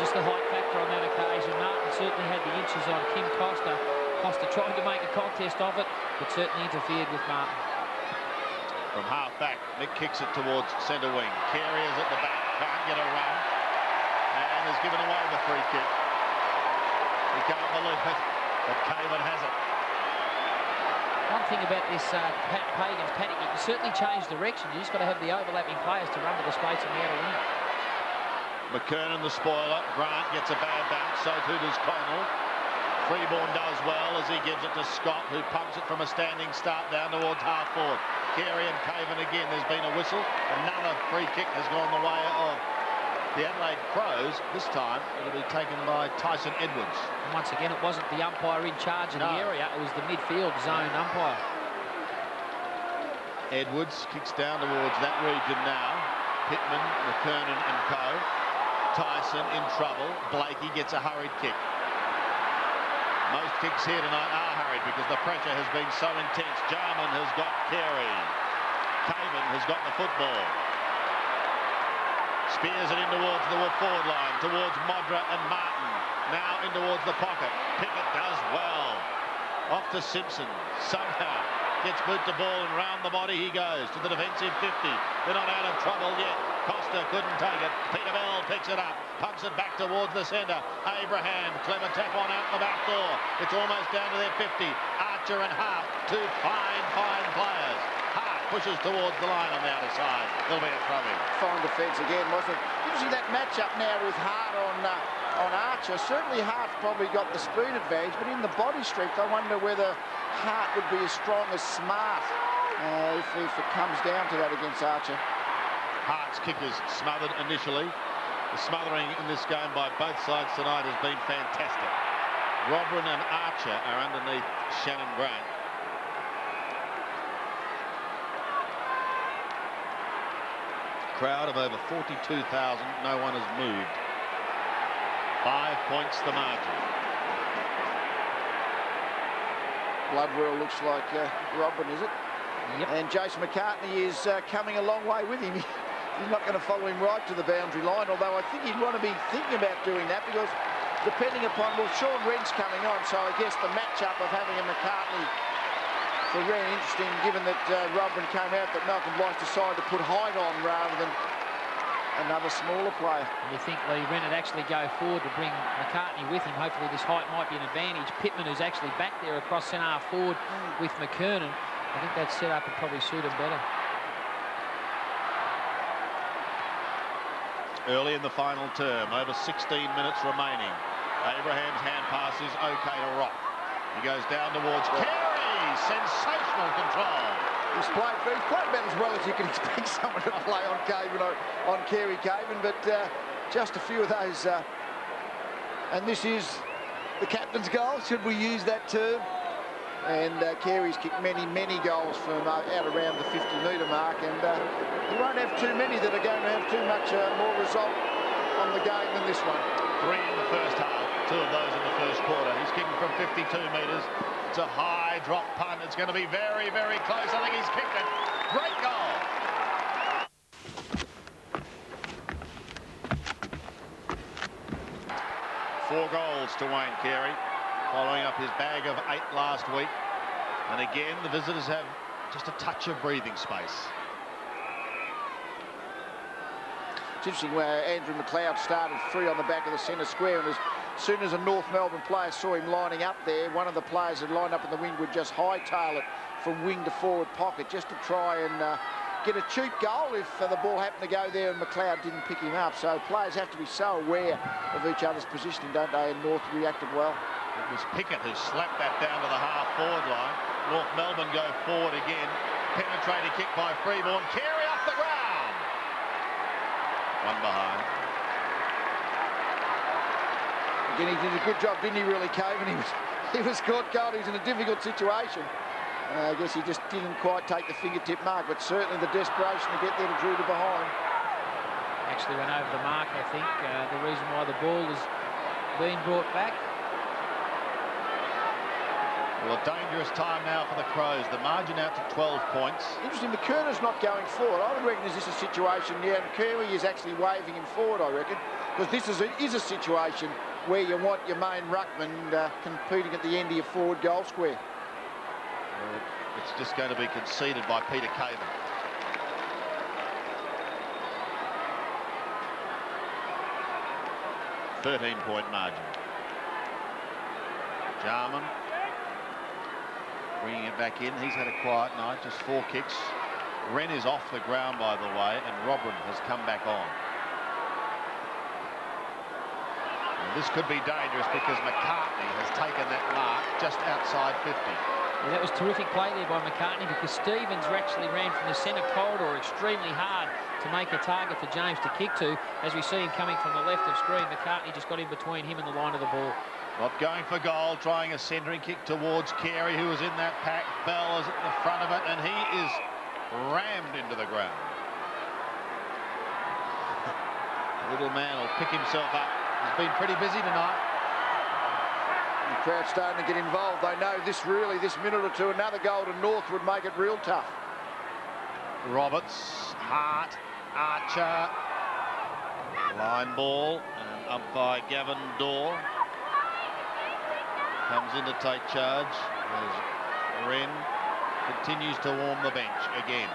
Just the height factor on that occasion. Martin certainly had the inches on Kim Costa. Costa tried to make a contest of it, but certainly interfered with Martin. From half-back, Mick kicks it towards centre wing. Carey is at the back, can't get a run, and has given away the free kick. He can't believe it, but Caven has it. One thing about this Pagan's panic, you can certainly change direction. You just got to have the overlapping players to run to the space on the outer wing. McKernan, the spoiler. Grant gets a bad bounce, so too does Connell. Freeborn does well as he gives it to Scott, who pumps it from a standing start down towards half forward. Carey and Caven again. There's been a whistle. Another free kick has gone the way of the Adelaide Crows. This time it'll be taken by Tyson Edwards. And once again, it wasn't the umpire in charge of the area. It was the midfield zone umpire. Edwards kicks down towards that region now. Pittman, McKernan and co. Tyson in trouble. Blakey gets a hurried kick. Most kicks here tonight are hurried because the pressure has been so intense. Jarman has got Carey. Caven has got the football. Spears it in towards the forward line, towards Modra and Martin. Now in towards the pocket. Pickett does well. Off to Simpson. Somehow gets boot to ball and round the body he goes to the defensive 50. They're not out of trouble yet. Costa couldn't take it. Peter Bell picks it up, pumps it back towards the centre. Abraham, clever tap on out the back door. It's almost down to their 50. Archer and Hart, two fine players. Hart pushes towards the line on the outer side. There'll be a throw-in. Fine defence again, wasn't it? Usually that matchup now with Hart on Archer. Certainly Hart's probably got the speed advantage, but in the body strength, I wonder whether Hart would be as strong as Smart if it comes down to that against Archer. Hart's kick is smothered initially. The smothering in this game by both sides tonight has been fantastic. Robrin and Archer are underneath Shannon Grant. Crowd of over 42,000. No one has moved. 5 points the margin. Bloodwell looks like Robin, is it? Yep. And Jason McCartney is coming a long way with him. He's not going to follow him right to the boundary line, although I think he'd want to be thinking about doing that because depending upon, well, Sean Wren's coming on, so I guess the matchup of having a McCartney for Wren, interesting given that Robin came out, that Malcolm Blythe decided to put height on rather than another smaller player. You think Lee Wren would actually go forward to bring McCartney with him. Hopefully this height might be an advantage. Pittman, who's actually back there across centre forward with McKernan, I think that set up would probably suit him better. Early in the final term, over 16 minutes remaining. Abraham's hand pass is okay to Rock. He goes down towards Carey. Sensational control. He's played about as well as you can expect someone to play on Caven, on Carey Caven, but just a few of those. And this is the captain's goal, should we use that term? And Carey's kicked many goals from out around the 50-metre mark, and he won't have too many that are going to have too much more result on the game than this one. 3 in the first half, 2 of those in the first quarter. He's kicking from 52 metres. It's a high drop punt. It's going to be very close. I think he's kicked it. Great goal. Four goals to Wayne Carey, following up his bag of 8 last week. And again, the visitors have just a touch of breathing space. It's interesting where Andrew McLeod started free on the back of the centre square, and as soon as a North Melbourne player saw him lining up there, one of the players that lined up in the wing would just hightail it from wing to forward pocket just to try and get a cheap goal if the ball happened to go there and McLeod didn't pick him up. So players have to be so aware of each other's positioning, don't they? And North reacted well. It was Pickett who slapped that down to the half-forward line. North Melbourne go forward again. Penetrating kick by Freeborn. Carey off the ground. One behind. Again, he did a good job, didn't he, really, Caven? He was caught goal. He was in a difficult situation. I guess he just didn't quite take the fingertip mark, but certainly the desperation to get there to Drew to behind. Actually went over the mark, I think. The reason why the ball has been brought back. Well, a dangerous time now for the Crows. The margin out to 12 points. Interesting, McKernan's not going forward. I would reckon is this a situation, yeah, and Carey is actually waving him forward, I reckon, because this is a situation where you want your main ruckman competing at the end of your forward goal square. Well, it's just going to be conceded by Peter Caven. .13-point margin. Jarman bringing it back in. He's had a quiet night, just 4 kicks. Wren is off the ground, by the way, and Robin has come back on. And this could be dangerous because McCartney has taken that mark just outside 50. Well, that was terrific play there by McCartney because Stevens actually ran from the centre corridor extremely hard to make a target for James to kick to. As we see him coming from the left of screen, McCartney just got in between him and the line of the ball. Not going for goal, trying a centering kick towards Carey, who was in that pack. Bell is at the front of it, and he is rammed into the ground. The little man will pick himself up. He's been pretty busy tonight. The crowd's starting to get involved. They know this minute or two, another goal to North would make it real tough. Roberts, Hart, Archer, line ball, and umpire Gavin Dorr comes in to take charge as Wren continues to warm the bench again.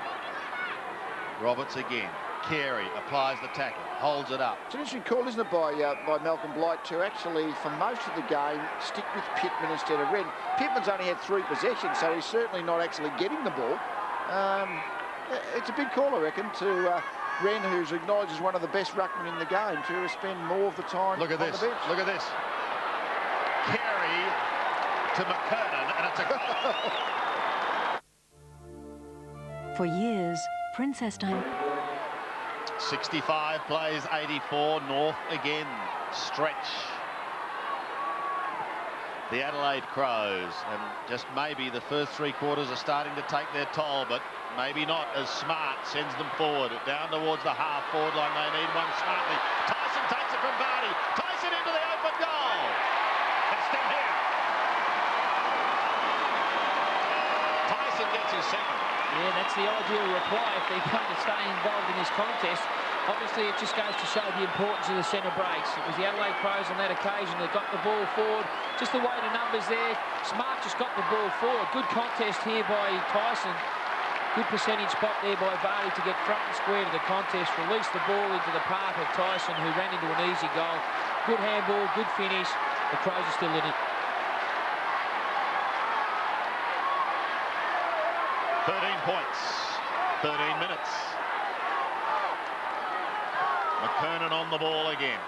Roberts again. Carey applies the tackle, holds it up. It's an interesting call, isn't it, by Malcolm Blight to actually, for most of the game, stick with Pittman instead of Wren. Pittman's only had 3 possessions, so he's certainly not actually getting the ball. It's a big call, I reckon, to Wren, who's acknowledged as one of the best ruckmen in the game, to spend more of the time on the bench. Look at this. Carey to McKernan, and it's a goal. For years, Princess Diana... 65 plays 84. North again. Stretch. the Adelaide Crows, and just maybe the first 3 quarters are starting to take their toll, but maybe not, as Smart sends them forward down towards the half-forward line. They need one smartly. Tyson takes it from Vardy. Tyson into the open goal. It's still here. Tyson gets his second. Yeah, that's the ideal reply if they're going to stay involved in this contest. Obviously, it just goes to show the importance of the centre breaks. It was the Adelaide Crows on that occasion that got the ball forward. Just the way the numbers there. Smart just got the ball forward. Good contest here by Tyson. Good percentage spot there by Vardy to get front and square to the contest. Release the ball into the path of Tyson, who ran into an easy goal. Good handball, good finish. The Crows are still in it. 13 points, 13 minutes. McKernan on the ball again.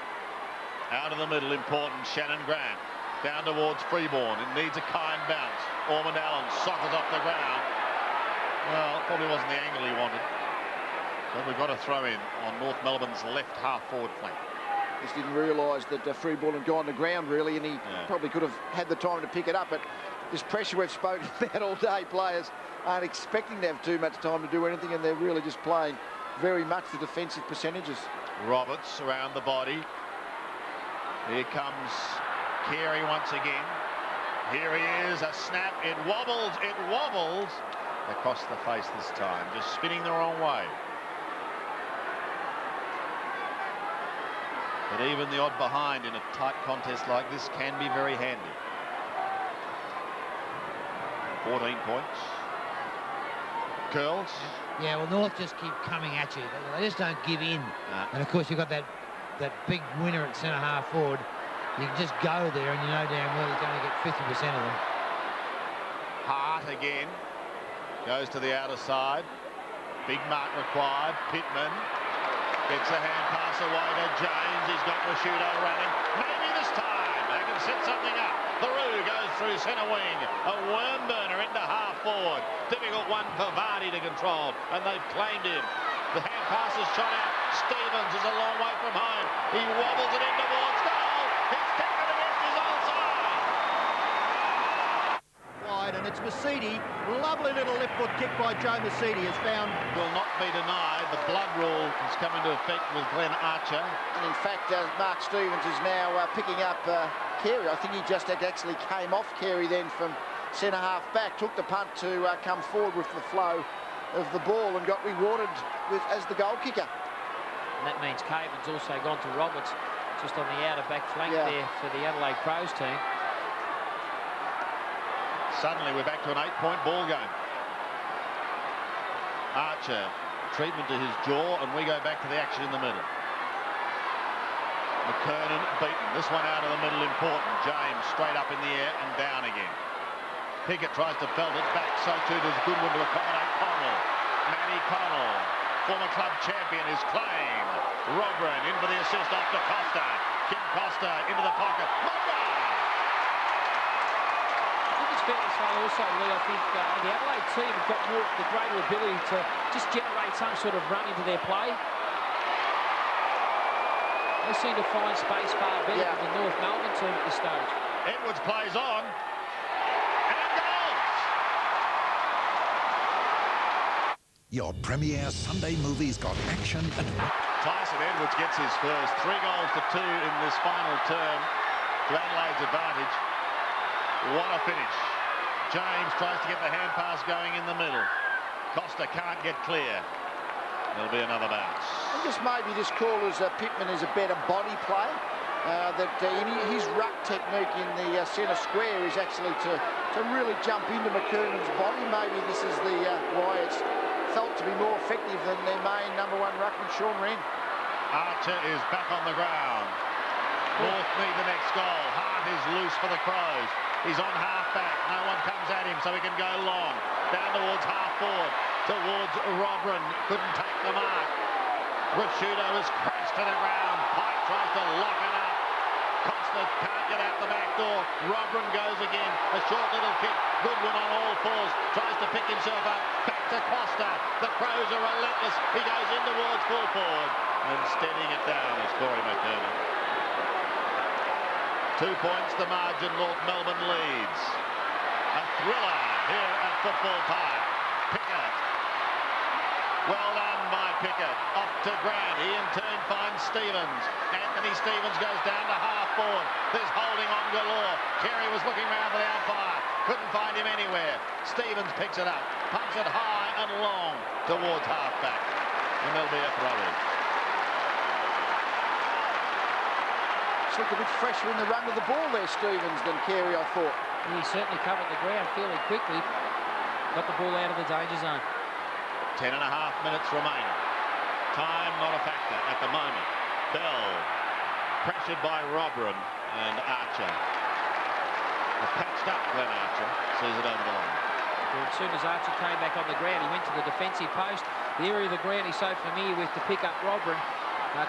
Out of the middle, important, Shannon Grant. Down towards Freeborn. It needs a kind bounce. Ormond Allen sockers off the ground. Well, it probably wasn't the angle he wanted. But we've got a throw in on North Melbourne's left half-forward flank. Just didn't realise that Freeborn had gone to ground, really, and he probably could have had the time to pick it up. But this pressure we've spoken about all day, players aren't expecting to have too much time to do anything, and they're really just playing very much the defensive percentages. Roberts around the body. Here comes Carey once again. Here he is, a snap. It wobbles across the face this time, just spinning the wrong way. But even the odd behind in a tight contest like this can be very handy. 14 points. Curls. Yeah, well, North just keep coming at you. They just don't give in. And, of course, you've got that big winner at centre-half forward. You can just go there and you know damn well you're going to get 50% of them. Hart again. Goes to the outer side. Big mark required. Pittman gets a hand pass away to James. He's got Rashudo running. Maybe this time they can set something up. Larue goes through centre wing. A worm burner into half forward. Difficult one for Vardy to control, and they've claimed him. The hand pass is shot out. Stevens is a long way from home. He wobbles it in towards goal. He's kicked it against his own side. Wide, and it's Mercedes. Lovely little left foot kick by Joe Mercedes has found. Will not be denied. The blood rule has come into effect with Glenn Archer. And in fact, Mark Stevens is now picking up Carey. I think he just actually came off Carey then from centre-half back, took the punt to come forward with the flow of the ball and got rewarded as the goal kicker. And that means Caven's also gone to Roberts, just on the outer back flank there for the Adelaide Crows team. Suddenly we're back to an 8-point ball game. Archer, treatment to his jaw, and we go back to the action in the middle. McKernan beaten. This one out of the middle, important. James straight up in the air and down again. Pickett tries to belt it back, so too does Goodwin to accommodate Connell. Manny Connell, former club champion, is claimed. Robran in for the assist off to Costa. Kim Costa into the pocket. It's fair to say also, Lee, I think the Adelaide team have got the greater ability to just generate some sort of run into their play. They seem to find space far better than the North Melbourne team at this stage. Edwards plays on. And goals! Your premiere Sunday movie's got action and... Tyson Edwards gets his first. 3 goals to 2 in this final term to Adelaide's advantage. What a finish. James tries to get the hand pass going in the middle. Costa can't get clear. There'll be another bounce. I guess maybe this call as Pittman is a better body play. His ruck technique in the centre square is actually to really jump into McKernan's body. Maybe this is why it's felt to be more effective than their main #1 ruckman, Sean Wren. Archer is back on the ground. North need the next goal. Hart is loose for the Crows. He's on half-back. No one comes at him, so he can go long. Down towards half-forward. Towards Robran. Couldn't take the mark. Rashudo has crashed to the ground. Pike tries to lock it up. Costa can't get out the back door. Robran goes again. A short little kick. Goodwin on all fours. Tries to pick himself up. Back to Costa. The Crows are relentless. He goes in towards full forward. And steadying it down is Corey McKernan. 2 points the margin. North Melbourne leads. A thriller here at Football Park. Pickett. Well done by Pickett. Off to Grant. He in turn finds Stevens. Anthony Stevens goes down to half forward. There's holding on galore. Kerry was looking round for the umpire. Couldn't find him anywhere. Stevens picks it up. Pumps it high and long towards half-back. And there'll be a throw-in. Looked a bit fresher in the run of the ball there, Stevens, than Carey, I thought. He certainly covered the ground fairly quickly. Got the ball out of the danger zone. 10.5 minutes remaining. Time not a factor at the moment. Bell pressured by Robram and Archer. The patched up Glenn Archer sees it over the line. Well, as soon as Archer came back on the ground, he went to the defensive post. The area of the ground he's so familiar with to pick up Robram.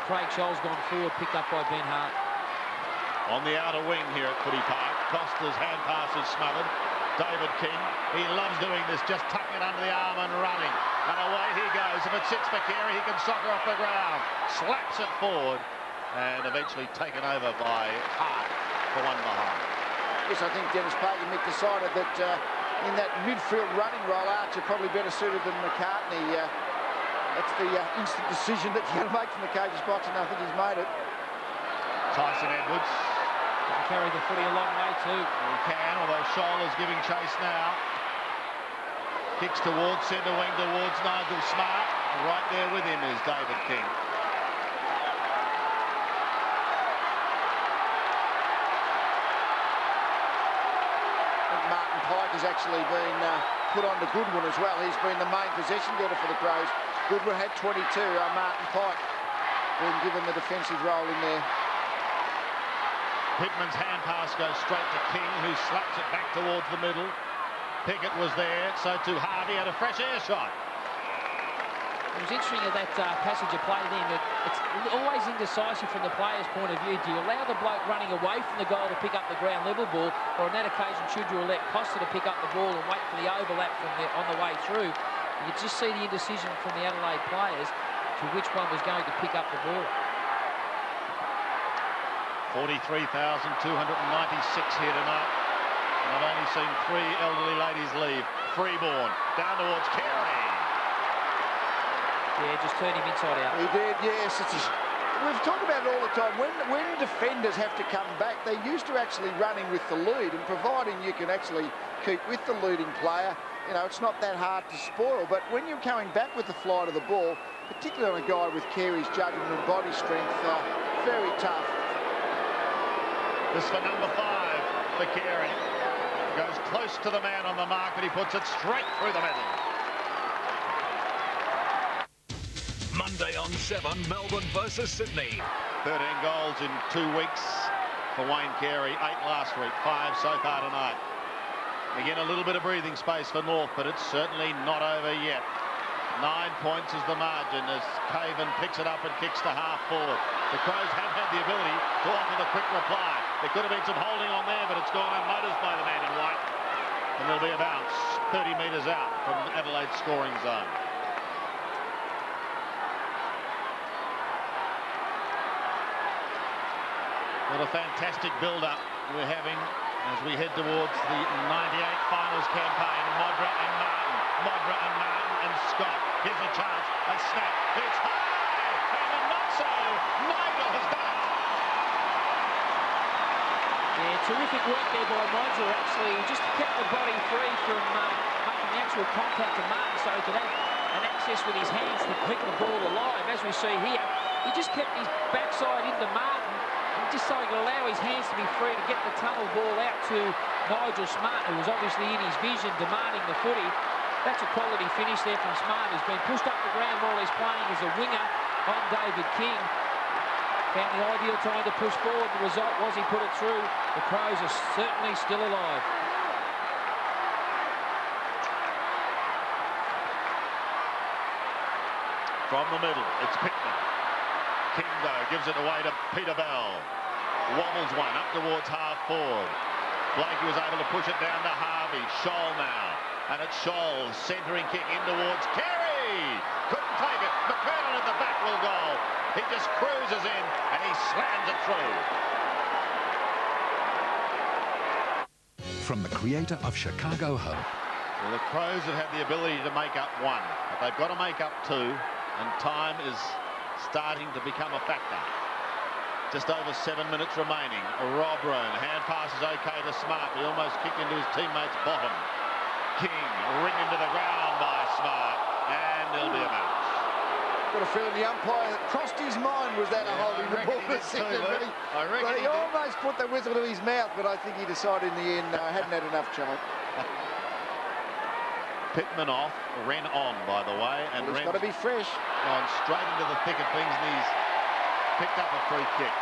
Craig Scholl's gone forward, picked up by Ben Hart. On the outer wing here at Footy Park, Costa's hand pass is smothered. David King, he loves doing this, just tucking it under the arm and running. And away he goes. If it sits for Carey, he can soccer off the ground. Slaps it forward and eventually taken over by Hart for one behind. Yes, I think Dennis Parker Mick decided that in that midfield running role, Archer probably better suited than McCartney. That's the instant decision that you're going to make from the coach's box, and I think he's made it. Tyson Edwards. Can carry the footy a long way too. He can, although Scholl is giving chase now. Kicks towards centre wing towards Nigel Smart. And right there with him is David King. Martin Pike has actually been put on to Goodwin as well. He's been the main possession getter for the Crows. Goodwin had 22. Martin Pike being given the defensive role in there. Pittman's hand pass goes straight to King, who slaps it back towards the middle. Pickett was there, so too Harvey had a fresh air shot. It was interesting at that passage of play then that it's always indecisive from the player's point of view. Do you allow the bloke running away from the goal to pick up the ground level ball, or on that occasion should you let Costa to pick up the ball and wait for the overlap from on the way through? You could just see the indecision from the Adelaide players to which one was going to pick up the ball. 43,296 here tonight. And I've only seen 3 elderly ladies leave. Freeborn down towards Carey. Yeah, just turned him inside out. He did, yes. We've talked about it all the time. When defenders have to come back, they're used to actually running with the lead, and providing you can actually keep with the leading player, you know, it's not that hard to spoil. But when you're coming back with the flight of the ball, particularly on a guy with Carey's judgment and body strength, very tough. This for number 5 for Carey. Goes close to the man on the mark, but he puts it straight through the middle. Monday on 7, Melbourne versus Sydney. 13 goals in 2 weeks for Wayne Carey. 8 last week, 5 so far tonight. Again, a little bit of breathing space for North, but it's certainly not over yet. 9 points is the margin as Caven picks it up and kicks to half forward. The Crows have had the ability to offer the quick reply. There could have been some holding on there, but it's gone unnoticed by the man in white. And there'll be a bounce 30 metres out from Adelaide's scoring zone. What a fantastic build-up we're having as we head towards the 98 finals campaign. Modra and Martin and Scott. Here's a chance, a snap, it's high, and not so. Nigel has done it. Yeah, terrific work there by Modra. Actually, he just kept the body free from making the actual contact to Martin, so he could have an access with his hands to keep the ball alive. As we see here, he just kept his backside into Martin, just so he could allow his hands to be free to get the tunnel ball out to Nigel Smart, who was obviously in his vision demanding the footy. That's a quality finish there from Smart, who's been pushed up the ground while he's playing as a winger on David King. Found the ideal time to push forward. The result was he put it through. The Crows are certainly still alive. From the middle, it's Pittman. Kindo gives it away to Peter Bell. Wobbles one up towards half forward. Blakey was able to push it down to Harvey. Scholl now. And it's Scholl, centering kick in towards Carey. Couldn't take it. McKernan at the back will goal. He just cruises in and he slams it through. from the creator of Chicago Hope. Well, the Crows have had the ability to make up one, but they've got to make up two, and time is starting to become a factor. Just over 7 minutes remaining. Robron, hand pass is okay to Smart, but he almost kicked into his teammate's bottom. King, ridden into the ground by Smart, and there'll be a match. Got a feeling the umpire that crossed his mind was that a holding the ball. I reckon but he he almost put the whistle to his mouth, but I think he decided in the end I hadn't had enough time. Pittman off, Wren on, by the way, and Well, Wren's got to be fresh. Gone straight into the thick of things, and he's picked up a free kick.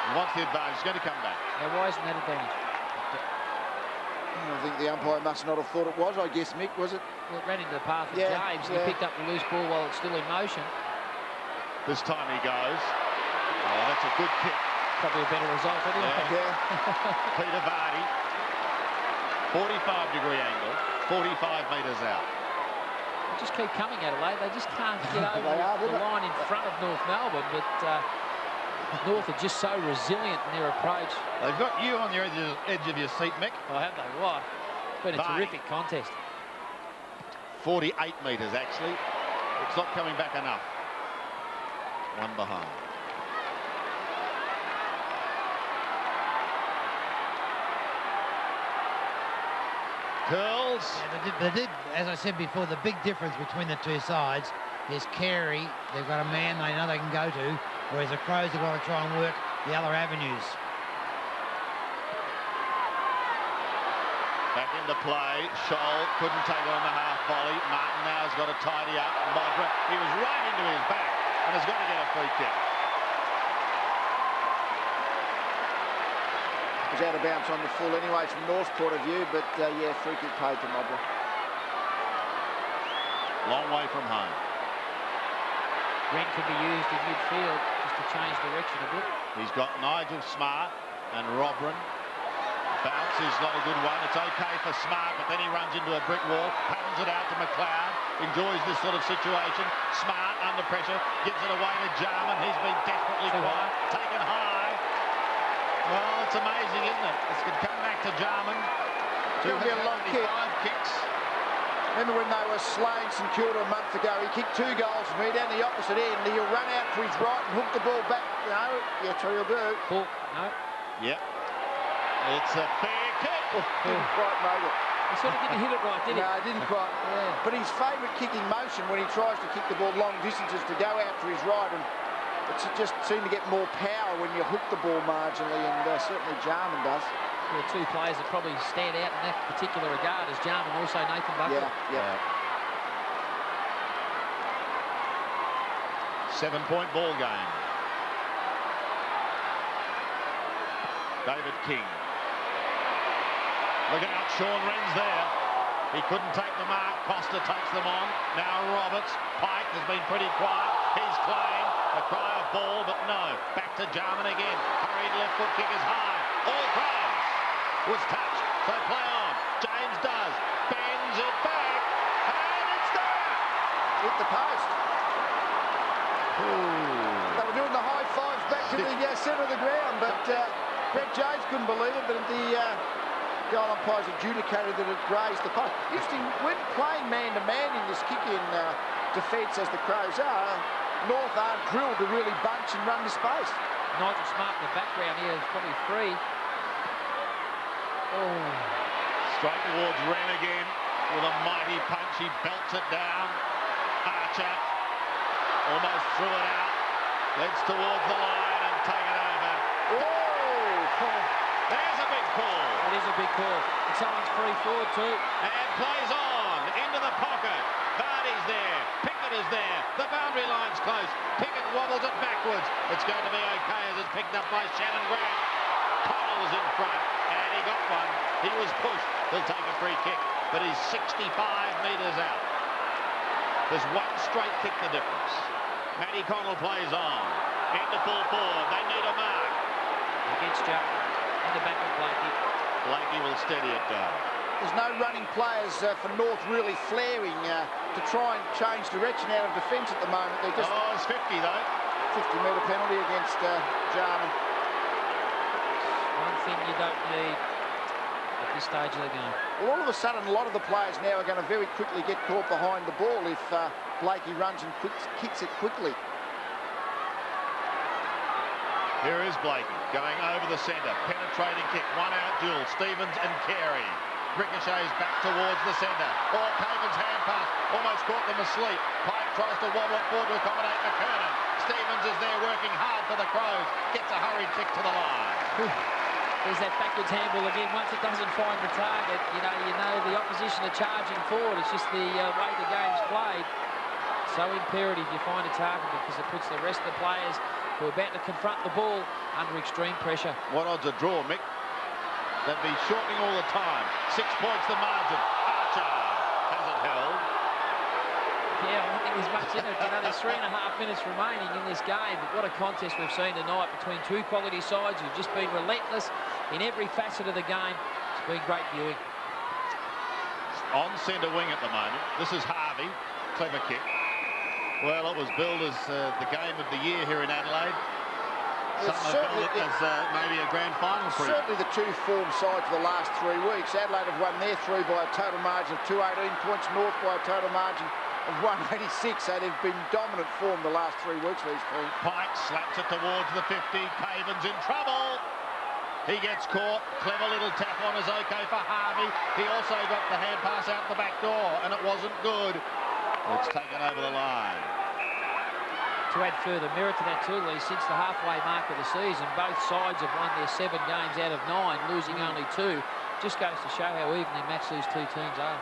He wants the advantage. He's going to come back. Now, why isn't that advantage? I think the umpire must not have thought it was. I guess, Mick, was it? Well, it ran into the path of James, and he picked up the loose ball while it's still in motion. This time he goes. Oh, that's a good kick. Probably a better result anyway. Peter Vardy. 45-degree angle, 45 metres out. They just keep coming, Adelaide. They just can't get over the line in front of North Melbourne, but North are just so resilient in their approach. They've got you on your edge of your seat, Mick. Oh, have they? What? It's been a terrific contest. 48 metres, actually. It's not coming back enough. One behind. Curls. Yeah, as I said before, the big difference between the two sides is Carey. They've got a man they know they can go to, whereas the Crows have got to try and work the other avenues. Back into play. Scholl couldn't take it on the half volley. Martin now has got to tidy up. Modra, he was right into his back and has got to get a free kick. It was out of bounds on the full anyway from North's point of view, but yeah, free kick paid to Modra. Long way from home. Wren could be used in midfield just to change direction a bit. He's got Nigel Smart and Robron. Bounce is not a good one. It's okay for Smart, but then he runs into a brick wall, paddles it out to McLeod, enjoys this sort of situation. Smart under pressure, gives it away to Jarman. He's been desperately quiet, taken high. Well, it's amazing, isn't it? This could come back to Jarman. It's going to be a long kick. 5 kicks. Remember when they were slaying St Kilda a month ago? He kicked 2 goals from here down the opposite end. He'll run out to his right and hook the ball back. No, yeah, that's what he'll do. Hook, no. Yep. It's a fair kick. Didn't quite make it. He sort of didn't hit it right, did he? No, he didn't quite. But his favourite kicking motion when he tries to kick the ball long distances to go out to his right, and it just seemed to get more power when you hook the ball marginally, and certainly Jarman does. There are 2 players that probably stand out in that particular regard as Jarman, also Nathan Buckley. Yeah. 7-point ball game. David King. Look out, Sean Wren's there. He couldn't take the mark. Costa takes them on. Now Roberts. Pike has been pretty quiet. He's playing. A cry of ball, but no. Back to Jarman again. Hurried left foot kick is high. All Crows. Was touched. So play on. James does. Bends it back. And it's there. Hit the post. They were doing the high fives back to the centre of the ground, but Brett James couldn't believe it, but the goal umpires adjudicated that it grazed the post. Interesting, when playing man-to-man in this kick-in defence as the Crows are, North aren't drilled to really bunch and run the space. Nigel Smart in the background here is probably free. Oh. Straight towards Wren again with a mighty punch. He belts it down. Archer almost threw it out. Leads towards the line and taken over. Oh! There's a big call. It is a big call. And someone's free forward too. And plays on into the pocket. Vardy's there. Pickett is there. The boundary line's close. Pickett wobbles it backwards. It's going to be okay as it's picked up by Shannon Grant. Connell's in front, and he got one. He was pushed. He'll take a free kick, but he's 65 metres out. There's one straight kick the difference. Matty Connell plays on. Into full forward. They need a mark. Against Jack. In the back of Blakey. Blakey will steady it down. There's no running players for North really flaring to try and change direction out of defence at the moment. They're just... Oh, it's 50 though. 50-metre penalty against Jarman. One anything you don't need at this stage of the game. Well, all of a sudden, a lot of the players now are going to very quickly get caught behind the ball if Blakey runs and kicks it quickly. Here is Blakey going over the centre. Penetrating kick. One-out duel. Stevens and Carey. Ricochets back towards the centre. Oh, Caven's hand pass almost caught them asleep. Pike tries to wobble it forward to accommodate McKernan. Stevens is there working hard for the Crows. Gets a hurried kick to the line. There's that backwards handball again. Once it doesn't find the target, you know the opposition are charging forward. It's just the way the game's played. So imperative you find a target because it puts the rest of the players who are about to confront the ball under extreme pressure. What odds a draw, Mick? They'd be shortening all the time. 6 points the margin. Archer has it held. Yeah, I don't think there's much in it. There's 3.5 minutes remaining in this game. But what a contest we've seen tonight between two quality sides who've just been relentless in every facet of the game. It's been great viewing. On centre wing at the moment. This is Harvey. Clever kick. Well, it was billed as the game of the year here in Adelaide. Some have billed it as maybe a grand final preview. Certainly the two form sides for the last 3 weeks. Adelaide have won their three by a total margin of 218 points. North by a total margin of 186. So they've been dominant form the last 3 weeks for these teams. Pike slaps it towards the 50. Caven's in trouble. He gets caught. Clever little tap on is okay for Harvey. He also got the hand pass out the back door, and it wasn't good. It's taken over the line. To add further merit to that too, Lee, since the halfway mark of the season, both sides have won their 7 games out of 9, losing only 2. Just goes to show how evenly matched these two teams are.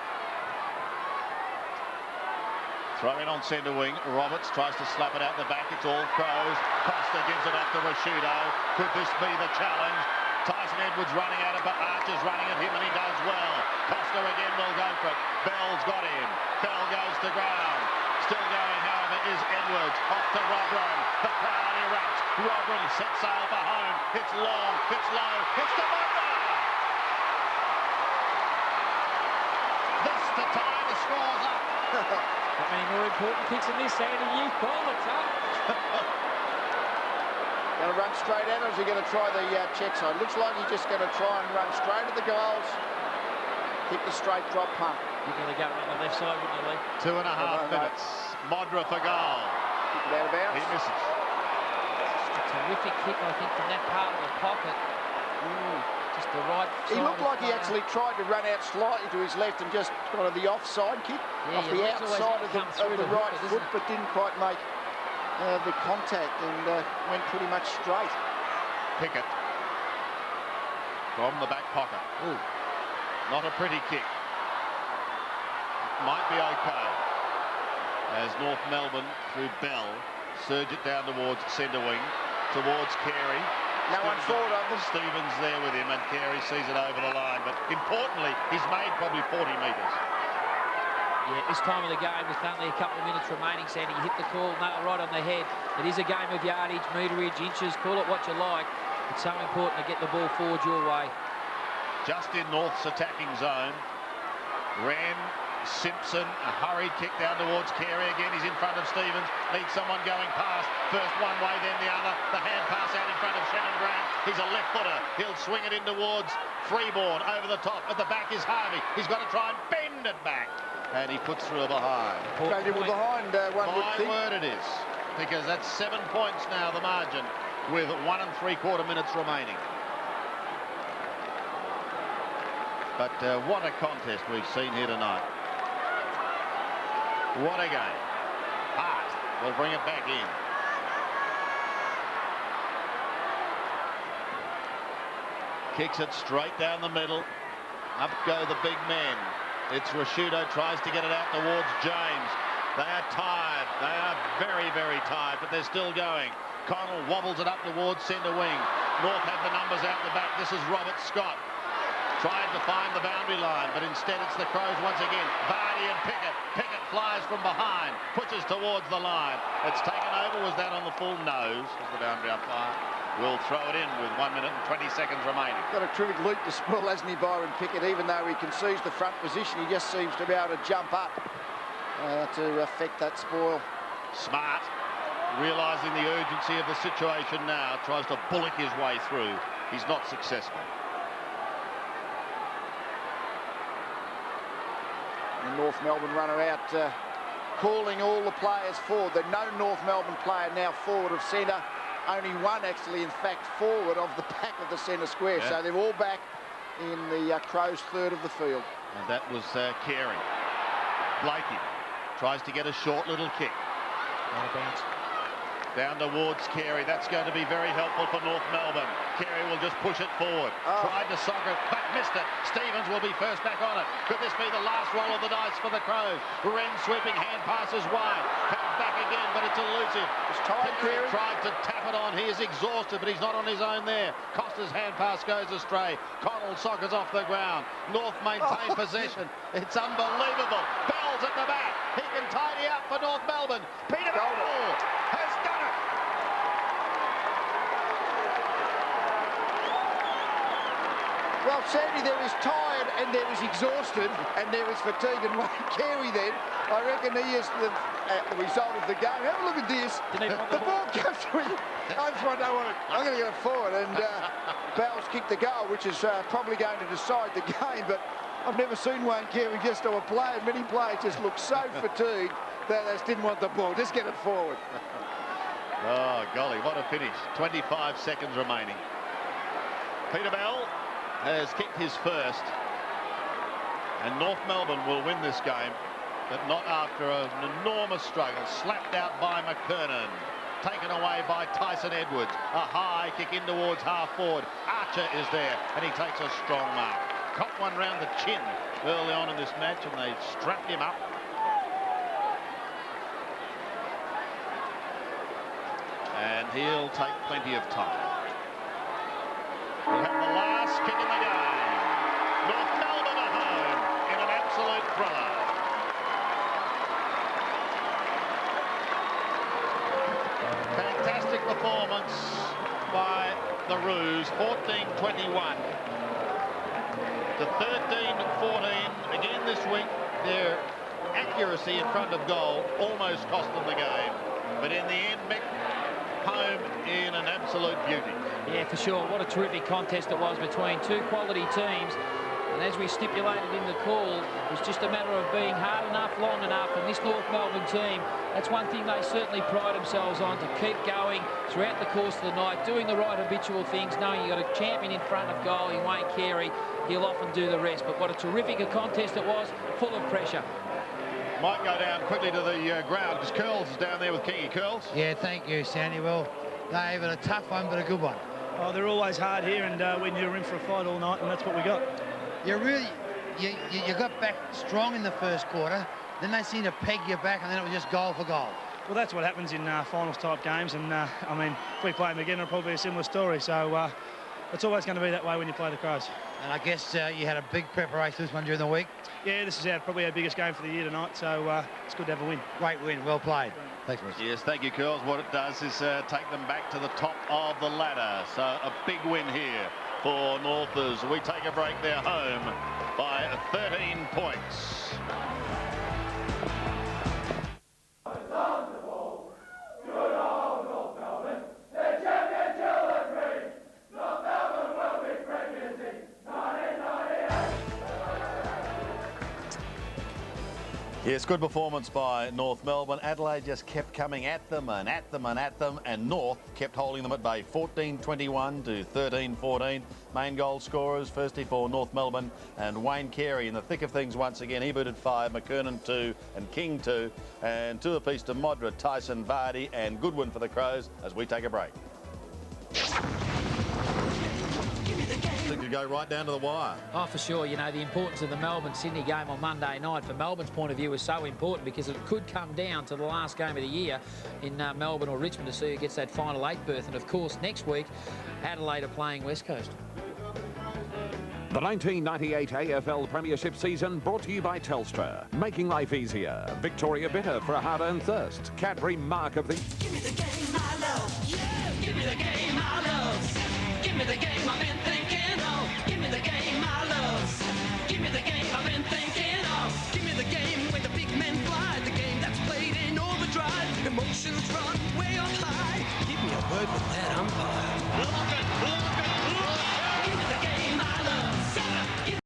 Throw in on centre wing. Roberts tries to slap it out the back. It's all Crows. Costa gives it up to Rashudo. Could this be the challenge? Tyson Edwards running at it, but Archer's running at him, and he does well. Costa again will go for it. Bell's got him. Bell goes to ground. Still going, however, is Edwards. Off to Robran. The crowd erupts. Robran sets sail for home. It's long. It's low. It's to Munda. This to tie the scores up. Not many more important kicks in this, Andy. You call it, son. Going to run straight at it, or is he going to try the check side? Looks like he's just going to try and run straight at the goals. Kick the straight drop punt. You're going to go on the left side, wouldn't you, Lee? 2.5 minutes. Modra for goal. Kick it out of bounds. He misses. A terrific kick, I think, from that part of the pocket. Just the right side. He looked like he actually tried to run out slightly to his left and just kind of the offside kick off the outside of the right foot, but didn't quite make the contact and went pretty much straight. Pickett from the back pocket. Ooh. Not a pretty kick. Might be okay. As North Melbourne, through Bell, surge it down towards centre wing, towards Carey. No one forward of them. Stevens there with him, and Carey sees it over the line. But importantly, he's made probably 40 metres. Yeah, this time of the game, with only a couple of minutes remaining, Sandy, you hit the call, nail right on the head. It is a game of yardage, meterage, inches, call it what you like. It's so important to get the ball forward your way. Just in North's attacking zone. Ran Simpson, a hurried kick down towards Carey again. He's in front of Stevens. Needs someone going past. First one way, then the other. The hand pass out in front of Shannon Grant. He's a left footer. He'll swing it in towards Freeborn. Over the top. At the back is Harvey. He's got to try and bend it back. And he puts through a behind. Valuable behind, one would think. My word it is. Because that's 7 points now, the margin, with 1 3/4 minutes remaining. But what a contest we've seen here tonight. What a game. Hart will bring it back in. Kicks it straight down the middle. Up go the big men. It's Rashudo, tries to get it out towards James. They are tired. They are very, very tired, but they're still going. Connell wobbles it up towards centre wing. North have the numbers out the back. This is Robert Scott. Tried to find the boundary line, but instead it's the Crows once again. Vardy and Pickett. Pickett flies from behind, pushes towards the line. It's taken over. Was that on the full nose? As the boundary umpire will throw it in with 1 minute and 20 seconds remaining. Got a terrific leap to spoil, hasn't he, Byron Pickett? Even though he concedes the front position, he just seems to be able to jump up to affect that spoil. Smart, realising the urgency of the situation now, tries to bullock his way through. He's not successful. North Melbourne runner out, calling all the players forward. There's no North Melbourne player now forward of centre. Only one actually, in fact, forward of the back of the centre square. Yeah. So they're all back in the Crows' third of the field. And that was Carey. Blakey tries to get a short little kick. Out of bounds. Down towards Carey. That's going to be very helpful for North Melbourne. Carey will just push it forward. Tried to soccer it, but missed it. Stevens will be first back on it. Could this be the last roll of the dice for the Crows? Wren sweeping hand passes wide. Comes back again, but it's elusive. It's tied, Carey. Tried to tap it on. He is exhausted, but he's not on his own there. Costa's hand pass goes astray. Connell soccers off the ground. North maintain possession. It's unbelievable. Bell's at the back. He can tidy up for North Melbourne. Peter Bell has done it. Well, Sandy, there is tired and there is exhausted and there is fatigue. And Wayne Carey then, I reckon he is the result of the game. Have a look at this. The ball comes to him. I just want to know I'm going to get it forward. And Bell's kicked the goal, which is probably going to decide the game. But I've never seen Wayne Carey just to a play. Many players just look so fatigued that they just didn't want the ball. Just get it forward. Oh, golly, what a finish. 25 seconds remaining. Peter Bell has kicked his first, and North Melbourne will win this game, but not after an enormous struggle. Slapped out by McKernan, taken away by Tyson Edwards. A high kick in towards half forward. Archer is there, and he takes a strong mark. Caught one round the chin early on in this match, and they strapped him up. And he'll take plenty of time. We'll have the last kick in the game. North Melbourne at home in an absolute thriller. Fantastic performance by the Roos. 14-21 to 13-14. Again this week, their accuracy in front of goal almost cost them the game. But in the end, Mick, home in an absolute beauty. Yeah, for sure. What a terrific contest it was between two quality teams. And as we stipulated in the call, it was just a matter of being hard enough, long enough. And this North Melbourne team, that's one thing they certainly pride themselves on, to keep going throughout the course of the night, doing the right habitual things, knowing you've got a champion in front of goal in Wayne Carey. He'll often do the rest. But what a terrific contest it was, full of pressure. Might go down quickly to the ground because Curls is down there with Kingy. Curls? Yeah, thank you, Sandy. Well, they've got a tough one, but a good one. Oh, they're always hard here, and we knew we were in for a fight all night, and that's what we got. You got back strong in the first quarter, then they seemed to peg you back, and then it was just goal for goal. Well, that's what happens in finals type games, and I mean, if we play them again, it'll probably be a similar story. So it's always going to be that way when you play the Crows. And I guess you had a big preparation for this one during the week. Yeah, this is probably our biggest game for the year tonight, so it's good to have a win. Great win, well played. Thanks, Bruce. Yes, thank you, Curls. What it does is take them back to the top of the ladder. So a big win here for Northers. We take a break. They're home by 13 points. Yes, good performance by North Melbourne. Adelaide just kept coming at them and at them and at them, and North kept holding them at bay. 14-21 to 13-14. Main goal scorers, firstly for North Melbourne, and Wayne Carey in the thick of things once again. He booted 5, McKernan 2, and King 2, and 2 apiece to Modra, Tyson, Vardy, and Goodwin for the Crows as we take a break. Could go right down to the wire. Oh, for sure. You know, the importance of the Melbourne-Sydney game on Monday night for Melbourne's point of view is so important, because it could come down to the last game of the year in Melbourne or Richmond to see who gets that final 8 berth. And, of course, next week, Adelaide are playing West Coast. The 1998 AFL Premiership season brought to you by Telstra. Making life easier. Victoria Bitter for a hard-earned thirst. Cadbury Mark of the... Give me the game I love. Yeah. Give me the game I love. Give me the game I've been thinking of. Give me the game I love. Give me the game I've been thinking of. Give me the game where the big men fly. The game that's played in overdrive. Emotions run way up high. Give me a word with that umpire. Look at